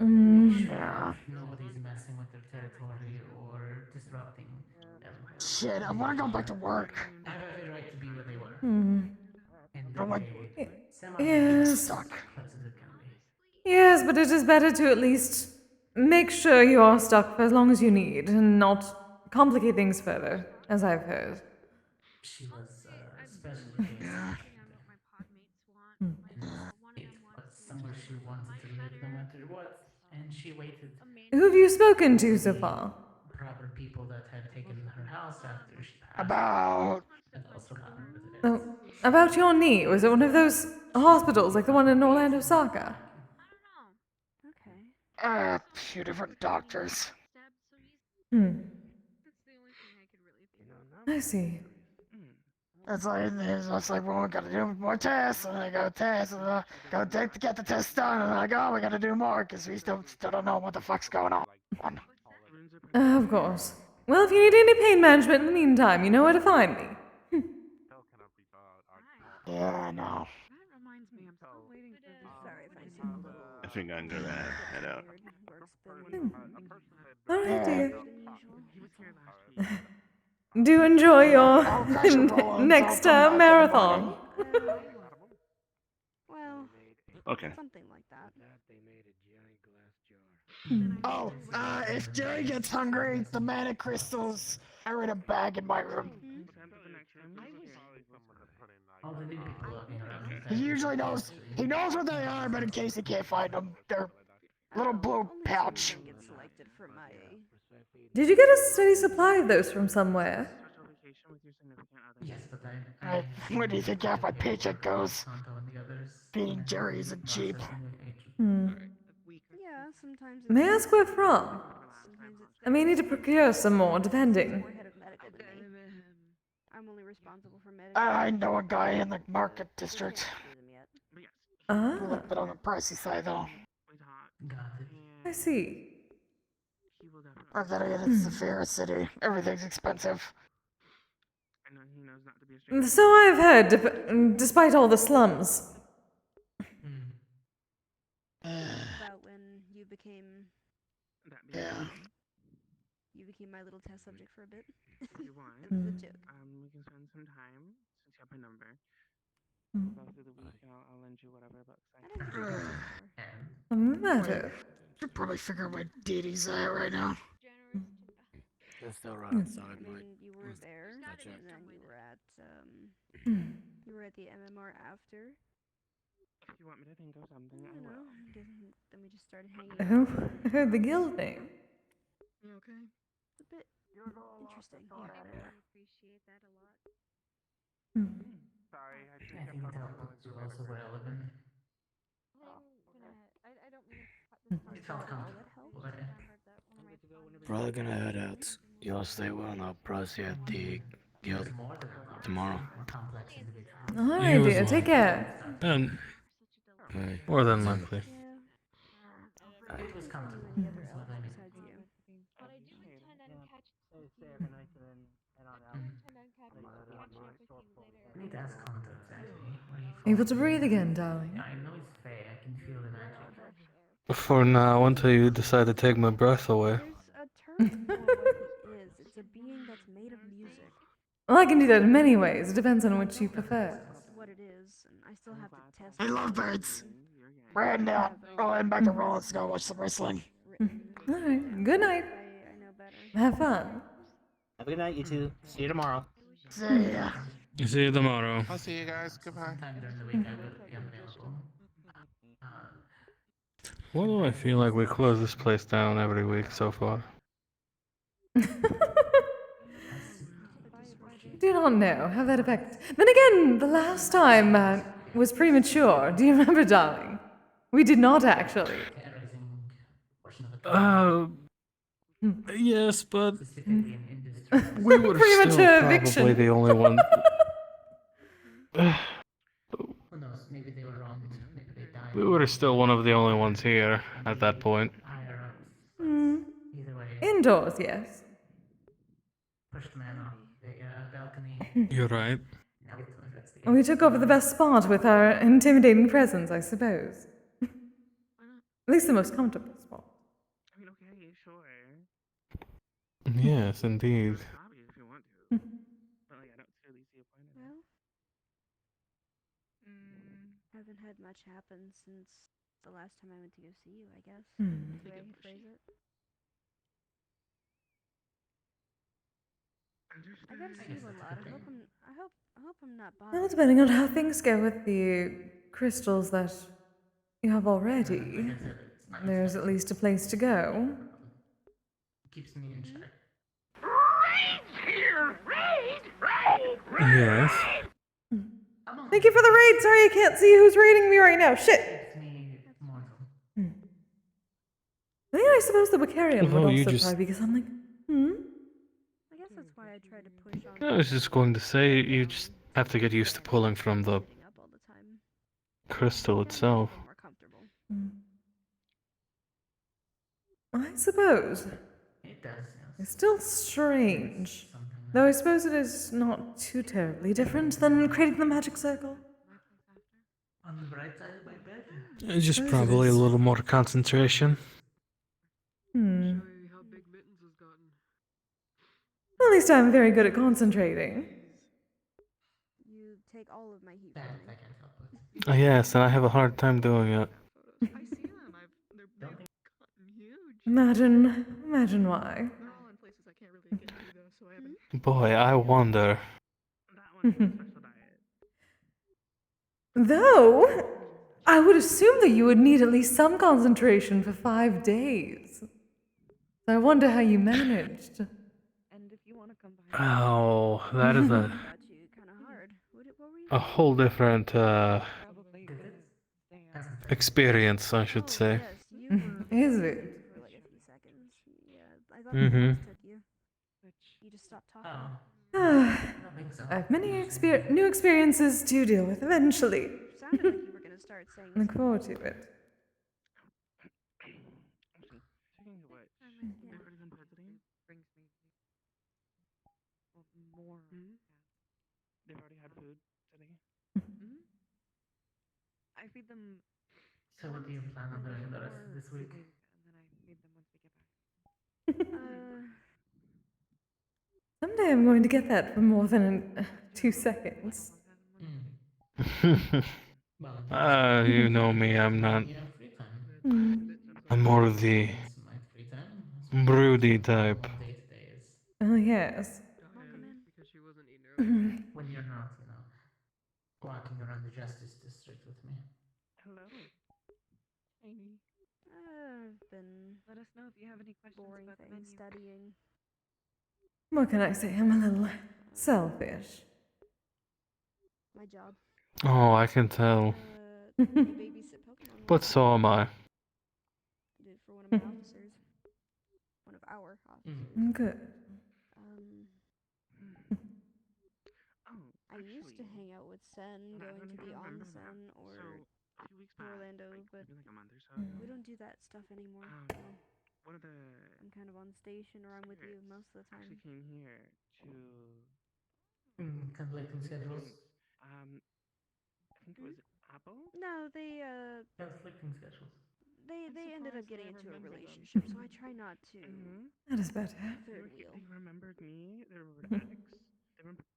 Make sure nobody's messing with their territory or disrupting them. Shit, I want to go back to work. I have every right to be where they were. And I'm like, Yes. stuck. Close as it can be. Yes, but it is better to at least make sure you are stuck for as long as you need and not complicate things further, as I've heard. She was special case. And it was somewhere she wanted to live no matter what. And she waited. Who have you spoken to so far? Proper people that had taken her house after she passed. About. And also gotten rid of it. Oh, about your knee. Was it one of those hospitals like the one in Orlando, Osaka? A few different doctors. I see. It's like, well, we gotta do more tests, and I go tests, and I go to get the test done, and I go, oh, we gotta do more, because we still don't know what the fuck's going on. Of course. Well, if you need any pain management in the meantime, you know where to find me. Yeah, I know. I think I'm gonna head out. Alright, dear. Do enjoy your next marathon. Well, Okay. something like that. Oh, if Jerry gets hungry, the mana crystals are in a bag in my room. All the new people walking around. He usually knows. He knows what they are, but in case he can't find them, they're little blue pouch. Did you get a steady supply of those from somewhere? Yes, but Where do you think half my paycheck goes? Feeding Jerry isn't cheap. Yeah, sometimes May I ask where from? I may need to procure some more, depending. I'm only responsible for I know a guy in the market district. A little bit on the pricey side, though. I see. But then again, it's the fair city. Everything's expensive. So I've heard, despite all the slums. About when you became. Yeah. You became my little test subject for a bit. If you want, It was a joke. we can spend some time since you have my number. Go through the week, and I'll lend you whatever books I What's the matter? Should probably figure out where Dee at right now. They're still right outside, Mike. You were there, and then you were at you were at the MMR after. If you want me to think of something, I don't will. know. Then we just started hanging out. Oh, I heard the guild name. You okay? It's a bit interesting. Appreciate that a lot. Sorry, I I think that was also relevant. I don't mean to cut this part It felt short. comfortable. Probably gonna head out. Y'all stay well, and I'll probably see you at the guild tomorrow. Alright, dear. Take care. More than likely. Yeah. Aye. It was comfortable. Any other elves besides you? But I do intend on catching you. I need to ask context, actually. Able to breathe again, darling. I know it's fair. I can feel the magic. For now, until you decide to take my breath away. There's a term for what he is. It's a being that's made of music. Well, I can do that in many ways. It depends on which you prefer. That's what it is, and I still have to test. I love birds. Brandon, roll in back and roll. Let's go watch some wrestling. Alright, good night. I know better. Have fun. Have a good night, you two. See you tomorrow. See ya. See you tomorrow. I'll see you guys. Goodbye. Sometime during the week I will be available. Why do I feel like we close this place down every week so far? Do not know how that affects. Then again, the last time was premature. Do you remember, darling? We did not actually. Yes, but we were Premature still probably eviction. the only one. Who knows? Maybe they were wrong. Maybe they died. We were still one of the only ones here at that point. Either way, Indoors, yes. pushed man off the balcony. You're right. Now we don't address the We took over the best spot with our intimidating presence, I suppose. At least the most comfortable spot. I mean, okay, sure. Yes, indeed. Hobby if you want to. But like, I don't really see a point in it. Haven't had much happen since the last time I went to go see you, I guess. Hmm. The way you phrase it. I gotta see you a lot. I hope I'm not bothering. Well, depending on how things go with the crystals that you have already, there's at least a place to go. Keeps me in check. Yes. Thank you for the raid. Sorry, I can't see who's raiding me right now. Shit. I think I suppose the Bacarian would Oh, you also just- try because I'm like, I guess that's why I tried to push on. I was just going to say, you just have to get used to pulling from the crystal itself. More comfortable. I suppose. It does. It's still strange. Though I suppose it is not too terribly different than creating the magic circle. On the bright side of my bed. It's just probably a little more concentration. At least I'm very good at concentrating. You take all of my heat. That I can't help with. Oh, yes, and I have a hard time doing it. I see them. They've gotten huge. Imagine why. They're all in places I can't really get to though, so I haven't. Boy, I wonder. That one's a special diet. Though, I would assume that you would need at least some concentration for 5 days. I wonder how you managed. And if you want to come by. Oh, that is a whole different experience, I should say. Is it? For like a few seconds. Yeah, I thought Mhm. it took you. You just stopped talking. I have many new experiences to deal with eventually. Sounded like you were gonna start saying. Look forward to it. Speaking of which, they've already been visiting. Brings me more. They've already had food today. I feed them. So what do you plan on doing the rest of this week? And then I feed them once we get back. Someday I'm going to get that for more than 2 seconds. You know me, I'm not. I'm more of the broody type. Oh, yes. Because she wasn't eating earlier. When you're not, walking around the Justice District with me. Hello. Tiny. I've been. Let us know if you have any questions boring about the things, menu. studying. What can I say? I'm a little selfish. My job. Oh, I can tell. You babysit Pokemon. But so am I. I did for one of my officers. One of our officers. Good. I used to hang out with Sen, going to the Onsen, or Orlando, but we don't do that stuff anymore. One of the I'm kind of on station, or I'm with you most of the time. actually came here to Conflicting schedules. I think it was Apple. No, they Conflicting schedules. they ended up getting into a relationship, so I try not to. That is better. Third wheel. They remembered me. They remembered Alex. They remembered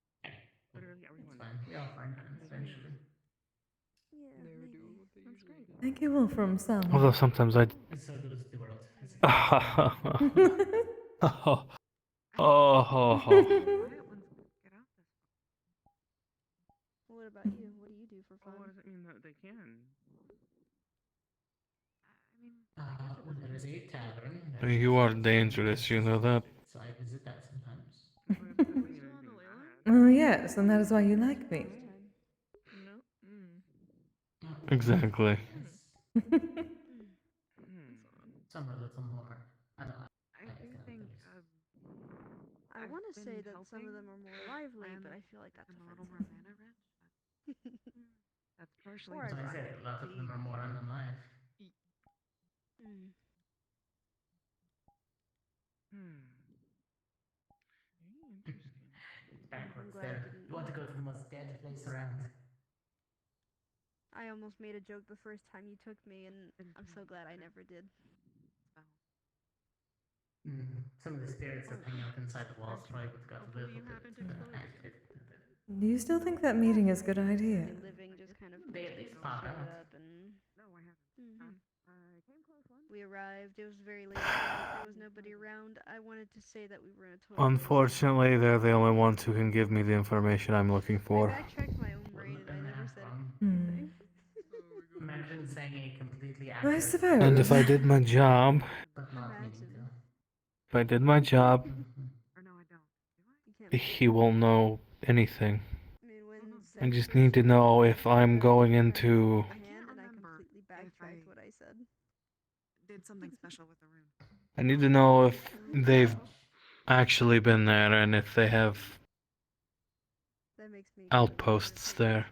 literally everyone. It's fine. We all find friends eventually. Yeah, maybe. That's great. Thank you, Wolfram, some. Although sometimes I. It's so good as the world. What about you? What do you do for fun? What does it mean that they can? There is a tavern. You are dangerous, you know that. So I visit that sometimes. Oh, yes, and that is why you like me. Exactly. Some are a little more. I don't know. I do think I want to say that some of them are more lively, but I feel like that's a little more offensive. mana rich. That's partially. Or So I said a lot of them are more unalive. Very interesting. Backwards glad I there. didn't- You want to go to the most dead place around. I almost made a joke the first time you took me, and I'm so glad I never did. Some of the spirits that hang out inside the walls probably would have got a little bit activated. Do you still think that meeting is a good idea? Living just kind of They at least pop showed out. up, and we arrived. It was very late at night. There was nobody around. I wanted to say that we were in a total. Unfortunately, they're the only ones who can give me the information I'm looking for. I backtracked my own brain, and I never said anything. Imagine saying a completely I accurate. suppose. And if I did my job, But not meaning to. if I did my job, You can't he won't know anything. I mean, when I just need to know if I'm going into. my hand, and I completely backtracked what I said. Did something special with the room. I need to know if they've actually been there and if they have That makes me outposts there.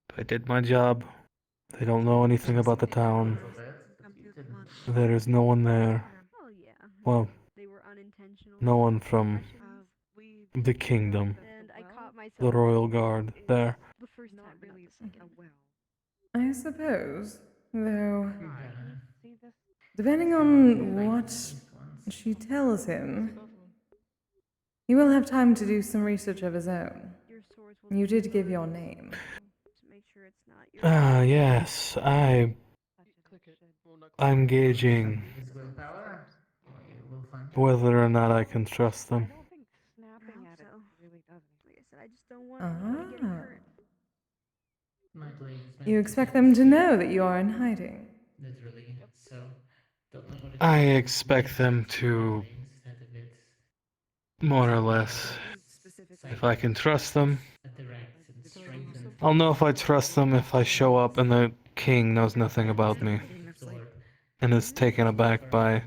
If I did my job, they don't know anything about the town. There is no one there. Oh yeah. Well, They were unintentional. no one from impressions. the kingdom, And I caught myself. the royal guard there. The first time, but not the second. I suppose, though. Depending on what she tells him, he will have time to do some research of his own. You did give your name. To make sure it's not your. Ah, yes, I'm gauging His willpower. We'll find. whether or not I can trust them. Snapping at it really does. Like I said, I just don't want anybody getting hurt. My blade is meant You to expect protect them to the know that you are in hiding. literally. So don't know what it I is. expect them to, Instead of it more or less. If I can trust them, direct and strengthened. I'll know if I trust them if I show up and the king knows nothing about me and is taken aback by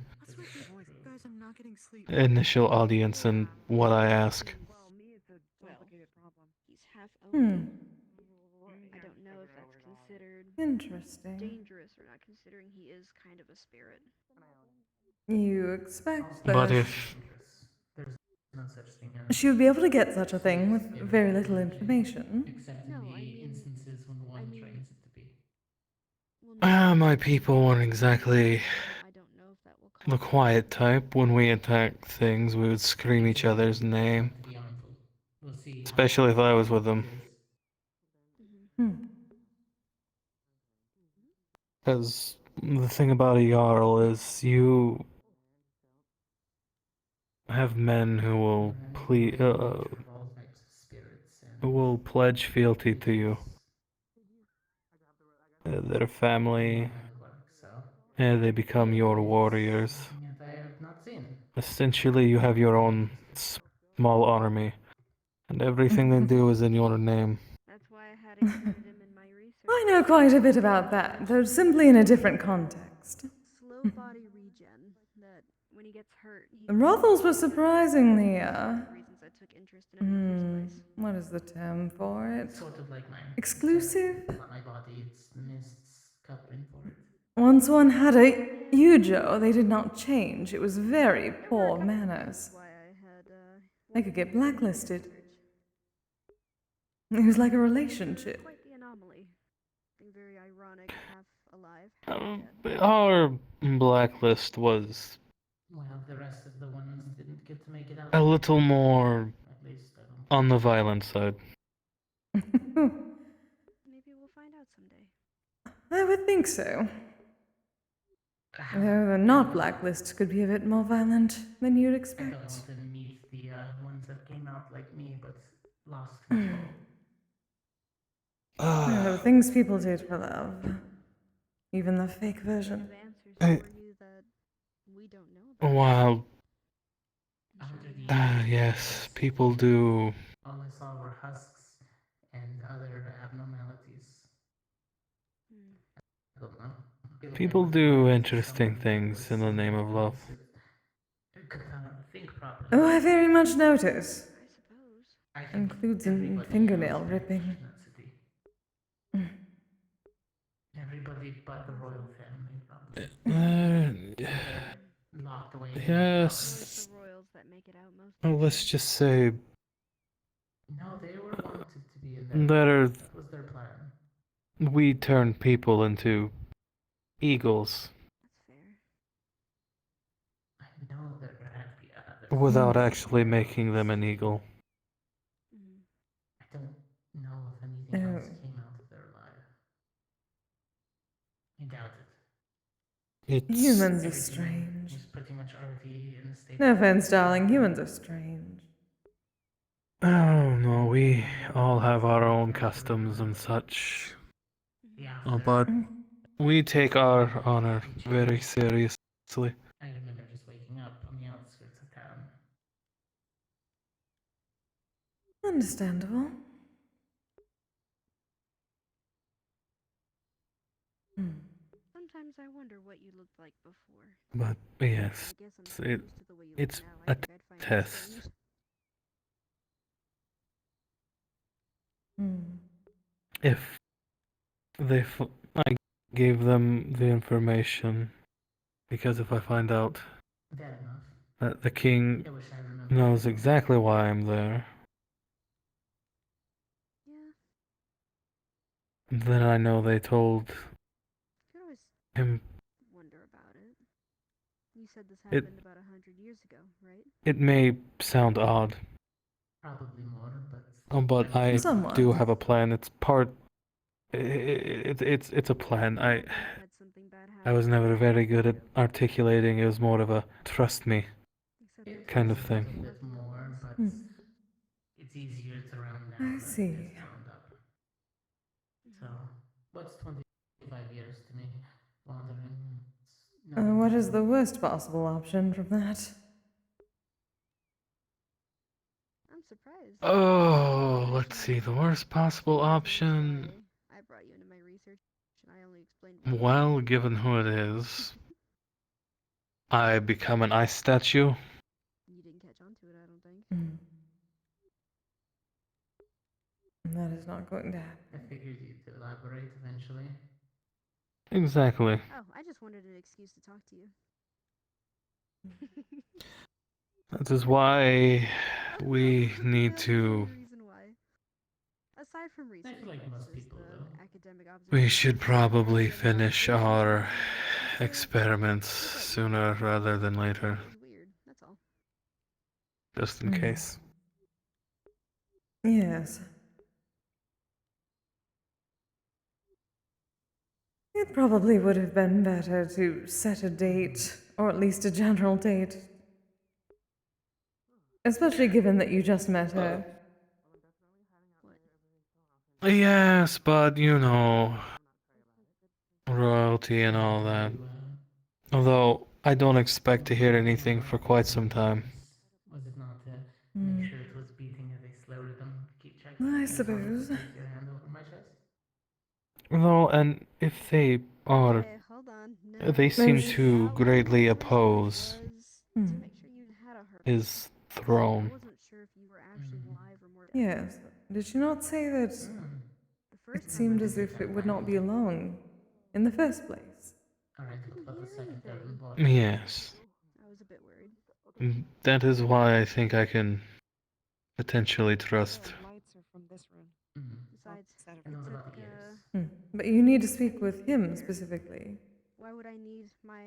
Guys, I'm not getting sleep. initial audience and what I ask. Well, he's half Hmm. I don't know if that's considered Interesting. dangerous or not, considering he is kind of a spirit. You expect But that if There's no such thing as. she would be able to get such a thing with very little information. Except in the instances when one trains it to be. my people weren't exactly the quiet type. When we attacked things, we would scream each other's name. We'll see. Especially if I was with them. Because the thing about a Jarl is you have men who will who will pledge fealty to you. Their family, and they become your warriors. I have not seen. Essentially, you have your own small army, and everything they do is in your name. That's why I had included him in my research. I know quite a bit about that, though simply in a different context. Slow body regen. That when he gets hurt, he. The brothels were surprisingly, reasons I took interest in it in the first place. What is the term for it? Sort of like mine. Exclusive? Except not my body, it's the mist's covering for it. Once one had a Yujo, they did not change. It was very There were a poor couple reasons manners. why I had, They could get blacklisted. It was like a relationship. quite the anomaly. Being very ironic, half alive, half dead. Our blacklist was Well, the rest of the ones didn't get to make it out. a little more At least I don't. on the violent side. Maybe we'll find out someday. I would think so. Though the not blacklists could be a bit more violent than you'd I expect. don't want to meet the ones that came out like me, but lost control. The things people did for love. Even the fake version. While yes, people do. All I saw were husks and other abnormalities. I don't know. People do interesting things in the name of love. Think properly. Oh, I very much notice. I think Includes in everybody fingernail knows ripping. in that city. Everybody but the royal family, probably. Locked away. Yes. The royals that make it out most. Well, let's just say No, they were wanted to be in there. That was their plan. we turn people into eagles I know there had to be others. without actually making them an eagle. I don't know if anything else came out of their life. I doubt it. It's Humans are strange. It was pretty much already in the state. No offense, darling, humans are strange. Oh no, we all have our own customs and such. But we take our honor very seriously. I remember just waking up on the outskirts of town. Understandable. Sometimes I wonder what you looked like before. But yes, I guess I'm so used to the way you it's look now, I a think I'd find it test. strange. If I gave them the information, because if I find out Fair enough. that the king I wish I remembered. knows exactly why I'm there, then I know they told You could always him. wonder about it. You said this It- happened about 100 years ago, right? It may sound odd, Probably more, but but I Somewhat. do have a plan. It's part. It's a plan. I was never very good at articulating. It was more of a trust me kind of a thing. bit more, but it's easier to run now. I than it see. is to round up. So, what's 25 years to me? Wandering. It's nothing What to is do. the worst possible option from that? I'm surprised. Oh, let's see. The worst possible option. I brought you into my research and I only explained one. Well, given who it is, I become an ice statue. You didn't catch on to it, I don't think. That is not going to happen. I figured you'd elaborate eventually. Exactly. Oh, I just wanted an excuse to talk to you. That is why we need That's to. the only reason why. Aside from research, I feel like most there's people the do. academic We should observations. probably finish our experiments sooner rather than later, It's weird, that's all. just in case. Yes. It probably would have been better to set a date, or at least a general date. Especially given that you just met her. Yes, but you know, royalty and all that. Although I don't expect to hear anything for quite some time. Was it not to make sure it was beating at a slow rhythm? Keep checking. I and sort of suppose. place your hand over my chest? Though, and if they are, Okay, hold on. No, they seem sh- to greatly oppose was to make sure you had a heart. his throne. I wasn't sure if you were actually Yes. Did she not say that it seemed as if it would not be long in the first place? Alright, what about the second, third, and fourth? Yes. I was a bit worried. That is why I think I can potentially trust. Besides, it And what took, about the ears? But you need to speak with him specifically. why would I need my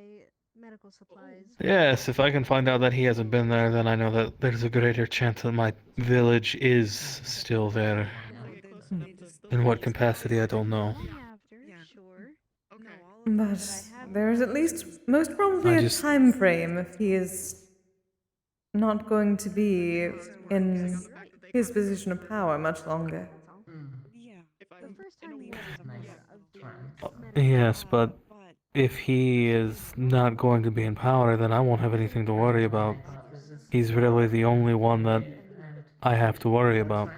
medical supplies? Yes, if I can find out that he hasn't been there, then I know that there's a greater chance that my village is still there. In what capacity, I don't know. Sure. But there is at least most probably I a just- time frame if he is not going to be in his position of power much longer. The first time you were aware of Yes, but if he is not going to be in power, then I won't have anything to worry about. He's really the only one that I have to worry about.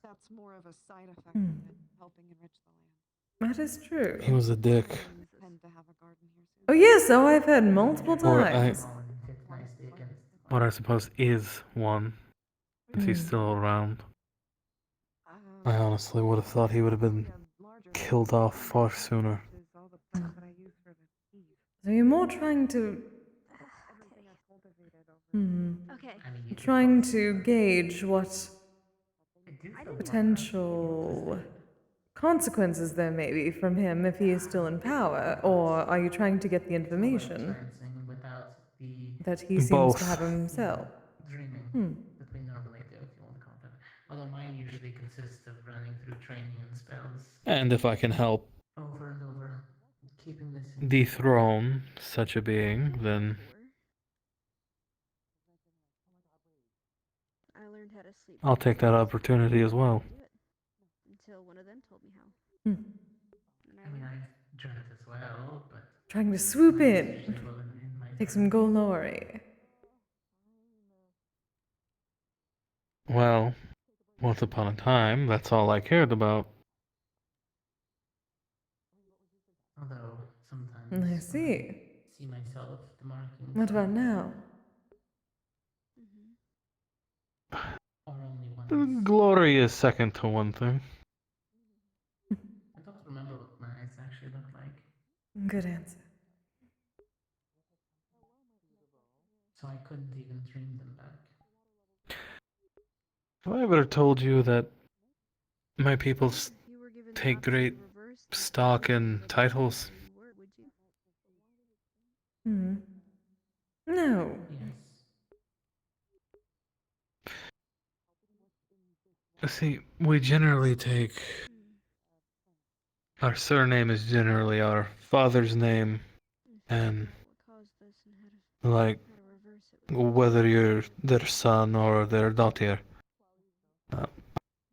That's more of a side effect Hmm. than helping enrich the land. That is true. He was a dick. Tend to have a garden here soon. Oh yes, so I've heard multiple Or times. what I suppose is one, if he's still around. I honestly would have thought he would have been killed off far sooner. So you're more trying to Okay. trying to gauge what potential consequences there may be from him if he is still in power, or are you trying to get the information that he seems Both. to have himself? Dreaming that we normally do, if you want to call it that. Although mine usually consists of running through training and spells And if I can help over and over, keeping this in dethrone such a being, then I learned how to sleep. I'll take that opportunity as well. Until one of them told me how. Hmm. I mean, I've done it as well, but Trying to swoop in, in my take some glory. Well, once upon a time, that's all I cared about. although sometimes I when I see. see myself the markings What about on- now? or only once. Glory is second to one thing. I don't remember what my eyes actually look like, Good answer. so I couldn't even dream them back. Have I ever told you that my people take great stock in titles? No. See, we generally take. Our surname is generally our father's name, and like whether you're their son or their daughter.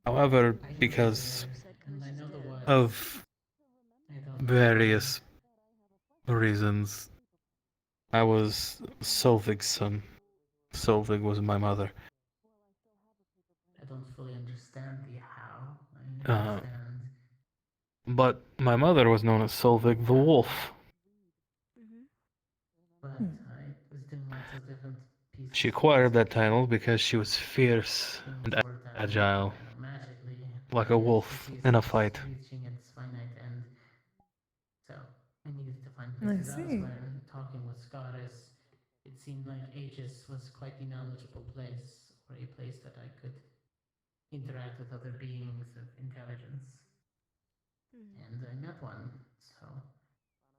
However, because of various reasons, I was Solvig's son. Solvig was my mother. I don't fully understand the how. I Uh, understand. But my mother was known as Solvig the Wolf. But I was doing lots of different pieces. She acquired that title because she was fierce and agile, magically, like a wolf in a fight. reaching its finite end. So I needed to find I places see. elsewhere. And talking with Scaris, it seemed like Aegis was quite the knowledgeable place, or a place that I could interact with other beings of intelligence. And I met one, so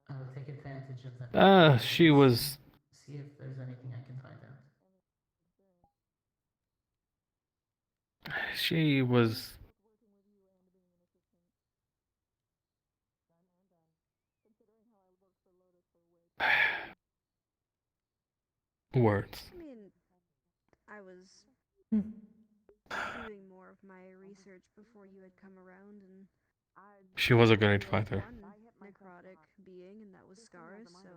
I'll take advantage of that. She was. See if there's anything I can find out. She was. Words. I mean, I was doing more of my research before you had come around, and She was a great fighter. one necrotic being, and that was Scaris. So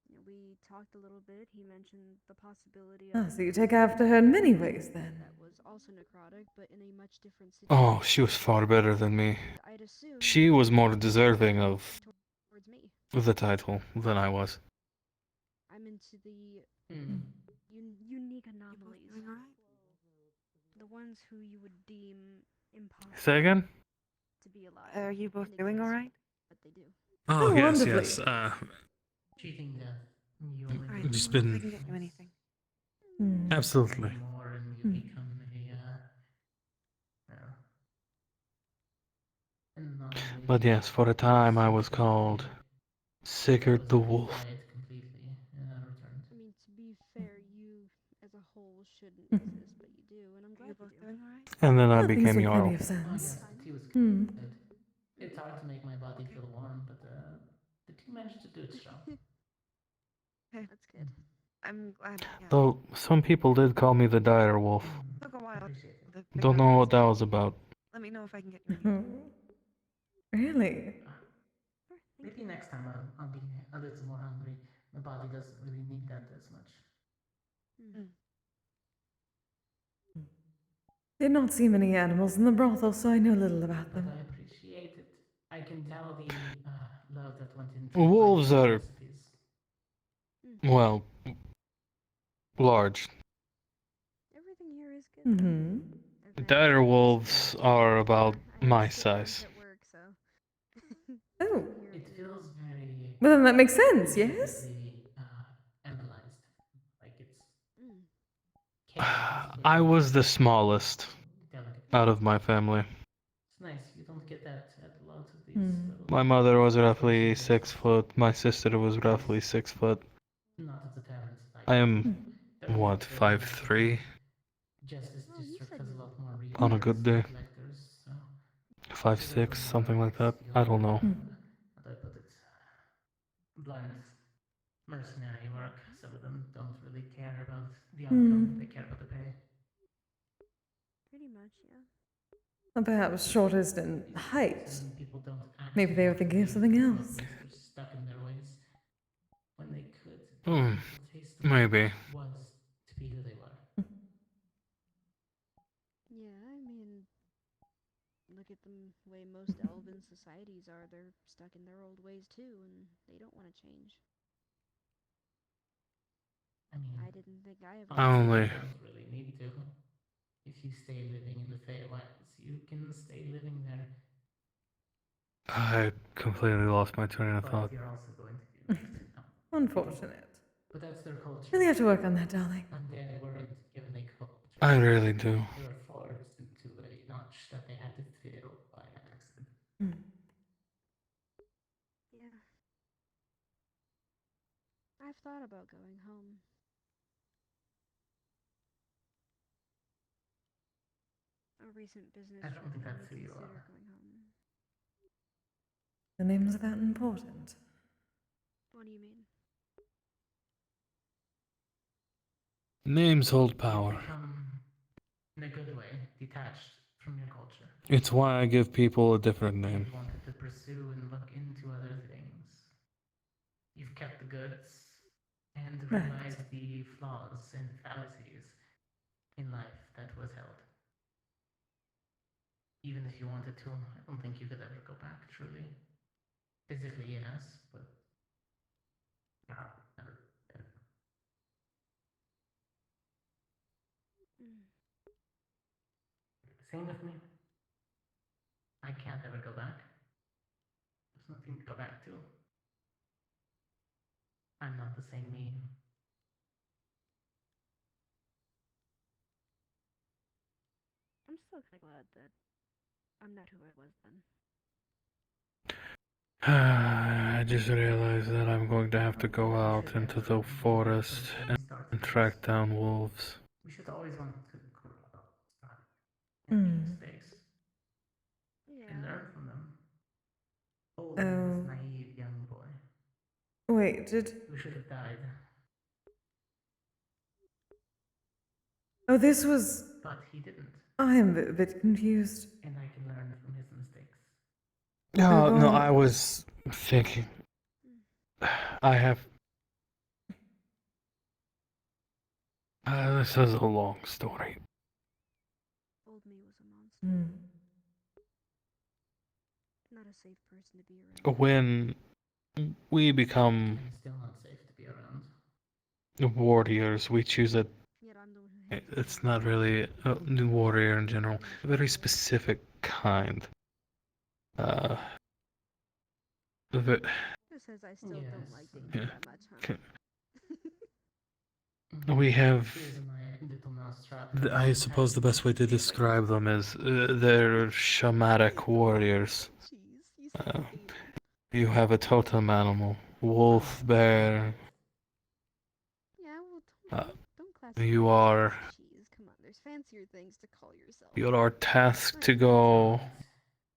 you know, we talked a little bit. He mentioned the possibility of. So you take after her in many ways then. That was also necrotic, but in a much different situation. Oh, she was far better than me. I'd assume She was more deserving of towards me. the title than I was. I'm into the unique anomalies. the ones who you would deem impossible Say again? to be alive. Are you both can doing all exist, right? but they do. Oh, Oh, yes, wonderfully. yes. Cheating death. You All only right, It's let me know if been I can get you anything. absolutely. more and you become an anomaly. But yes, for a time I was called Sigurd the Wolf. Quiet completely and I returned. I mean, to be fair, you as a whole shouldn't exist, but you do, and I'm glad you both do. doing all right? And then I Well, things became make Jarl. plenty of sense. Yes, the tea was Hmm. good. It's hard to make my body feel warm, but the tea managed to do its job. Okay. That's good. I'm glad. Yeah. Though some people did call me the Dire Wolf. Took a while to Don't know what that was about. Let me know if I can get you anything. Really? Maybe next time I'll be a little more hungry. My body doesn't really need that as much. Did not see many animals in the brothel, so I know little about But them. I appreciate it. I can tell the love that went into Wolves my are, philosophies. well, large. Everything here is good. Mm-hmm. Dire wolves are about my size. At work, so. Oh. It feels very. Well, then that makes sense, yes? Analyzed. Like it's. I was the smallest out of my family. It's nice. You don't get that at a lot of these little. My mother was roughly 6 foot. My sister was roughly 6 foot. Not at the taverns. I am, what, 5'3"? Justice District has a lot more On a good day. collectors, so 5'6", something like that. I don't know. how do I put it? Blunt mercenary work. Some of them don't really care about the outcome. They care about the pay. Pretty much, yeah. Or perhaps shortest in height. People don't Maybe they were thinking of something else. They're stuck in their ways when they could. Taste of Maybe. what it was to be who they were. Yeah, I mean, look at the way most elven societies are. They're stuck in their old ways too, and they don't want to change. I mean, I didn't think I ever. Only. You don't really need to. If you stay living in the Feywilds, you can stay living there. I completely lost my train of But thought. you're also going to be left out. Unfortunate. But that's their culture. Really have to work on that, darling. And they weren't given a culture. I really do. They were forced into a notch that they had to fill by accident. Yeah. I've thought about going home. A recent business I trip don't think made me that's who you consider are. going home. The names are that important. What do you mean? Names hold power. Become, in a good way, detached from your culture. It's why I give people a different name. You wanted to pursue and look into other things. You've kept the goods and Right. realized the flaws and fallacies in life that was held. Even if you wanted to, I don't think you could ever go back, truly. Physically, yes, but never. Same with me. I can't ever go back. There's nothing to go back to. I'm not the same me. I'm still kind of glad that I'm not who I was then. I just realized that I'm going to have to go out into the forest and track down wolves. We should always want to grow up and make mistakes. And learn from them. Oh, this naive young boy. Wait, Who should have died. Oh, this was. But he didn't. I am a bit confused. And I can learn from his mistakes. No, I was thinking. I have. This is a long story. Old me was a monster. Not a safe person to be around. When we become Still not safe to be around. warriors, we choose a It's not really a new warrior in general. A very specific kind. Uh. Who says I still don't like David Yeah. that much, huh? We have. Here's my little mousetrap. I suppose the best way to describe them is they're shamanic warriors. You have a totem animal, wolf, bear. Yeah, well, don't classify You me are. as cheese. Come on, there's fancier things to call yourself. You are tasked to go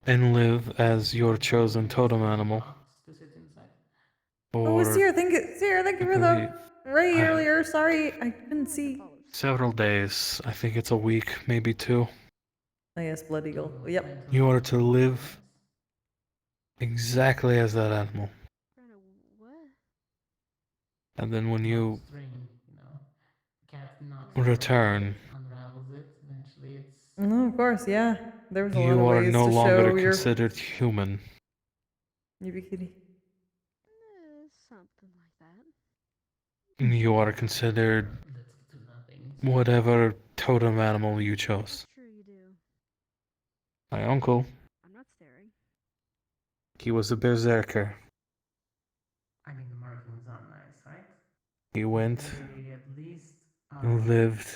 and live as your chosen totem animal. To sit inside. Oh, For Seer, thank you for the ray earlier. Sorry, I couldn't see. several days. I think it's a week, maybe 2. Oh, yes, Blood Eagle. Yep. You are to live exactly as that animal. And then when you return, Unravels it. Eventually, it's. No, of course, yeah. There was a lot of you are ways no to longer show your considered human. Yippee kitty. Something like that. You are considered whatever totem animal you chose. Sure you do. My uncle, I'm not staring. he was a berserker. I mean, the markings are nice, right? He went They at least and lived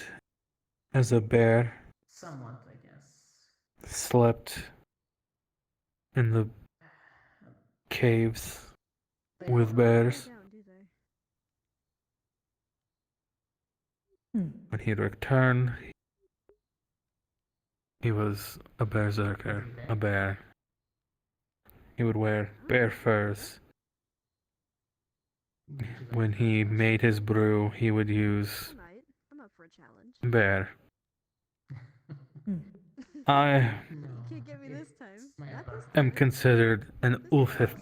as a bear, somewhat, I guess. slept in the caves with bears. When he returned, he was a berserker, a bear. He would wear bear furs. When he made his brew, he would use I'm up for a challenge. bear. I You can't get me this time. Not this time. am considered an Ulfith.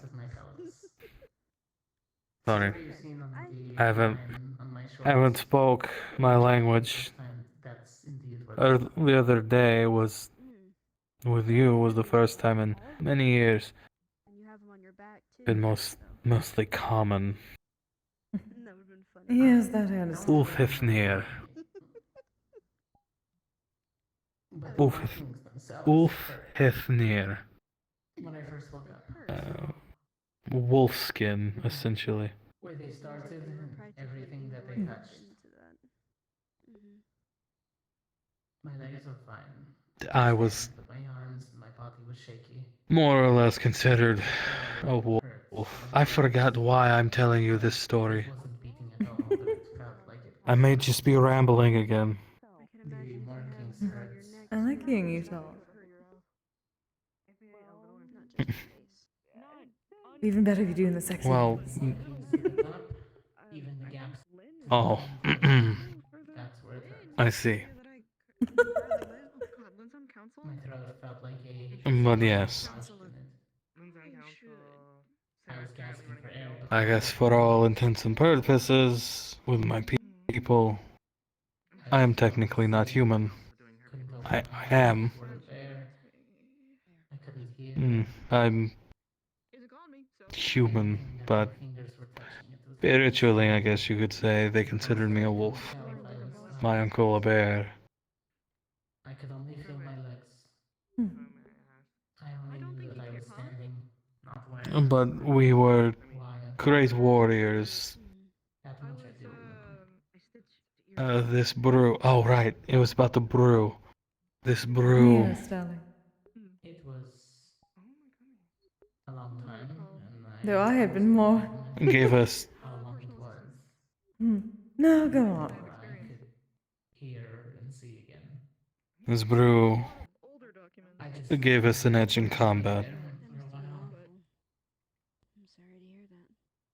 Sorry. I haven't spoke my language. The other day was with you was the first time in many years. And you have them on your back too. Been mostly common. That would've been funny. Yes, that I understand. Ulfithnear. Ulfithnear. When I first woke up. Wolfskin, essentially. Where they started and everything that they touched. My legs were fine. I was But my arms and my body was shaky. more or less considered a wolf. I forgot why I'm telling you this story. Wasn't beating at all, but it felt like it. I may just be rambling again. The markings hurt. I like hearing you talk. Even better if you do in the sexy Well, voice. Even the gaps. oh. That's where it hurt. I see. My throat felt like a. But yes. I was gasping for air. I guess for all intents and purposes, with my people, I am technically not human. I am. I'm human, but spiritually, I guess you could say, they considered me a wolf. My uncle a bear. I could only feel my legs. I only knew that I was standing, not lying. But we were great warriors. That much I do remember. This brew. Oh, right. It was about the brew. This brew Yes, darling. It was a long time, and Though I had been more. gave us. how long it was. No, go on. Before I could hear and see again. This brew I just gave us an edge in combat. for a while. I'm sorry to hear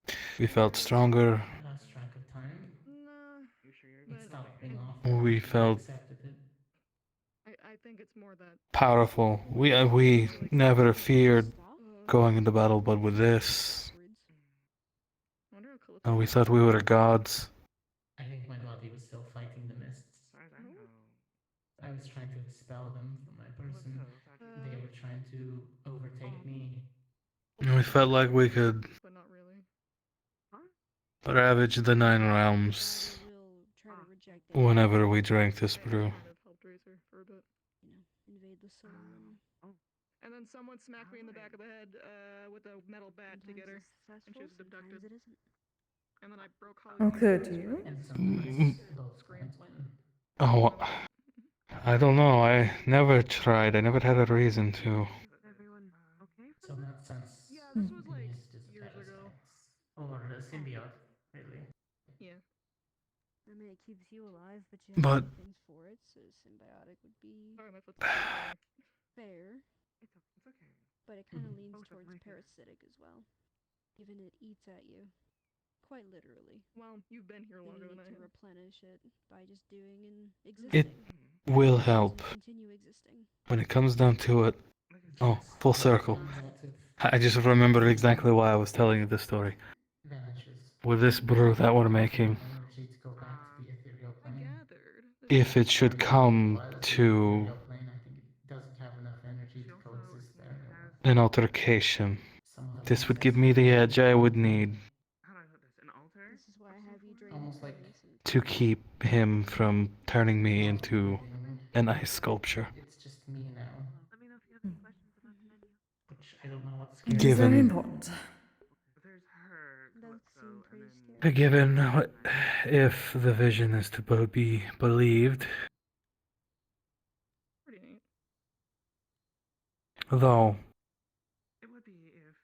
that. We felt stronger. Lost track of time. It stopped being awful. We felt Accepted it. I think it's more that. powerful. We never feared going into battle, but with this, we thought we were gods. I think my body was still fighting the mists. I was trying to expel them from my person. They were trying to overtake me. We felt like we could ravage the 9 realms project their whenever we energy drank this brew. invade the soul realm. And then someone smacked me in the back of the head with a metal bat to get her, and she was abducted. Sometimes it isn't. And then I broke Oh, Holly's could you? And Mm, sometimes those points win. Oh, I don't know. I never tried. I never had a reason to. So in that sense, Yeah, this was like Beast is a years ago. parasite. Or a symbiote, really. Yeah. I mean, it keeps you alive, but you have But to do things for it, so symbiotic would be Sorry, my foot's sorry. fair. It's okay. But it kind of leans towards parasitic as well. Given it eats at you. Quite literally. Well, you've been here Then longer you than need I to have. replenish it by just doing and It existing. will So help. continue existing. When it comes down to it. Oh, full circle. I just remembered exactly why I was telling you this story. Vanishes. With this brew that we're making, Energy to go back to the ethereal plane. if it should come Was the to ethereal plane, I think it doesn't have enough energy to coexist there anymore. an altercation, Some of the this would monsters give me the edge I would need How do I put this? An altar? This is why I have you drink Almost like to keep him from turning me into living. an ice sculpture. It's just me now. Let me know if you have any questions about the menu. Which I don't know what's It scary. is very Given, important. There's her, Does Calypso, seem and pretty then... scary. given if the vision is to be believed, Pretty neat. though It would be if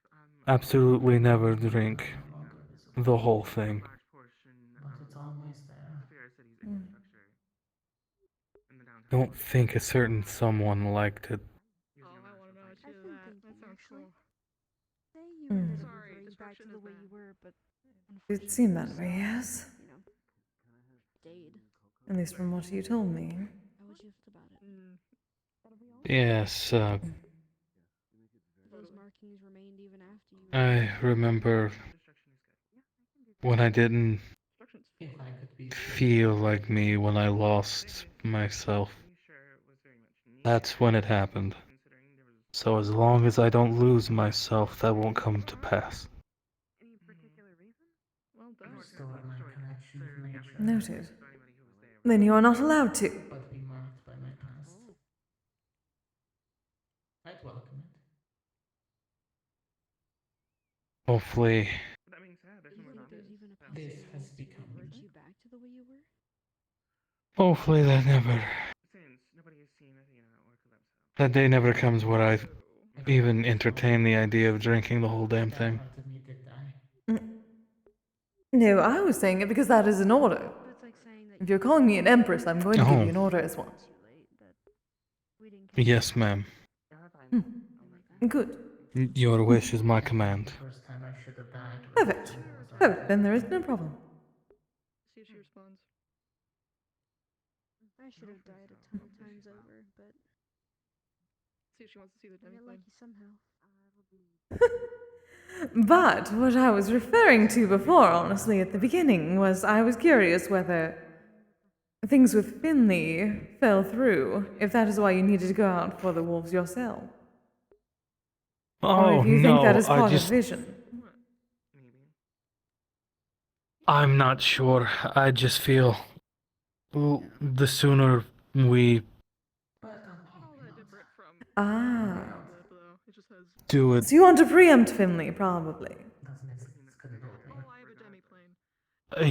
absolutely never drink No longer visible. the whole thing. large portion But it's always there. Spirit City's Mm. infrastructure in the downtown. Don't think a certain someone liked it. Oh, I want to know what I've you did been that. thinking, That sounds actually. cool. Say you Mm. ended up Sorry, reverting back to destruction the is way bad. you were, but It unfortunately seemed you that way, yes. you know, stayed. At least from what you told me. How would you feel about it? Yes, Those markings remained even after you I remember when I didn't If I could be feel like me when I lost myself. That's when it happened. So as long as I don't lose myself, that won't come to pass. Any particular reason? Well, restore my connection with nature. Noted. Then you are not allowed to. But be marked by my past. I'd welcome it. Hopefully, That being said, there's Do you no more think there's even a This possibility has to become revert you back to the way you were? hopefully that never, Since nobody has seen Athena or Calypso. that day never comes where I If even I entertain the idea of drinking the whole damn that thing. part of me did die. No, I was saying it because that is an order. But it's like saying that If you're calling me an empress, I'm going to give Oh. you an order as one. too late, that we didn't catch Yes, up. ma'am. Good. Your wish is my command. The first time I should have died was Perfect. when I was Perfect. Then there is no problem. See if she responds. I should have died a ton of times over, but See if she wants to see the I demi got plane. lucky somehow. But what I was referring to before, honestly, at the beginning, was I was curious whether things with Finley fell through, if that is why you needed to go out for the wolves yourself. Or Oh if you think that no, is part of Vision. I'm not sure. I just feel the sooner we Ah. It just has... do it. So you want to preempt Finley, probably. Oh, I have a demi plane.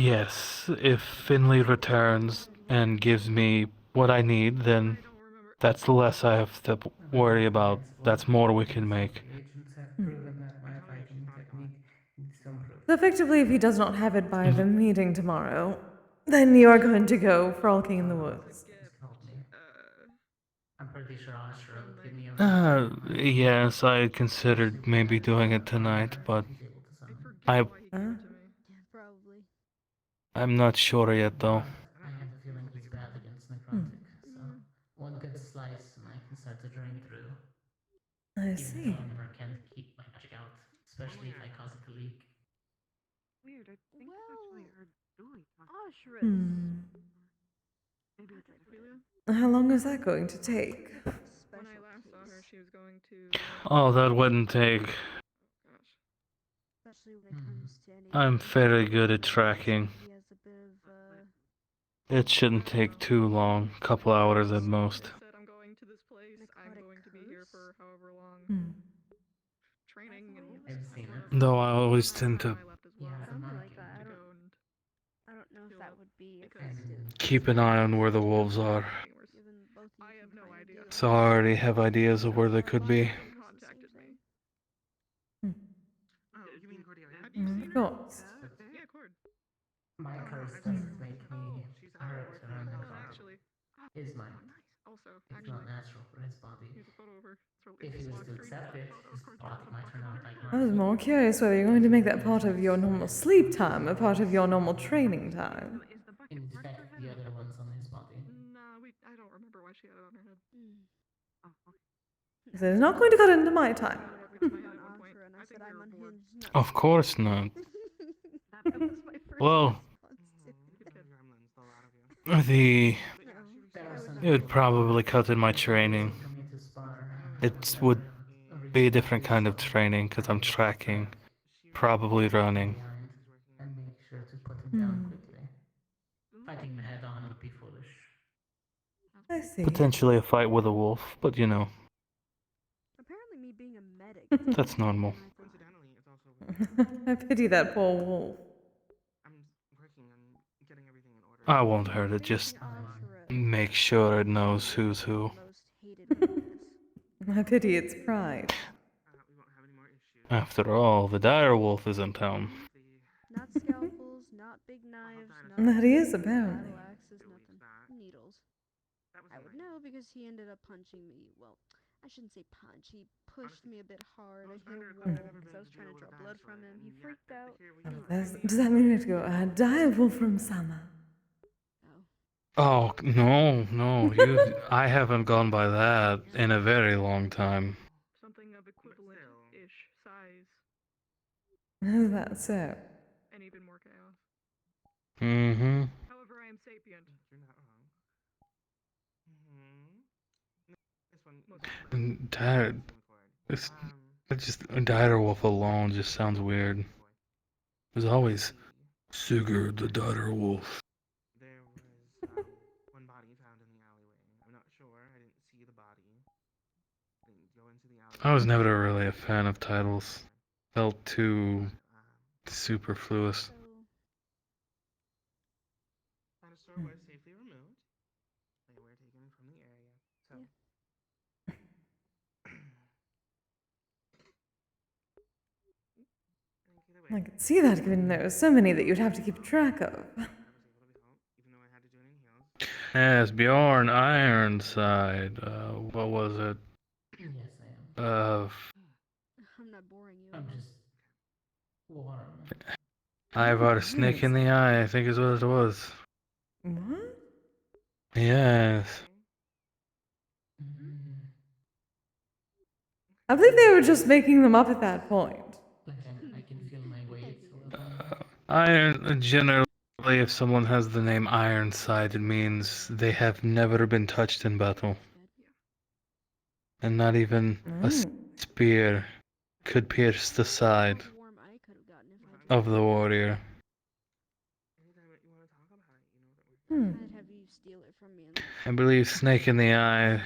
Yes, if Finley returns and gives me what I need, then that's less I have to worry about. That's more we can make. Agents have proven that my fighting technique needs to improve. So effectively, if he does not have it by the meeting tomorrow, then you are going to go frolicking in the woods. I'm pretty sure Ashra would give me a Yes, I considered maybe doing it tonight, but I, Probably. I'm not sure yet though. I have a feeling he's bad against necrotic, so one good slice and I can start to drain through. I Even see. if I never can keep my magic out, especially if I cause it to leak. Weird, I think I've actually heard Julie talk. Ashris. Maybe it's Ophelia? How long is that going to take? When I last saw her, she was going to... Oh, that wouldn't take. Especially when it comes to any I'm very good at tracking. he has a bit of It shouldn't take too long, couple hours at most. Said I'm going to this place. I'm going to be here for however long. Hmm. Training and I've seen it. Though I always tend to Something like that. I don't know if that would be effective. keep an eye on where the wolves are. Given both of you I have no idea. So I already have ideas of where they could be. Contacted me. Oh, you mean Cordelia? Of course. Yeah, Cord. My curse I've doesn't seen her. make me She's hurt or anything. actually. Is mine. Also, It's actually, not natural for his body. here's a photo of her. If he was to accept it, his body might turn out like I was mine. more curious whether you're going to make that part of your normal sleep time or part of your normal training time. Infect the other ones on his body. Nah, I don't remember why she had it on her head. So it's not going to cut into my time. Of course not. Well, it would probably cut in my training. It would be a different kind of training because I'm tracking, probably running. And make sure to put him down quickly. Fighting him head on would be foolish. I see. Potentially a fight with a wolf, but you know, Apparently, me being a medic. that's normal. I pity that poor wolf. I won't hurt it, just make sure it knows who's who. I pity its pride. After all, the dire wolf is in town. Not scalpels, not big knives, That he is, apparently. battle axes, nothing. Needles. I would know because he ended up punching me. Well, I shouldn't say punch. He pushed me a bit hard. I hit a wall because I was trying to draw blood from him. He freaked out. Does that mean we have to go, dire wolf from summer? Oh, no, I haven't gone by that in a very long time. Something of equivalent-ish size. Is that so? And even more chaos. Mm-hmm. However, I am sapient. Dire, it's just dire wolf alone just sounds weird. There's always Sigurd the dire wolf. There was one body found in the alleyway. I'm not sure. I didn't see the body. Didn't go into the alleyway. I was never really a fan of titles. Felt too superfluous. Dinosaur was safely removed. They were taken from the area. So. I could see that, given there were so many that you'd have to keep track of. Yes, Bjorn Ironside. What was it? Yes, I am. I'm not boring you. I'm just warm. Ivar Snake in the Eye, I think is what it was. What? Yes. I believe they were just making them up at that point. Like I can feel my weight a little. Iron, generally, if someone has the name Ironside, it means they have never been touched in battle. And not even a spear could pierce the side of the warrior. I'd have you steal it from me. I believe Snake in the Eye,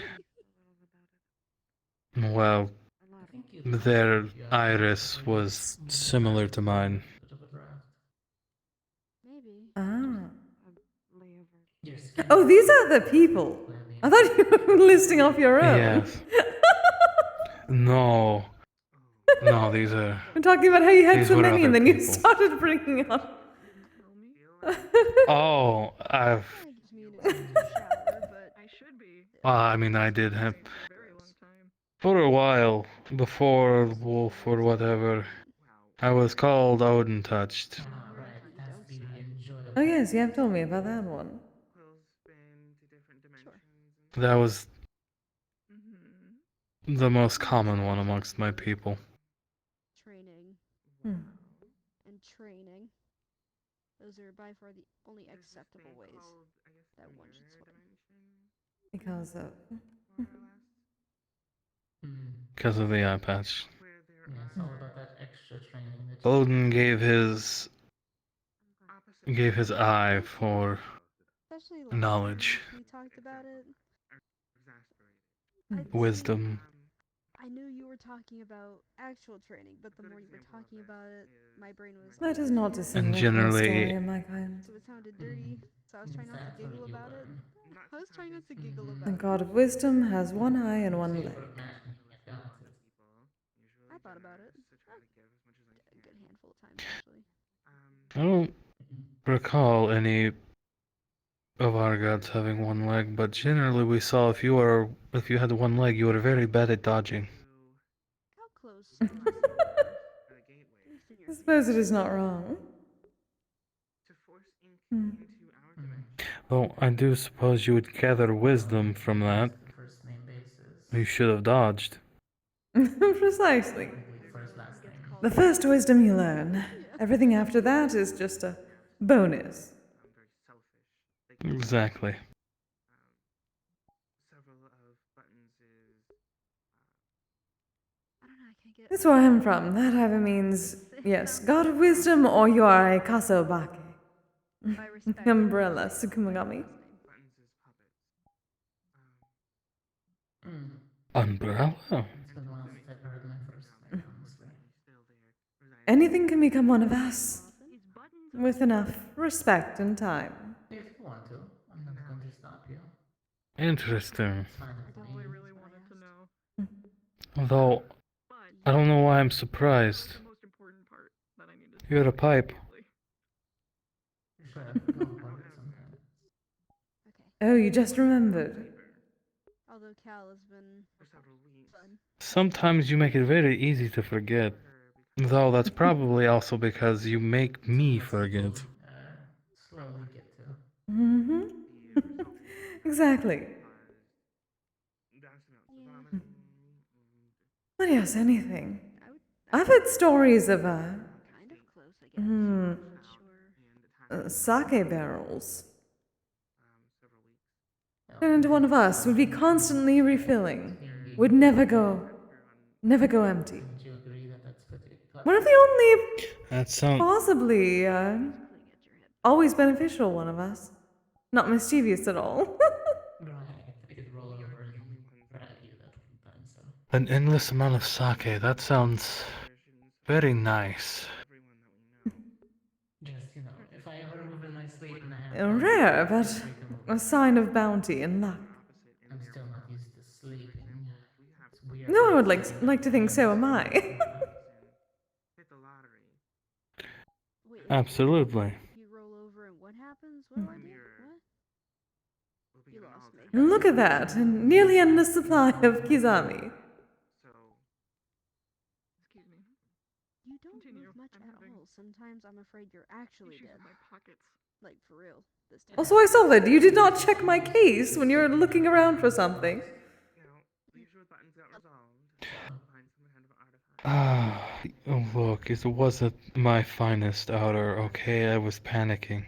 well, their iris was similar to mine. Maybe. Ah. Oh, these are the people. I thought you were listing off your own. Yes. No, these are. I'm talking about how you had these so were many and other then you people. started bringing up. Oh, I've. Well, I mean, I did have. For a while, before Wolf or whatever, I was called Odin Touched. Oh yes, you have told me about that one. That was the most common one amongst my people. Training. Hmm. And training. Those are by far the only acceptable ways that one should swim. Because of. Because of the eye patch. Yeah, it's all about that extra training that Odin gave his eye for especially last knowledge, time we talked about it. wisdom. I knew you were talking about actual training, but the more you were talking about it, my brain was That is not And dissimilar from a generally, story of my kind. So it sounded dirty, so I was trying not to giggle about it. I was trying not to giggle The about it. god of wisdom has one eye and one leg. I thought about it. A good handful of times, actually. I don't recall any of our gods having one leg, but generally we saw if you had one leg, you were very bad at dodging. How close to the sea are you? At least in your I suppose it is not wrong. Hmm. Well, I do suppose you would gather wisdom from that. First name basis. You should have dodged. Precisely. First last name. The first wisdom you learn. Everything after that is just a bonus. Exactly. That's where I'm from. That either means, yes, god of wisdom, or you are a kasobake. Umbrella, Sukumagami. Umbrella? It's been a while since I've heard my first name, honestly. Anything can become one of us. With enough respect and time. If you want to, I'm not going to stop you. Interesting. It's fine with me. really wanted to know. Although, I don't know why I'm surprised. You had a pipe. Sure, go for it sometime. Oh, you just remembered. Although Cal has been fun. Sometimes you make it very easy to forget. Though that's probably also because you make me forget. Slowly get to. Mm-hmm. Exactly. But yes, anything. I've heard stories of, sake barrels. Turn into one of us, would be constantly refilling. Would never go empty. Would you agree that that's pretty One of the only That sounds possibly, always beneficial one of us. Not mischievous at all. Right, I could roll over and grab you that one time, so. an endless amount of sake. That sounds very nice. Just, if I ever move in my sleep and I have Rare, but a sign of bounty and luck. I'm still not used to sleeping. It's weird. No one would like to think so am I. Absolutely. You roll over and what happens? What do I do? What? You lost me. Look at that, a nearly endless supply of kizami. You don't move much at all. Sometimes I'm afraid you're actually dead. Like, for real. This time. Also, I saw that you did not check my case when you were looking around for something. Look, it wasn't my finest outer, okay? I was panicking.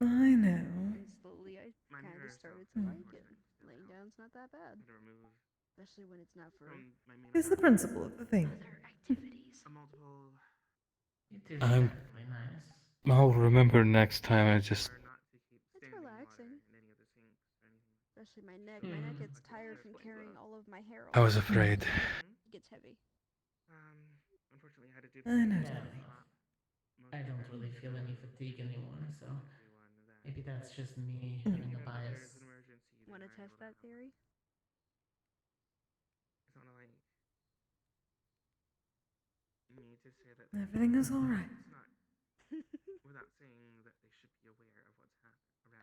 I know. And slowly I kind of started to like it. Laying down's not that bad. Especially when it's not for It's the principle of the thing. other activities. It is I'm- definitely nice. I'll remember next time. I just It's relaxing. Especially my neck. My neck gets tired from carrying all of my hair. I was afraid. It gets heavy. I know. I don't really feel any fatigue anymore, so maybe that's just me having a bias. Want to test that theory? Everything is alright.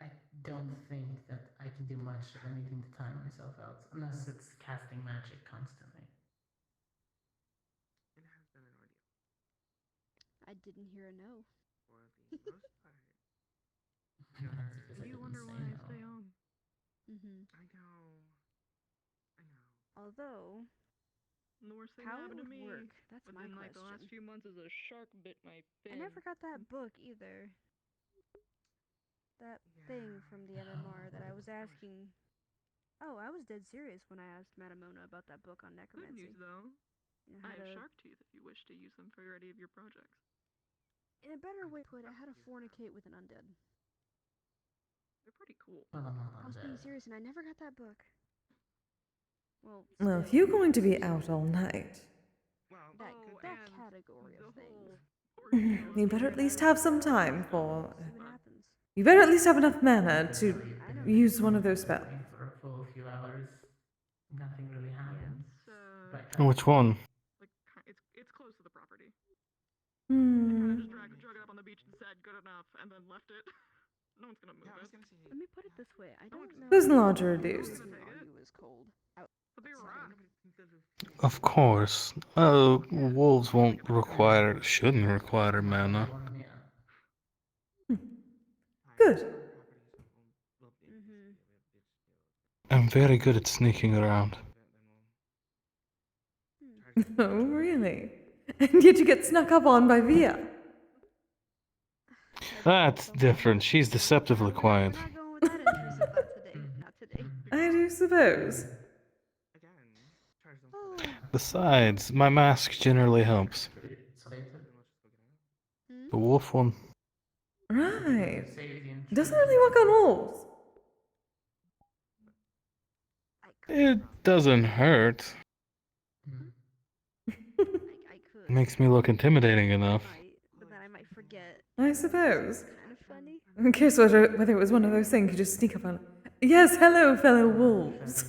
I don't think that I can do much of anything to tire myself out, unless it's casting magic constantly. I didn't hear a no. You wonder why I stay on. Although, The worst thing how happened it to would me work, that's my within like the last question. few months is a shark bit my fin. I never got that book either. That thing from the MMR that I was asking. Oh, I was dead serious when I asked Matamona about that book on Good necromancy. news though. You know, I how have to- shark teeth if you wish to use them for any of your projects. In a better way put it, how to fornicate with an undead. They're pretty cool. cool. Well, I'm not I on was being that. serious, and I never got that book. Well, Well, if still, you're going to be out all night, that category of things. you better at least have some time for. See what happens. You better at least have enough mana Because to I've been use one of those spells. going for a full few hours. Nothing really happens. Which one? Like it's close to the property. Hmm. Just drug it up on the beach and said good enough, and then left it. No one's gonna move it. Let me put it this way: I don't know. Who's larger reduced? Value is cold. But they were wrong. Of course. Wolves shouldn't require mana. Good. I'm very good at sneaking around. Oh, really? And yet you get snuck up on by Via. That's different. She's deceptively quiet. We're not going with that intrusive thought today. Not today. I do suppose. Besides, my mask generally helps. The wolf one. Right. Doesn't really work on wolves. It doesn't hurt. Makes me look intimidating enough. But then I might forget. I suppose. Kind of funny. I'm curious whether it was one of those things you just sneak up on. Yes, hello, fellow wolves.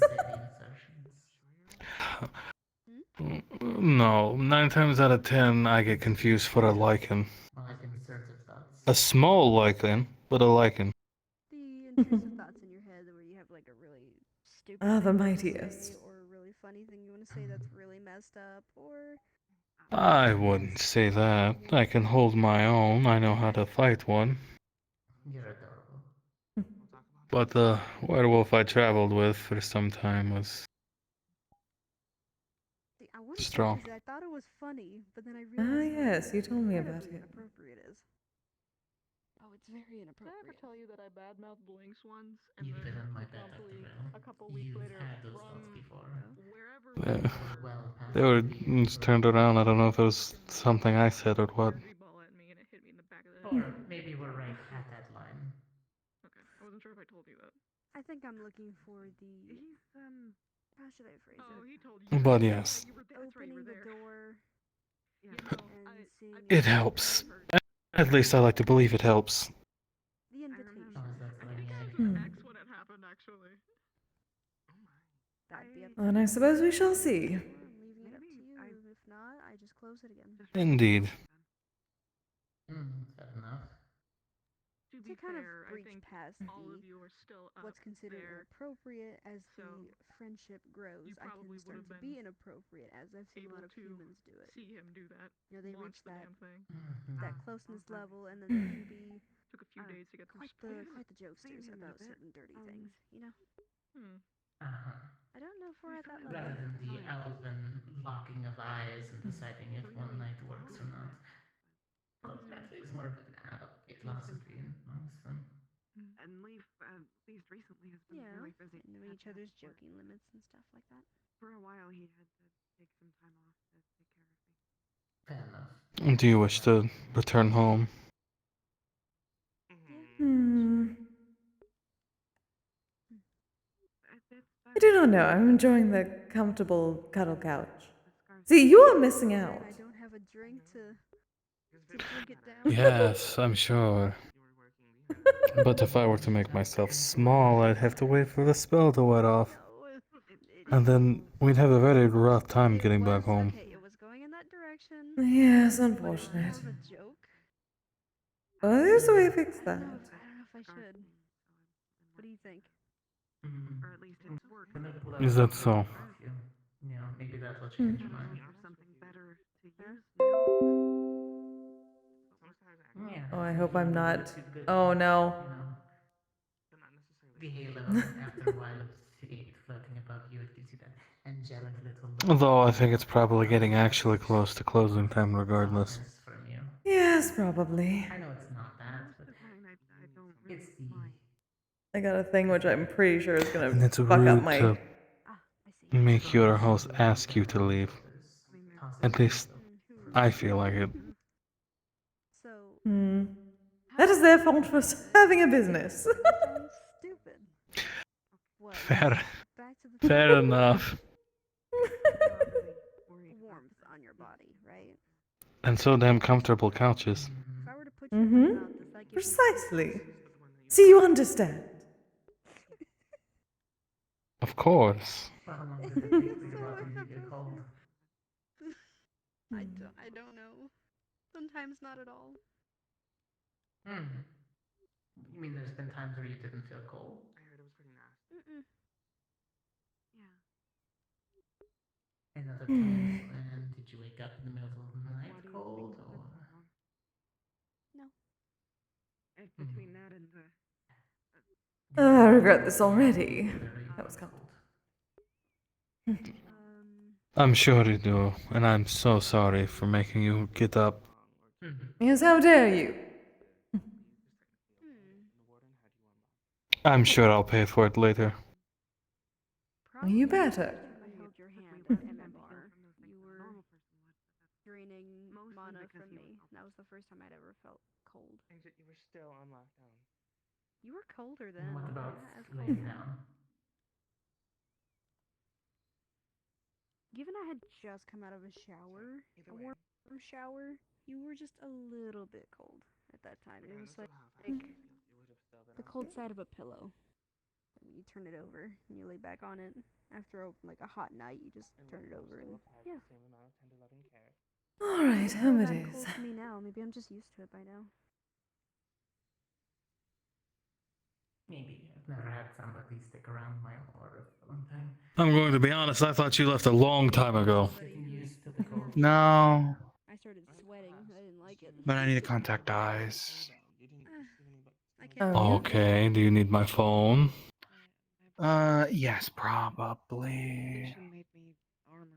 No, 9 times out of 10, I get confused for a lichen. A small lichen, but a lichen. The intrusive thoughts in your head where you have like a really stupid Ah, the thing you wanna mightiest. say, or a really funny thing you want to say that's really messed up, or I wouldn't say that. I can hold my own. I know how to fight one. You're adorable. But the werewolf I traveled with for some time was see, I want to strong. say I thought it was funny, but then I Ah, realized yes, you told me about incredibly it. inappropriate is. Oh, it's very Did I inappropriate. ever tell you that I badmouthed Lynx once, and You've been then on my bed promptly at the a couple weeks You've later had those thoughts from before. wherever Yeah. Well past They were the just turned around. I don't know if it was something I said or what. ball at me and it hit me in the back of the Or head. maybe we're right at that line. Okay, I wasn't sure if I told you that. I think I'm looking for the. How should I phrase Oh, it? he told you. But yes, Opening the door. And seeing it helps. At least I like to believe it helps. the invitation. Oh, is that something X when it happened, actually. That'd be up And I suppose we shall see. I'm leaving it up to you. If not, I just close it again. Indeed. Fair enough. To kind of breach past what's considered inappropriate as the friendship grows, I can start to be inappropriate as I've seen a lot of humans do it. See him do that. You know, they reach that Mm-hmm. that closeness level, and then they can be Took a few days to get quite the jokesters about certain dirty things. You know, Uh-huh. I don't know if we're at that Rather level. than the elven locking of eyes and deciding if one night works or not. Well, that is more of an adult philosophy amongst them. And Leaf, at least recently, has been Yeah, really busy. and each other's joking limits and stuff like that. For a while, he had to take some time off to take care of me. Fair enough. Do you wish to return home? I do not know. I'm enjoying the comfortable cuddle couch. See, you are missing out. I don't have a drink to drink it down. Yes, I'm sure. But if I were to make myself small, I'd have to wait for the spell to wear off. And then we'd have a very rough time getting back home. Okay, it was going in that direction. Yes, But unfortunate. it's more of a joke. Well, there's a way to fix that. I don't know if I should. What do you think? Or at least it's worked. Is that so? Yeah, maybe that's what changed your mind. Have something better to use. Yeah. Oh, I hope I'm not. Oh no. The halo, after a while of it floating above you, it gives you that angelic little look. Although I think it's probably getting actually close to closing time regardless. From you. Yes, probably. I know it's not that, but it's the I got a thing which I'm pretty sure is gonna And it's fuck up rude my. to make your host ask you to leave. At least I feel like it. So. That is their fault for having a business. Sounds stupid. Fair, Back to the fair enough. warmth on your body, right? And so damn comfortable couches. If I were to put you in my mouth, does that give you Precisely. See, you understand. Of course. How long does it take for your body to get cold? I don't know. Sometimes not at all. Hmm. You mean there's been times where you didn't feel cold? I heard it was pretty nasty. Mm-mm. And other times when did you wake up in the middle of the night cold or? No. And between that and the I regret this already. That was comfortable. I'm sure you do, and I'm so sorry for making you get up. Yes, how dare you? I'm sure I'll pay for it later. Well, you better. I held your hand at MMR. You were draining mana from me. That was the first time I'd ever felt cold. you were still on lockdown. You were colder then. What about Yeah, as laying cold. down? Given I had just come out of a shower, a warm shower, you were just a little bit cold at that time. It was like the cold side of a pillow. You turn it over and you lay back on it. After a hot night, you just turn it over and yeah. All right, It's how not it that is. cold to me now. Maybe I'm just used to it by now. Maybe. I've never had somebody stick around my aura for a long time. I'm going to be honest, I thought you left a long time ago. Getting used to the cold. No, I started sweating. I didn't like it. but I need to contact eyes. I can't. Okay, do you need my phone? Yes, probably. Made me armor.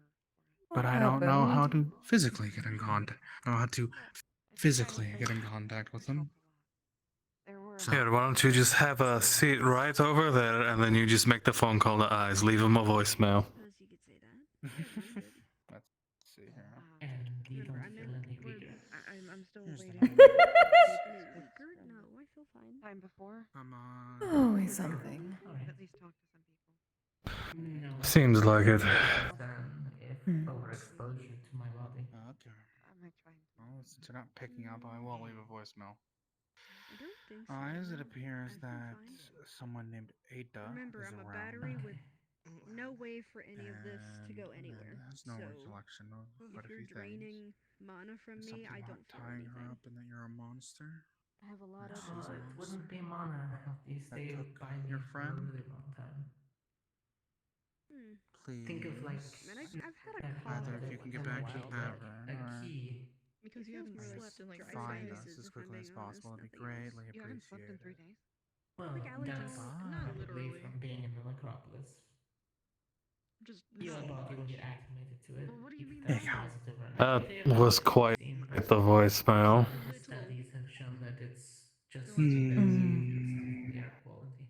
But I don't know how to physically get in contact. I don't know how to physically get in contact with them. Here, why don't you just have a seat right over there, and then you just make the phone call to Eyes. Leave him a voicemail. Let's see here. And you don't feel any weaker. I'm still waiting. Weaker? No, I feel fine. Time before. Come on. Always something. At least talk to some people. No. Seems like it. Than if overexposure to my body. Okay. I'm like trying. Well, since you're not picking up, I will leave a voicemail. I don't think so. Eyes, it appears that someone named Ada Remember, is I'm a around. battery with no way for any of this to go And anywhere. there's no So, recollection of quite if a you're few draining things. mana from Is me, something I about don't feel tying her anything. up and that you're a monster? I have a lot of No, it wouldn't be mana. You That stayed took by me your for a friend? really long time. Please. Think of like Man, I've had a Either if you can get back to the tavern, a or key. Because you haven't slept in like find 3 us days. as quickly as possible. It'd be greatly You haven't slept in appreciated. 3 days. Well, Like Alex, that's not probably literally. from being in the necropolis. Just Your not body will much. get acclimated to it. Well, what do you mean That's that? positive or That negative. was quite the voicemail. Some of the studies have shown that it's just Hmm. better the air quality.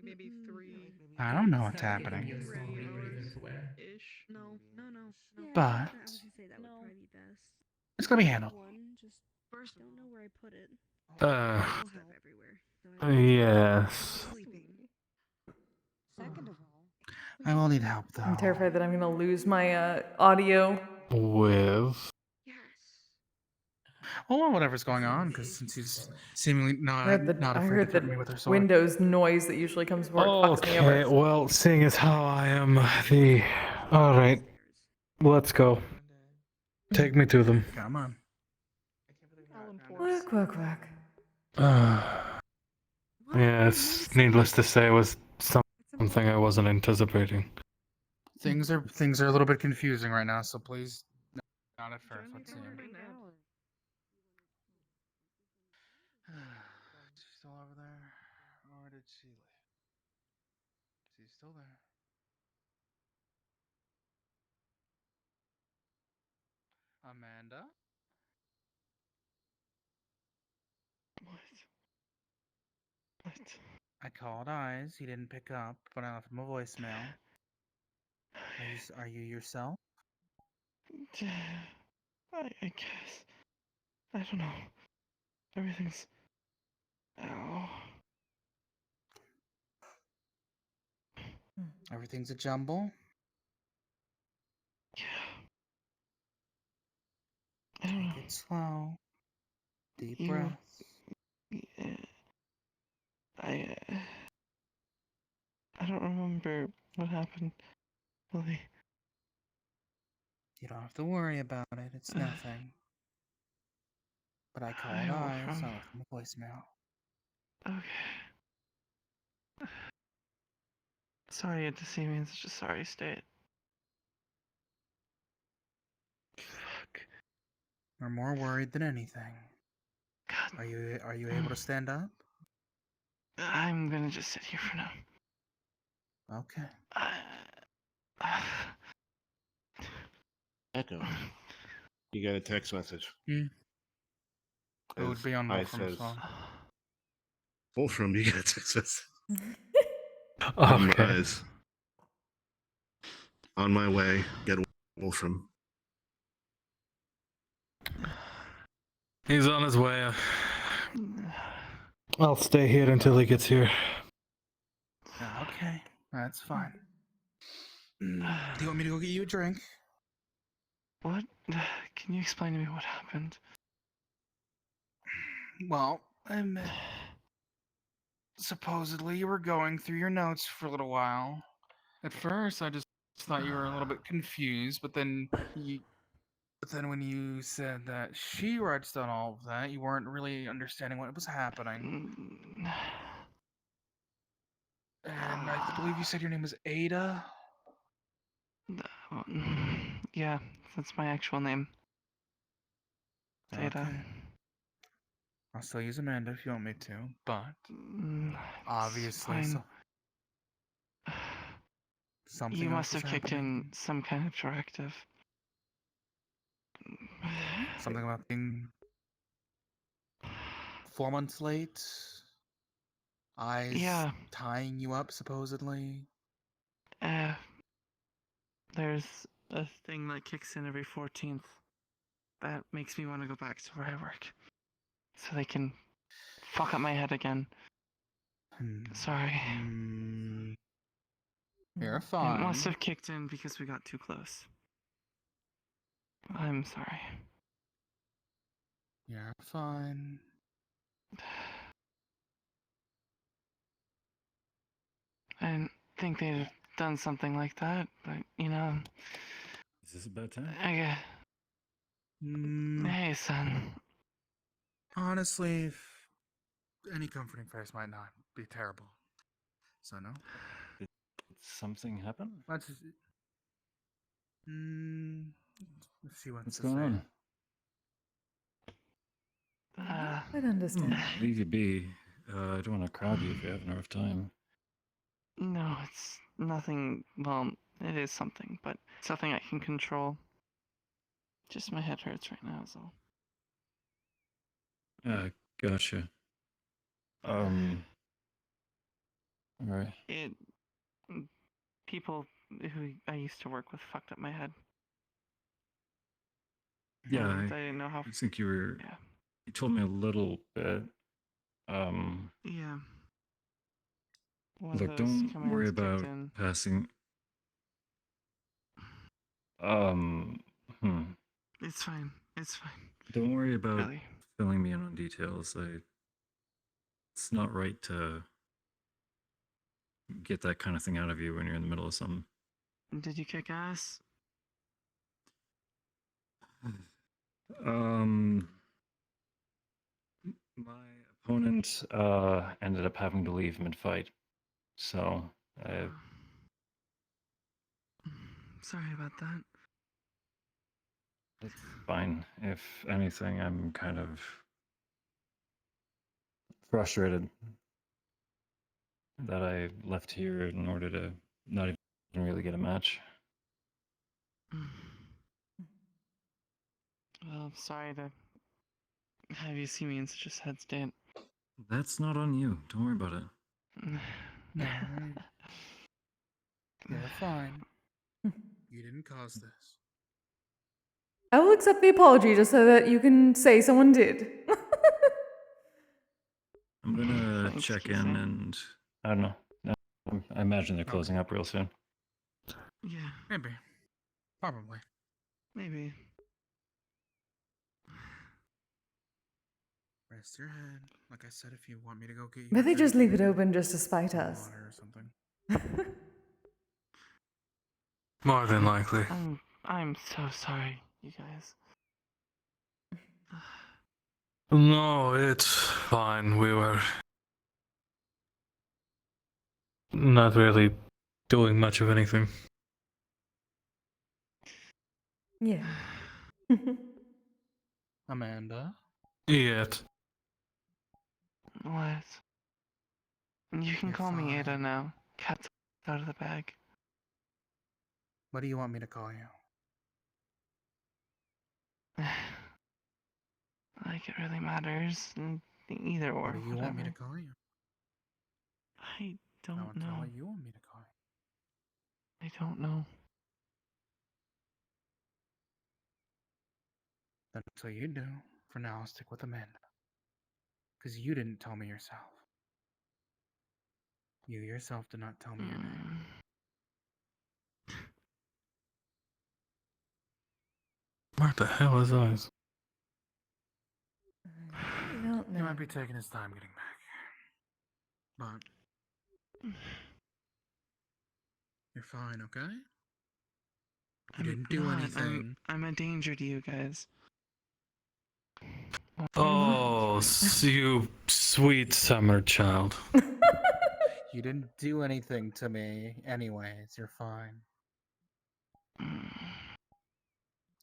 Maybe 3. I don't know what's Start giving happening. you a small 3 rebreather hours to wear. ish. No. Yeah, But I was gonna say that would probably be best. it's gonna be handled. One, just don't know where I put it. Uh, Stuff everywhere. So I don't know. yes. Second of all, I will need help though. I'm terrified that I'm gonna lose my audio. With. Well, whatever's going on, because since he's seemingly not I heard not the, I afraid heard to threaten me with her the sword. Windows noise that usually comes before it fucks me Okay, over. well, seeing as how I am the. Alright, let's go. Take me to them. Come on. Quack, quack, quack. Yes, needless to say, it was something I wasn't anticipating. Things are a little bit confusing right now, so please not at first. Let's see. Is she still over there, or did she leave? She's still there. Amanda? What? I called Eyes. He didn't pick up, but I left him a voicemail. Are you yourself? I guess. I don't know. Everything's. Ow. Everything's a jumble. Take it slow. Deep breaths. I don't remember what happened. Really. You don't have to worry about it. It's nothing. But I called eyes. I left him a voicemail. Okay. Sorry you had to see me in such a sorry state. Fuck. We're more worried than anything. God. Are you able to stand up? I'm gonna just sit here for now. Okay. Echo. You got a text message. It would As be on I Wolfram's says, phone. Wolfram, you got a text message. Okay. Eyes. On my way. Get Wolfram. He's on his way. I'll stay here until he gets here. Okay. That's fine. Do you want me to go get you a drink? What? Can you explain to me what happened? Well, supposedly you were going through your notes for a little while. At first, I just thought you were a little bit confused, but then when you said that she writes down all of that, you weren't really understanding what was happening. And I believe you said your name was Ada? Yeah, that's my actual name. Data. Okay. I'll still use Amanda if you want me to, but obviously something You else must was have kicked happening. in some kind of directive. Something about being 4 months late. Eyes tying you up, supposedly. There's a thing that kicks in every 14th that makes me want to go back to where I work. So they can fuck up my head again. Sorry. You're It fine. must have kicked in because we got too close. I'm sorry. You're fine. I didn't think they'd have done something like that, but you know. Is this a bad time? Hey, son. Honestly, any comforting face might not be terrible. So no. Did something happen? Let's see what's What's going on? I'd understand. Leave you be. I don't want to crowd you if you're having a rough time. No, it's nothing. Well, it is something, but it's nothing I can control. Just my head hurts right now, is all. Gotcha. Alright. People who I used to work with fucked up my head. Yeah, I didn't know how. I think you were. Yeah. You told me a little bit. Yeah. Look, don't worry about passing. It's fine. It's fine. Don't worry about Really. filling me in on details. It's not right to get that kind of thing out of you when you're in the middle of something. Did you kick ass? My opponent ended up having to leave mid-fight, so Sorry about that. it's fine. If anything, I'm kind of frustrated that I left here in order to not even really get a match. Well, sorry to have you see me in such a sad state. That's not on you. Don't worry about it. No. You're fine. You didn't cause this. I will accept the apology just so that you can say someone did. I'm gonna check in and I don't know. No, I imagine they're closing up real soon. Yeah, Maybe. Probably. maybe. Rest your head. Like I said, if you want me to go get you. But they a just leave it drink, open just to spite us. water or something. More than likely. I'm so sorry, you guys. No, it's fine. We were not really doing much of anything. Yeah. Amanda? Yet. What? You can You're call me Ada fine. now. Cat's out of the bag. What do you want me to call you? Like it really matters. Either or. What do you want me to whatever. call you? I don't I want to know. what you want me to call you. I don't know. That's what you do. For now, I'll stick with Amanda. Because you didn't tell me yourself. You yourself did not tell me your name. Where the hell is ours? I don't He know. might be taking his time getting back. But you're fine, okay? You didn't do anything. I'm a danger to you guys. Oh, you sweet summer child. You didn't do anything to me. Anyways, you're fine.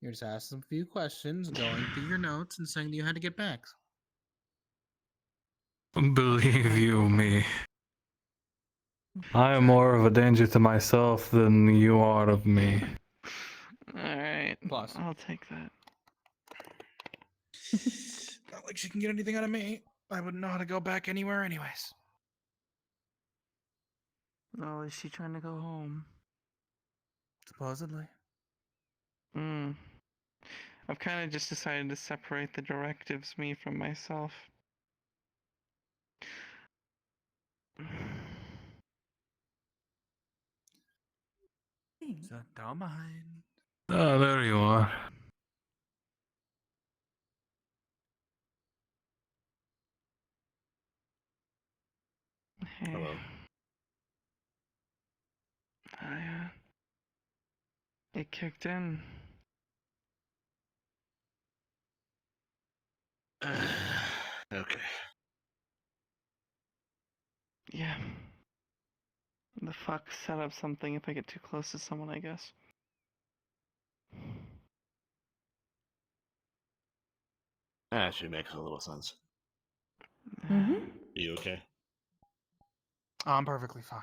You're just asking a few questions, going through your notes, and saying that you had to get back. Believe you me. I am more of a danger to myself than you are of me. Alright. Plus. I'll take that. Not like she can get anything out of me. I wouldn't know how to go back anywhere anyways. Oh, is she trying to go home? Supposedly. I've kind of just decided to separate the directives me from myself. So don't mind. Oh, there you are. Hey. Hello. It kicked in. Okay. Yeah. The fuck set up something if I get too close to someone, I guess. That actually makes a little sense. Mm-hmm. Are you okay? I'm perfectly fine.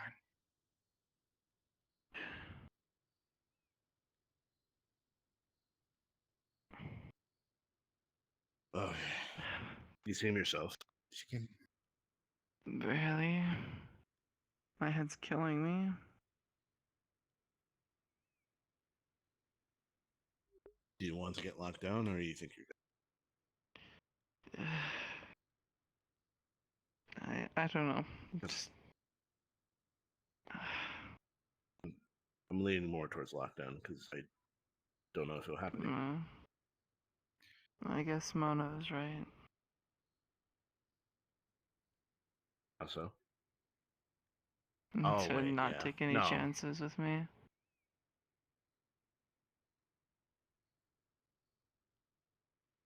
Okay. You seem yourself. She can. Really? My head's killing me. Do you want to get locked down, or you think you're good? I don't know. Just... I'm leaning more towards lockdown because I don't know if it'll happen again. I guess Mona is right. How so? To wait, not yeah. take any No. chances with me.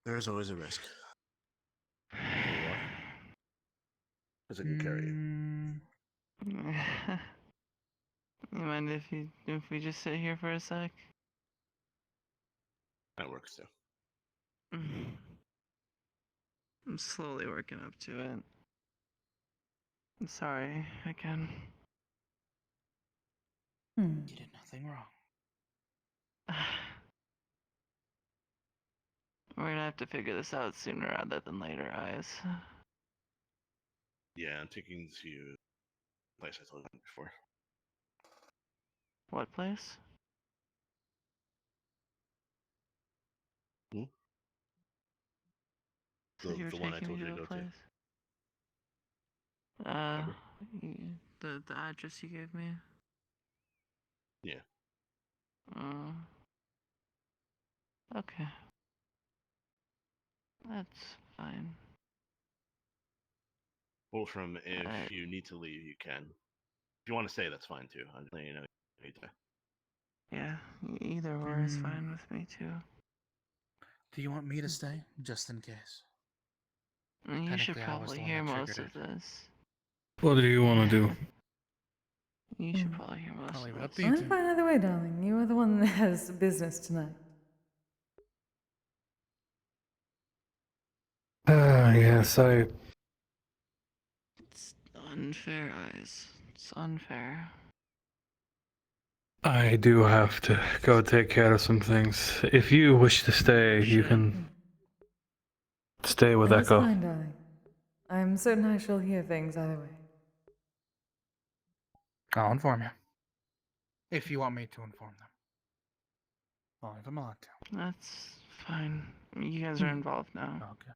There's always a risk. Because I can carry you. You mind if we just sit here for a sec? That works too. I'm slowly working up to it. I'm sorry again. You did nothing wrong. We're gonna have to figure this out sooner rather than later, Eyes. Yeah, I'm taking you to the place I told you before. What place? Hmm? So you were the one I taking told me you to to a go to. place? Remember? The address you gave me. Yeah. Okay. That's fine. Wolfram, if you need to leave, you can. If you want to stay, that's fine too. I'm just letting you know you need to. Yeah, either or is fine with me too. Do you want me to stay, just in case? You should Technically, I was probably the one hear that most triggered of it. this. What do you want to do? You should probably hear most I'll leave it of up this. to you I'm two. fine either way, darling. You are the one that has business tonight. Yes, It's unfair, Eyes. It's unfair. I do have to go take care of some things. If you wish to stay, you can stay with That is Echo. fine, darling. I'm certain I shall hear things either way. I'll inform you. If you want me to inform them. I'll leave them allowed to. That's fine. You guys are involved now. Okay.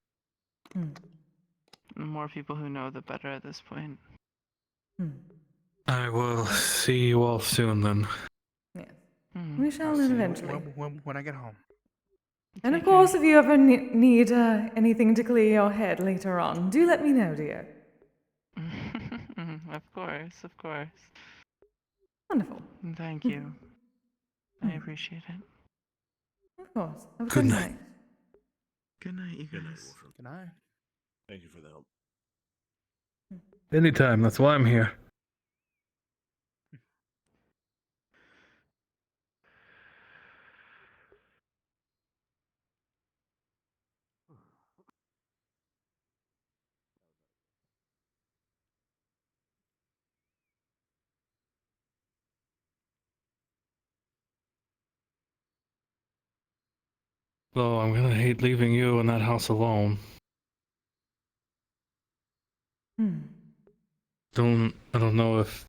The more people who know, the better at this point. I will see you all soon then. Yes. Hmm. We shall I'll live see you eventually. when I get home. And of Take course, care. if you ever need anything to clear your head later on, do let me know, dear. Of course, of course. Wonderful. Thank you. I appreciate it. Of course. Have a Good good night. night. Good night, you Good night, guys. Wolfram. Good night. Thank you for the help. Anytime, that's why I'm here. Though I'm gonna hate leaving you in that house alone. I don't know if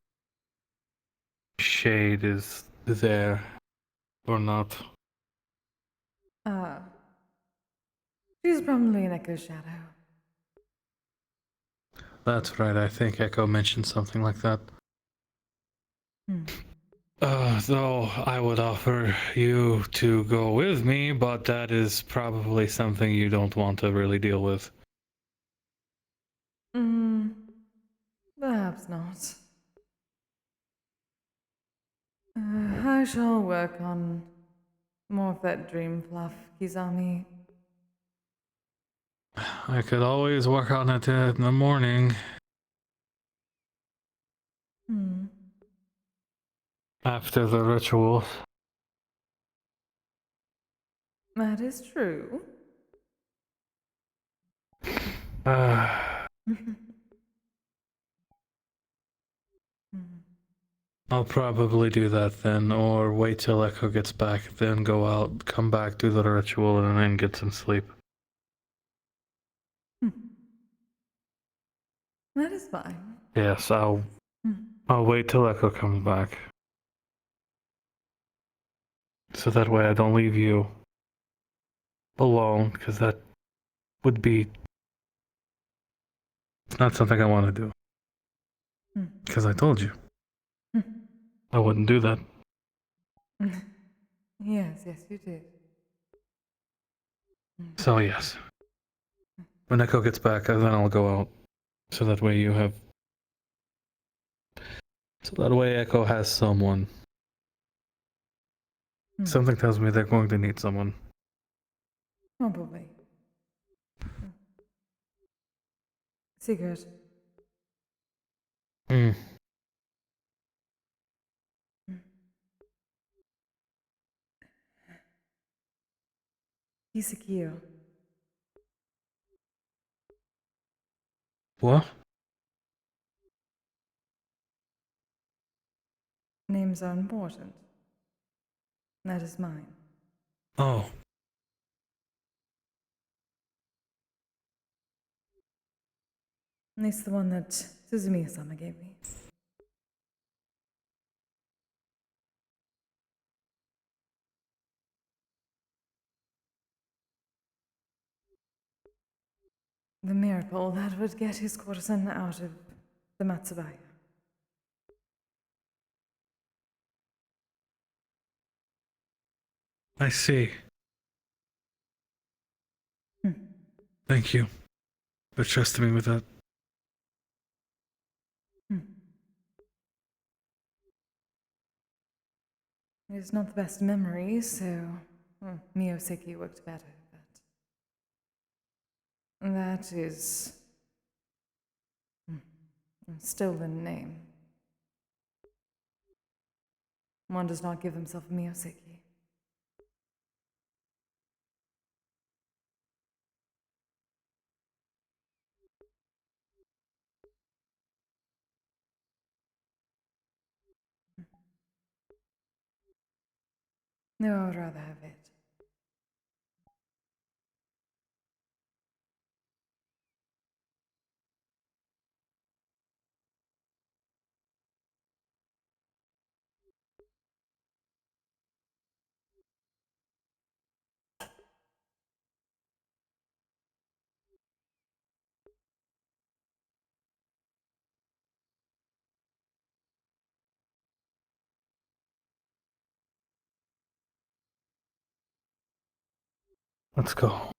Shade is there or not. She's probably an Echo Shadow. That's right, I think Echo mentioned something like that. Though I would offer you to go with me, but that is probably something you don't want to really deal with. Perhaps not. I shall work on more of that dream fluff, Kizami. I could always work on it in the morning after the ritual. That is true. I'll probably do that then, or wait till Echo gets back, then go out, come back, do the ritual, and then get some sleep. That is fine. Yes, I'll wait till Echo comes back. So that way I don't leave you alone, because that would be not something I want to do. Because I told you. I wouldn't do that. Yes, you did. So yes. When Echo gets back, then I'll go out. So that way you have... So that way Echo has someone. Something tells me they're going to need someone. Probably. Secret. Kisegawa. What? Names are important. That is mine. Oh. It's the one that Suzumiya-sama gave me. The miracle that would get his courtesan out of the Matsubaya. I see. Hmm. Thank you for trusting me with that. It's not the best memory, so Miyoseki worked better, but that is a stolen name. One does not give himself a Miyoseki. No, I would rather have it. Let's go.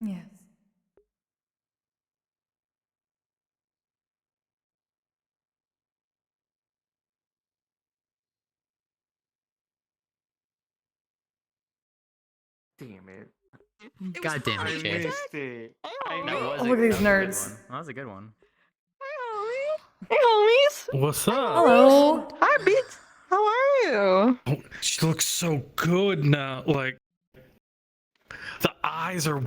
Yes. Damn it. God damn it, Jay. it. Look at these nerds. That was a good one. Hey, homies. What's up? Hello. Hi, Beats. How are you? Oh, she looks so good now. Like, the eyes are.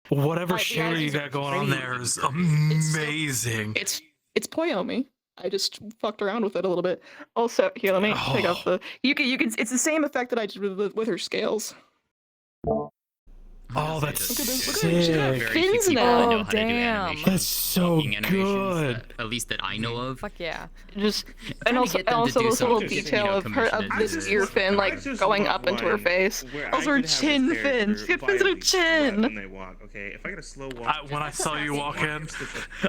Whatever shade you got going on there is amazing. It's Poyomi. I just fucked around with it a little bit. Also, here, let me take off the. You can. It's the same effect that I did with her scales. Oh, that's Look at this. sick. She's got Very few fins people now. that know how to do animation. That's so Walking animations good. At least that I know of. Fuck yeah. Just trying and to get them to also do this little something, detail you know, of her of commissioned this to ear do. fin like going up into her face. Also her chin fins. She got fins in her chin. They walk, okay? If I get a slow walk, When I saw you walk in,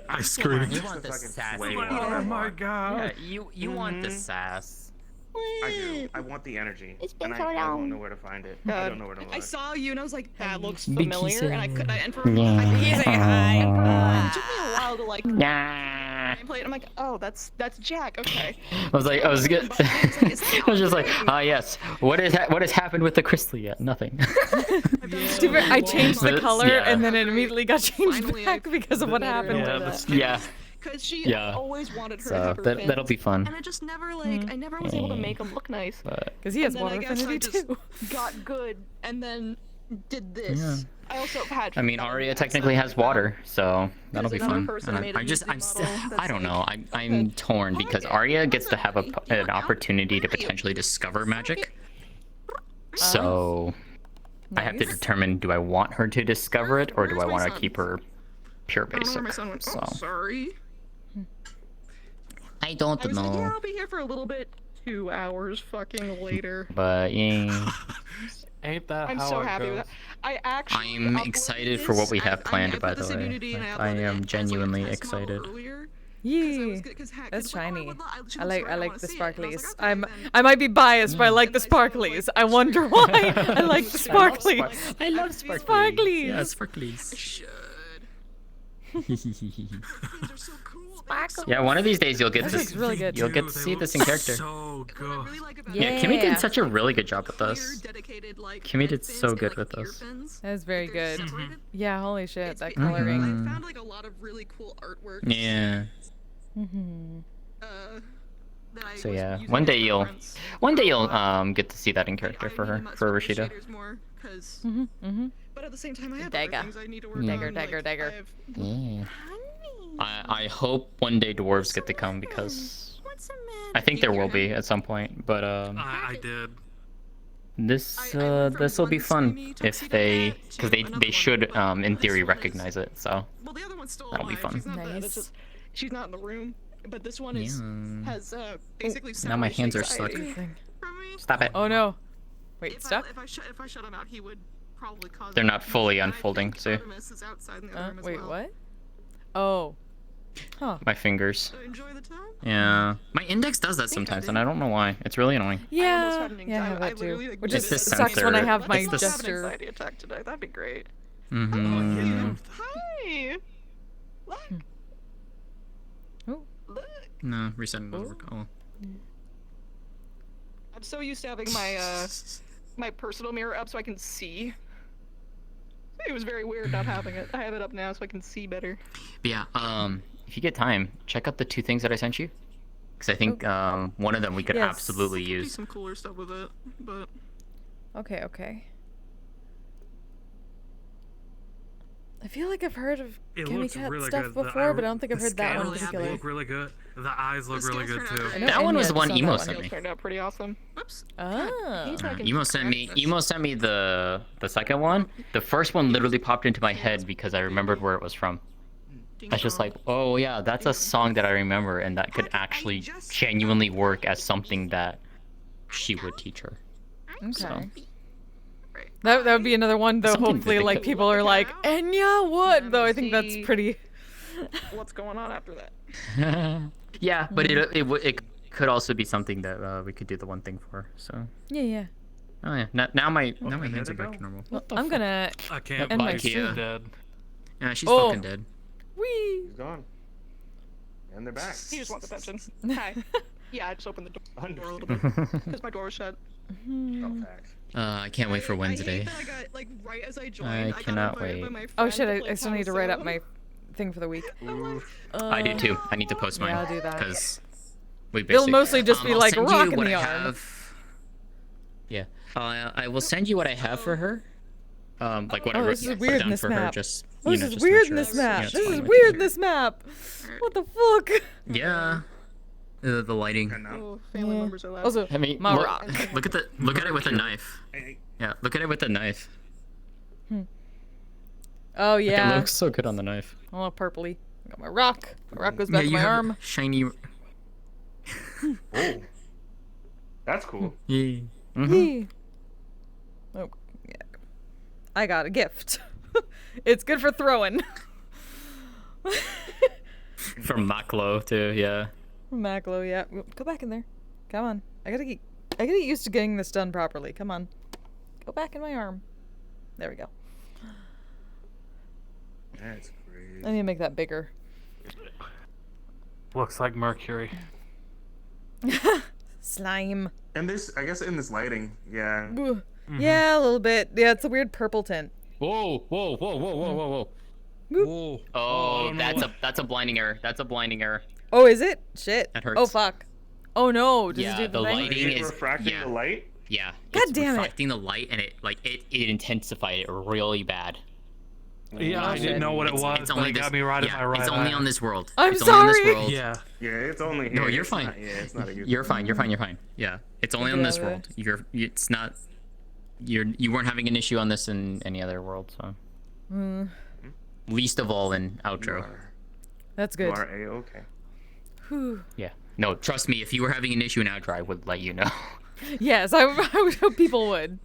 I screamed. You want the sass. Oh my god. Yeah, you want the sass. I do. I want the energy. It's been and so I long. don't know where to find it. I God. don't know where to look. I saw you and I was like, that looks Big familiar, and I Kise. couldn't. And for it took me a while to like play it. I'm like, oh, that's Jack. Okay. I was just like, ah, yes. What has happened with the crystal yet? Nothing. Stupid. I changed the But, color yeah. and then it immediately got changed back because of what happened. Yeah. Because she Yeah. always wanted her to So have her that'll be fun. And I just never I never was able to make them look nice. Because he has And then water I guess I affinity just too. got good and then did this. Yeah. I also had. I mean, Arya technically has water, so that'll be another fun. person made a I don't know. I'm torn because Arya gets to have an opportunity to potentially discover magic. So I have to determine: do I want her to discover it, or do I want to keep her pure I don't know where my basic? son went. So Oh, sorry. I don't I was like, yeah, know. I'll be here for a little bit. 2 hours fucking later. But yeah. Ain't that I'm how so it happy goes? with that. I actually. I'm excited for what we have planned, by the this way. Unity and I I uploaded am it as, genuinely like, a test model excited. earlier. Yee. Cause That's shiny. she I looks like great, I the wanna see it. sparklies. I might be biased, but I like the sparklies. I wonder why. I like the sparklies. I love sparklies. Yeah, sparklies. Yeah, one of these days you'll get This to looks really good. you'll get to see this in character. So good. Yeah, Kimmy did such a really good job with us. Kimmy did so good with us. That was very good. Yeah, holy shit, that Mhm. coloring. I found like a lot of really cool artwork. Yeah. That I So was yeah, using one as day you'll reference. get to see that in character for her, for Rashida. More, 'cause- Mm-hmm. But at the same time, I have Dagger. other things I need to work Dagger, on. dagger, like, dagger. I have- Yeah. I hope one day dwarves get to come because I think there will be at some point, but I did. this will be fun if they because they should in theory recognize it, so Well, the other one's still that'll be alive. fun. She's not dead. It's just she's not in the room. But this one is Yeah. has basically. Now my hands are separation stuck. anxiety from me. Stop it. Oh no. Wait, stuck? If I shut him out, he would probably cause. They're not fully unfolding, so Artemis is outside in the other room as Wait, well. what? Oh. Huh. My fingers. Enjoy the time. Yeah. My index does that sometimes, and I don't know why. It's really annoying. Yeah, yeah, I have that too. literally, like, Which It's is the sucks when I sensor. have my It's the Have an gesture. anxiety attack today. That'd be great. Mm-hmm. Hi. No, resetting doesn't work. Oh. I'm so used to having my my personal mirror up so I can see. It was very weird not having it. I have it up now so I can see better. But yeah, if you get time, check out the 2 things that I sent you. Because I think one of them we could Yes. absolutely Do use. some cooler stuff with it, but Okay, okay. I feel like I've heard of It Gimme looks Cat really stuff good. before, but I don't think I've the heard that one in scales particular. look really good. The eyes look really good too. I know That one was the Enya one saw that Emo one. sent me. turned out pretty awesome. Oops. Ah. Emo sent me the second one. The first one literally popped into my head because I remembered where it was from. I was just like, oh yeah, that's a song that I remember, and that could actually genuinely work as something that she would teach her. Okay. So. That would be another one, though. Something Hopefully, that they like could- people are like, Enya, what? Though I think that's pretty. What's going on after that? Yeah, but it could also be something that we could do the one thing for. So. Yeah, yeah. Oh yeah. Now my hands are back to normal. Well, I'm gonna I can't end my believe she's stream. dead. Yeah, she's Oh. fucking dead. Whee! He's gone. And they're back. He just wants attention. Hi. Yeah, I just opened the door a little bit because my door was shut. I can't wait for Wednesday. I got, like, right as I joined, I got cannot invited by wait. my Oh friend shit! to I play still need to write up Kiseru. my thing for the week. I do too. I need to post mine. Yeah, I'll do that. Because we It'll basically. mostly just be I'll like send you rocking what the I arm. have. Yeah. I will send you what I have for her. Like what I Oh, wrote this is put weird in down this for her. map. Just Oh, you this know, is just to make weird in sure this it's, map. it's This fine is with weird you. in this map. What the fuck? Yeah. The lighting. Oh, family Yeah. members are loud. Also, I mean, my look, rock. look at it with a knife. Yeah, look at it with a knife. Oh Like, yeah. it looks so good on the knife. Oh, purpley. I got my rock. My rock goes back Yeah, to you my have arm. shiny. Oh. That's cool. Yeah. Yee. Oh, yeah. I got a gift. It's good for throwing. From Maklo too, yeah. Maclo, yeah. Go back in there. Come on. I gotta get used to getting this done properly. Come on. Go back in my arm. There we go. That's crazy. I need to make that bigger. Looks like Mercury. Slime. And this, I guess, in this lighting, yeah. Ooh. Yeah, a little bit. Yeah, it's a weird purple tint. Whoa, whoa, whoa, whoa, whoa, whoa, whoa. Whoa. Oh, that's a blinding error. That's a blinding error. Oh, is it? Shit. That hurts. Oh, fuck. Oh, no. Does Yeah, it do the thing? lighting is refracting yeah. the light? Yeah. God it's damn it. reflecting the light, and it intensified it really bad. Yeah, I didn't know what it was, It's but only it this, got me right in yeah, my right It's only eye. on this world. I'm it's Only on sorry. this world. Yeah. Yeah, it's only here. No, you're It's fine. not- yeah, it's not a good You're fine. You're fine. You're fine. Yeah, it's only Get on out this of world. It's not. You weren't having an issue on this in any other world, so. Least of all in outro. That's You good. are A-okay. Whew. Yeah. No, trust me. If you were having an issue in outro, I would let you know. Yes, I would hope people would.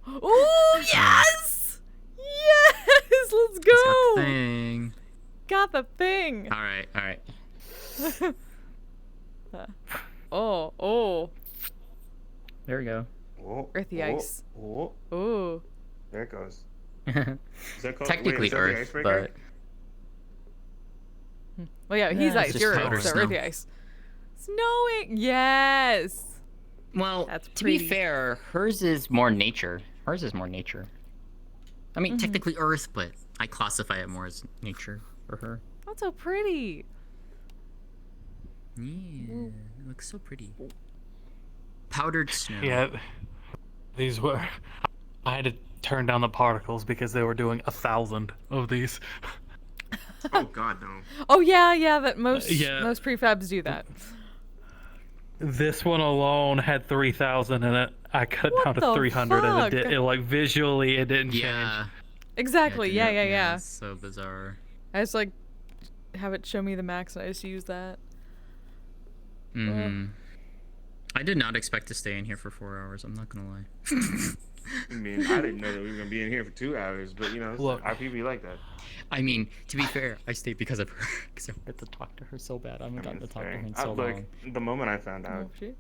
Oh, yes! Yes! Let's go! Got the thing. Got the thing. All right. All right. Oh. There we go. Oh, Earthy ice. Oh, Ooh. there it goes. Is that called, Technically wait, is that the Earth, icebreaker? but Well, yeah, he's Yeah, ice. it's You're just Earth, powder so snow. earthy ice. Snowing. Yes. well, That's to be pretty. fair, hers is more nature. Hers is more nature. I mean, technically Earth, but I classify it more as nature for her. That's so pretty. Yeah, it looks so pretty. Powdered snow. Yeah. These were. I had to turn down the particles because they were doing 1,000 of these. Oh God, no. Oh yeah. That most yeah. most prefabs do that. This one alone had 3,000 in it. I cut What down to the 300 and fuck? it like visually it didn't Yeah. change. Exactly. Yeah. It's so bizarre. I just like have it show me the max, and I just use that. Mm-hmm. I did not expect to stay in here for 4 hours. I'm not gonna lie. I mean, I didn't know that we were gonna be in here for 2 hours, but you know, Look. our people like that. I mean, to be fair, I stayed because of her. Because I wanted to talk to her so bad. I haven't gotten to talk to her in so long. Like the moment I found out Oh, shit.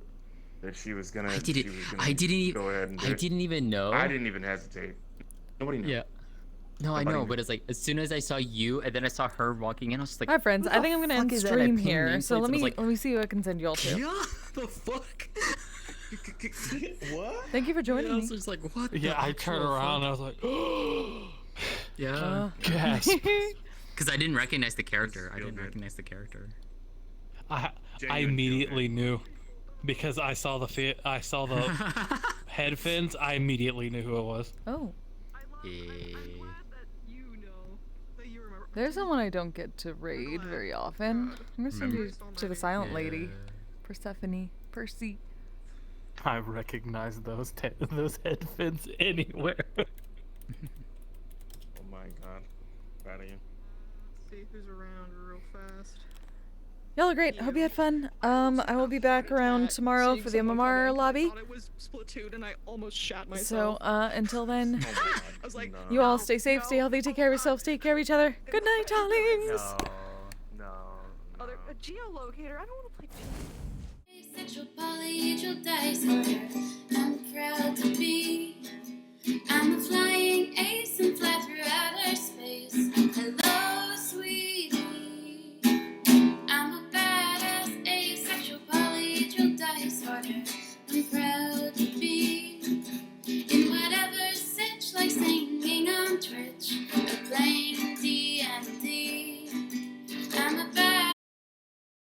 that she was gonna, I didn't. she was gonna I didn't. go ahead and do I it, didn't even know. I didn't even hesitate. Nobody knew. Yeah. No, I Nobody know, knew. but it's like as soon as I saw you and then I saw her walking in, I was just like, Hi friends, "Who I the think I'm gonna fuck end is that?" And I stream pinged here. nameplates So and let I was me like, let me see who I can send you all to. Yeah, the fuck. What? Thank you for joining I was me. just like, what? the Yeah, I turned actual around fuck? and I was like, Yeah. gasp. Because I didn't recognize the character. I didn't recognize the character. I Genuine immediately knew because I saw the head fins. I immediately knew who it was. Oh, Eh. there's someone I don't get to raid very often. I'm gonna send you to the silent lady, Persephone, Percy. I recognize those head fins anywhere. Oh my god, proud of you. See who's around real fast. Y'all are great. Hope you had fun. I will be back around tomorrow for the MMR lobby. It was Splatoon and I almost shat So, myself. Until then, Oh I was like, you all stay safe, stay healthy, take care of yourselves, take care of each other. Good night, darlings. No. Other a geolocator. I don't want to play. Sexual polyhedral dice. I'm proud to be. I'm a flying